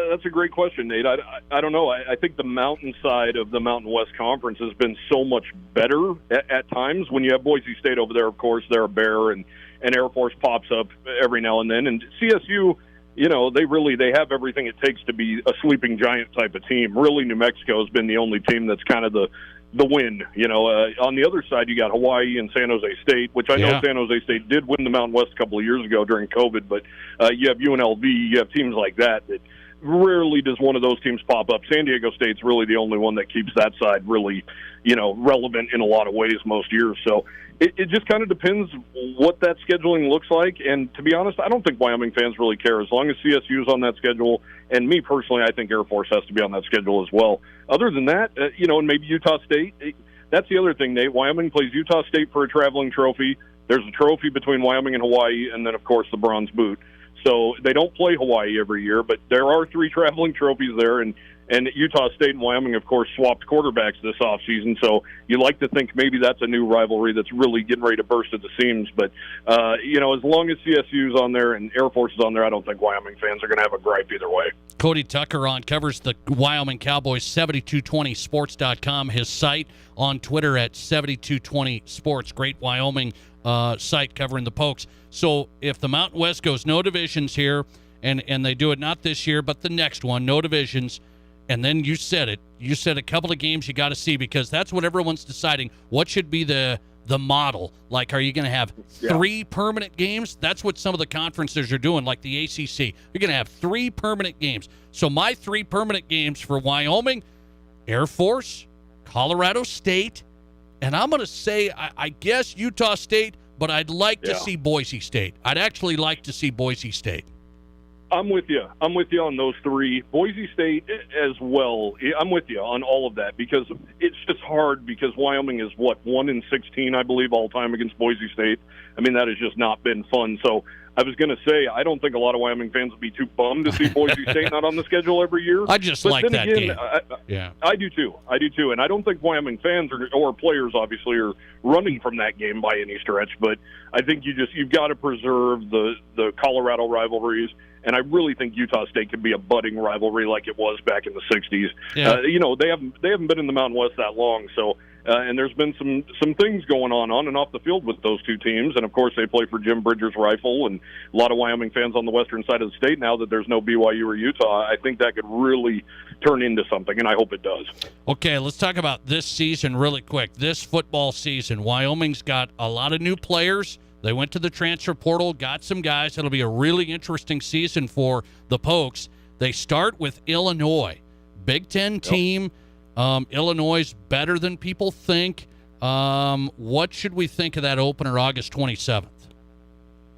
that's a great question, Nate. I don't know. I think the mountain side of the Mountain West Conference has been so much better at times. When you have Boise State over there, of course, they're a bear, and Air Force pops up every now and then. And CSU, they have everything it takes to be a sleeping giant type of team. Really, New Mexico has been the only team that's kind of the win. On the other side, you got Hawaii and San Jose State, which I know San Jose State did win the Mountain West a couple of years ago during COVID, but you have UNLV, you have teams like that rarely does one of those teams pop up. San Diego State's really the only one that keeps that side really, relevant in a lot of ways most years. So it just kind of depends what that scheduling looks like. And to be honest, I don't think Wyoming fans really care. As long as CSU's on that schedule, and me personally, I think Air Force has to be on that schedule as well. Other than that, and maybe Utah State, that's the other thing, Nate. Wyoming plays Utah State for a traveling trophy. There's a trophy between Wyoming and Hawaii, and then, of course, the Bronze Boot. So they don't play Hawaii every year, but there are 3 traveling trophies there, and Utah State and Wyoming, of course, swapped quarterbacks this offseason. So you like to think maybe that's a new rivalry that's really getting ready to burst at the seams. But, as long as CSU's on there and Air Force is on there, I don't think Wyoming fans are going to have a gripe either way. Cody Tucker covers the Wyoming Cowboys, 7220sports.com, his site, on Twitter at 7220sports. Great Wyoming site covering the Pokes. So if the Mountain West goes no divisions here, and they do it not this year, but the next one, no divisions, and then you said it. You said a couple of games you got to see, because that's what everyone's deciding. What should be the model? Like, are you going to have 3 permanent games? That's what some of the conferences are doing, like the ACC. You're going to have 3 permanent games. So my 3 permanent games for Wyoming: Air Force, Colorado State, and I'm going to say, I guess Utah State, but I'd like to see Boise State. I'd actually like to see Boise State. I'm with you. I'm with you on those 3. Boise State as well. I'm with you on all of that, because it's just hard, because Wyoming is, 1-16, I believe, all time against Boise State. I mean, that has just not been fun. So I was going to say, I don't think a lot of Wyoming fans would be too bummed to see Boise State not on the schedule every year. I just like that game. I do too. And I don't think Wyoming fans or players, obviously, are running from that game by any stretch. But I think you've got to preserve the Colorado rivalries. And I really think Utah State could be a budding rivalry like it was back in the 60s. Yeah. They haven't been in the Mountain West that long, so and there's been some things going on and off the field with those 2 teams. And, of course, they play for Jim Bridger's rifle, and a lot of Wyoming fans on the western side of the state now that there's no BYU or Utah. I think that could really turn into something, and I hope it does. Okay, let's talk about this season really quick. This football season, Wyoming's got a lot of new players. They went to the transfer portal, got some guys. It'll be a really interesting season for the Pokes. They start with Illinois. Big Ten team. Illinois is better than people think. What should we think of that opener August 27th?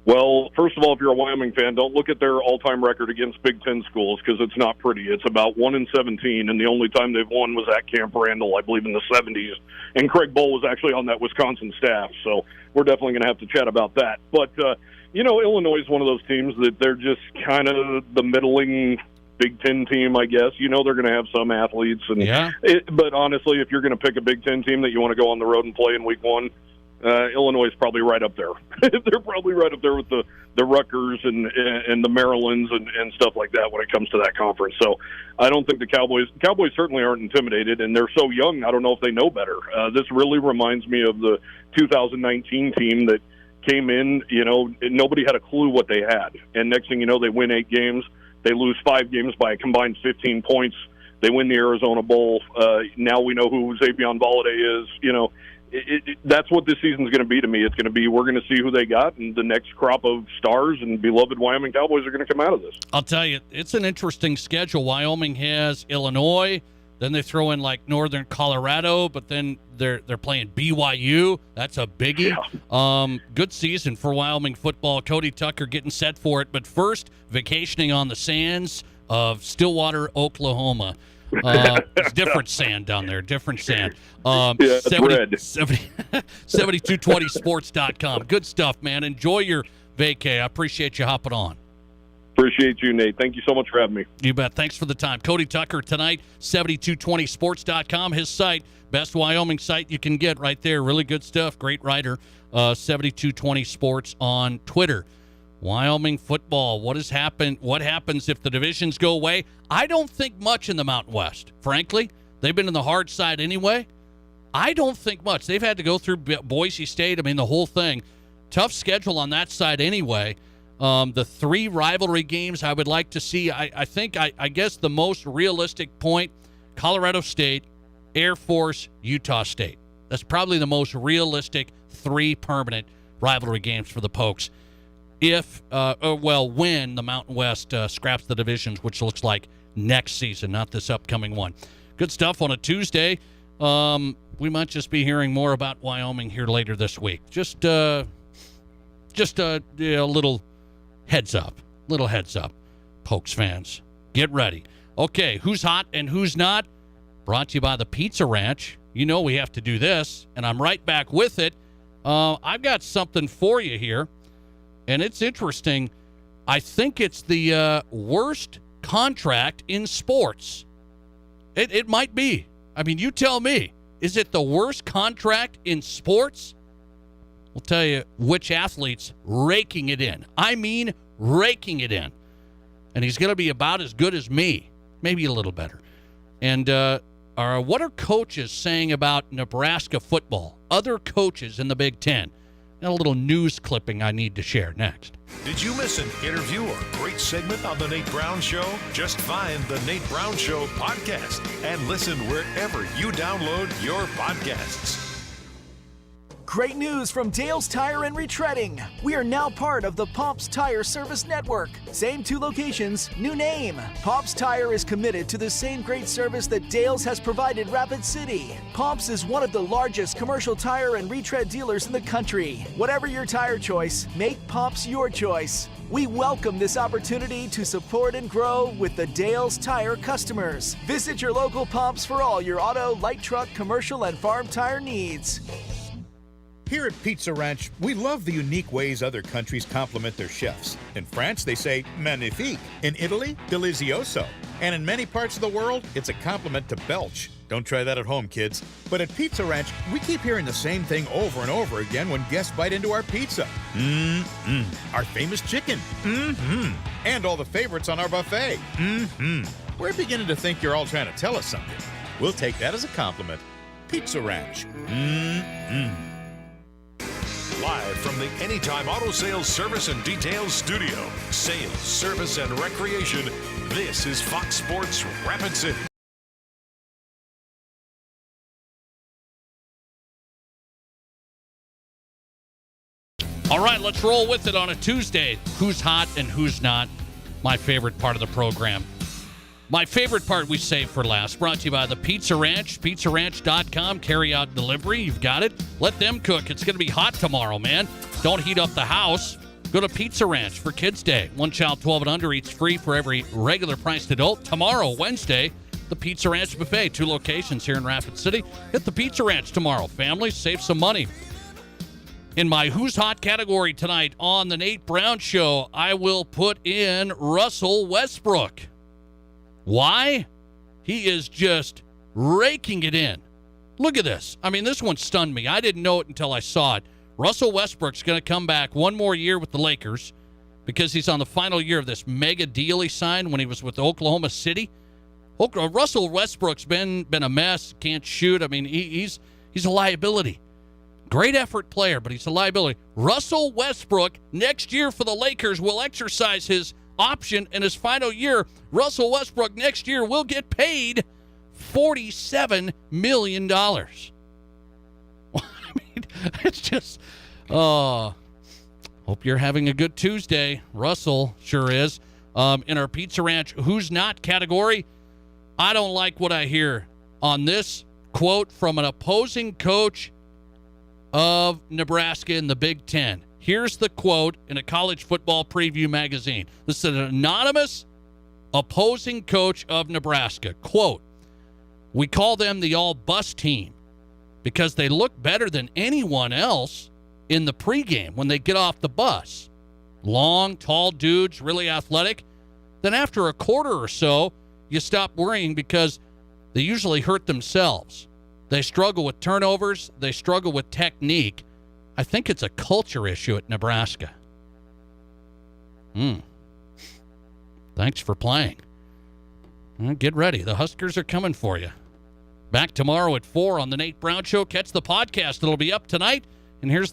Well, first of all, if you're a Wyoming fan, don't look at their all-time record against Big Ten schools, because it's not pretty. It's about 1-17, and the only time they've won was at Camp Randall, I believe, in the 70s. And Craig Bohl was actually on that Wisconsin staff, so we're definitely going to have to chat about that. But, Illinois is one of those teams that they're just kind of the middling Big Ten team, I guess. They're going to have some athletes. But honestly, if you're going to pick a Big Ten team that you want to go on the road and play in week 1, Illinois is probably right up there. They're probably right up there with the Rutgers and the Marylands and stuff like that when it comes to that conference. So I don't think the Cowboys certainly aren't intimidated, and they're so young, I don't know if they know better. This really reminds me of the 2019 team that came in, nobody had a clue what they had. And next thing you know, they win 8 games. They lose 5 games by a combined 15 points. They win the Arizona Bowl. Now we know who Xavier Valladay is, that's what this season's going to be to me. It's going to be, we're going to see who they got, and the next crop of stars and beloved Wyoming Cowboys are going to come out of this. I'll tell you, it's an interesting schedule. Wyoming has Illinois, then they throw in like Northern Colorado, but then they're playing BYU. That's a biggie. Yeah. Good season for Wyoming football. Cody Tucker getting set for it. But first, vacationing on the sands of Stillwater, Oklahoma. It's different sand down there, different sand. 7220sports.com. Good stuff, man. Enjoy your vacay. I appreciate you hopping on. Appreciate you, Nate. Thank you so much for having me. You bet. Thanks for the time. Cody Tucker tonight, 7220sports.com. His site, best Wyoming site you can get right there. Really good stuff. Great writer. 7220sports on Twitter. Wyoming football, what happens if the divisions go away? I don't think much in the Mountain West, frankly. They've been in the hard side anyway. I don't think much. They've had to go through Boise State. I mean, the whole thing. Tough schedule on that side anyway. The 3 rivalry games I would like to see, I guess the most realistic point, Colorado State, Air Force, Utah State. That's probably the most realistic 3 permanent rivalry games for the Pokes. when the Mountain West scraps the divisions, which looks like next season, not this upcoming one. Good stuff on a Tuesday. We might just be hearing more about Wyoming here later this week. Just a little heads up. Pokes fans, get ready. Okay, who's hot and who's not? Brought to you by the Pizza Ranch. You know we have to do this, and I'm right back with it. I've got something for you here, and it's interesting. I think it's the worst contract in sports. It might be. I mean, you tell me. Is it the worst contract in sports? We'll tell you which athlete's raking it in. I mean, raking it in. And he's going to be about as good as me, maybe a little better. And what are coaches saying about Nebraska football? Other coaches in the Big Ten. Got a little news clipping I need to share next. Did you miss an interview or great segment on The Nate Brown Show? Just find The Nate Brown Show podcast and listen wherever you download your podcasts. Great news from Dale's Tire and Retreading. We are now part of the Pops Tire Service Network. Same 2 locations, new name. Pops Tire is committed to the same great service that Dale's has provided Rapid City. Pops is one of the largest commercial tire and retread dealers in the country. Whatever your tire choice, make Pops your choice. We welcome this opportunity to support and grow with the Dale's Tire customers. Visit your local Pops for all your auto, light truck, commercial, and farm tire needs. Here at Pizza Ranch, we love the unique ways other countries compliment their chefs. In France, they say magnifique. In Italy, delizioso. And in many parts of the world, it's a compliment to belch. Don't try that at home, kids. But at Pizza Ranch, we keep hearing the same thing over and over again when guests bite into our pizza. Our famous chicken. And all the favorites on our buffet. We're beginning to think you're all trying to tell us something. We'll take that as a compliment. Pizza Ranch. Live from the Anytime Auto Sales Service and Details Studio. Sales, service, and recreation. This is Fox Sports Rapid City. All right, let's roll with it on a Tuesday. Who's hot and who's not? My favorite part of the program. My favorite part we save for last. Brought to you by the Pizza Ranch. PizzaRanch.com. Carry out delivery. You've got it. Let them cook. It's going to be hot tomorrow, man. Don't heat up the house. Go to Pizza Ranch for Kids Day. One child 12 and under eats free for every regular priced adult. Tomorrow, Wednesday, the Pizza Ranch Buffet. 2 locations here in Rapid City. Hit the Pizza Ranch tomorrow. Families, save some money. In my Who's Hot category tonight on the Nate Brown Show, I will put in Russell Westbrook. Why? He is just raking it in. Look at this. I mean, this one stunned me. I didn't know it until I saw it. Russell Westbrook's going to come back one more year with the Lakers because he's on the final year of this mega deal he signed when he was with Oklahoma City. Russell Westbrook's been a mess, can't shoot. I mean, he's a liability. Great effort player, but he's a liability. Russell Westbrook next year for the Lakers will exercise his option in his final year. Russell Westbrook next year will get paid $47 million. I mean, it's just, hope you're having a good Tuesday. Russell sure is. In our Pizza Ranch Who's Not category, I don't like what I hear on this quote from an opposing coach of Nebraska in the Big Ten. Here's the quote in a college football preview magazine. This is an anonymous opposing coach of Nebraska. Quote, "We call them the all-bus team because they look better than anyone else in the pregame when they get off the bus. Long, tall dudes, really athletic. Then after a quarter or so, you stop worrying because they usually hurt themselves. They struggle with turnovers. They struggle with technique. I think it's a culture issue at Nebraska." Thanks for playing. Get ready. The Huskers are coming for you. Back tomorrow at 4 on the Nate Brown Show. Catch the podcast. It'll be up tonight. And here's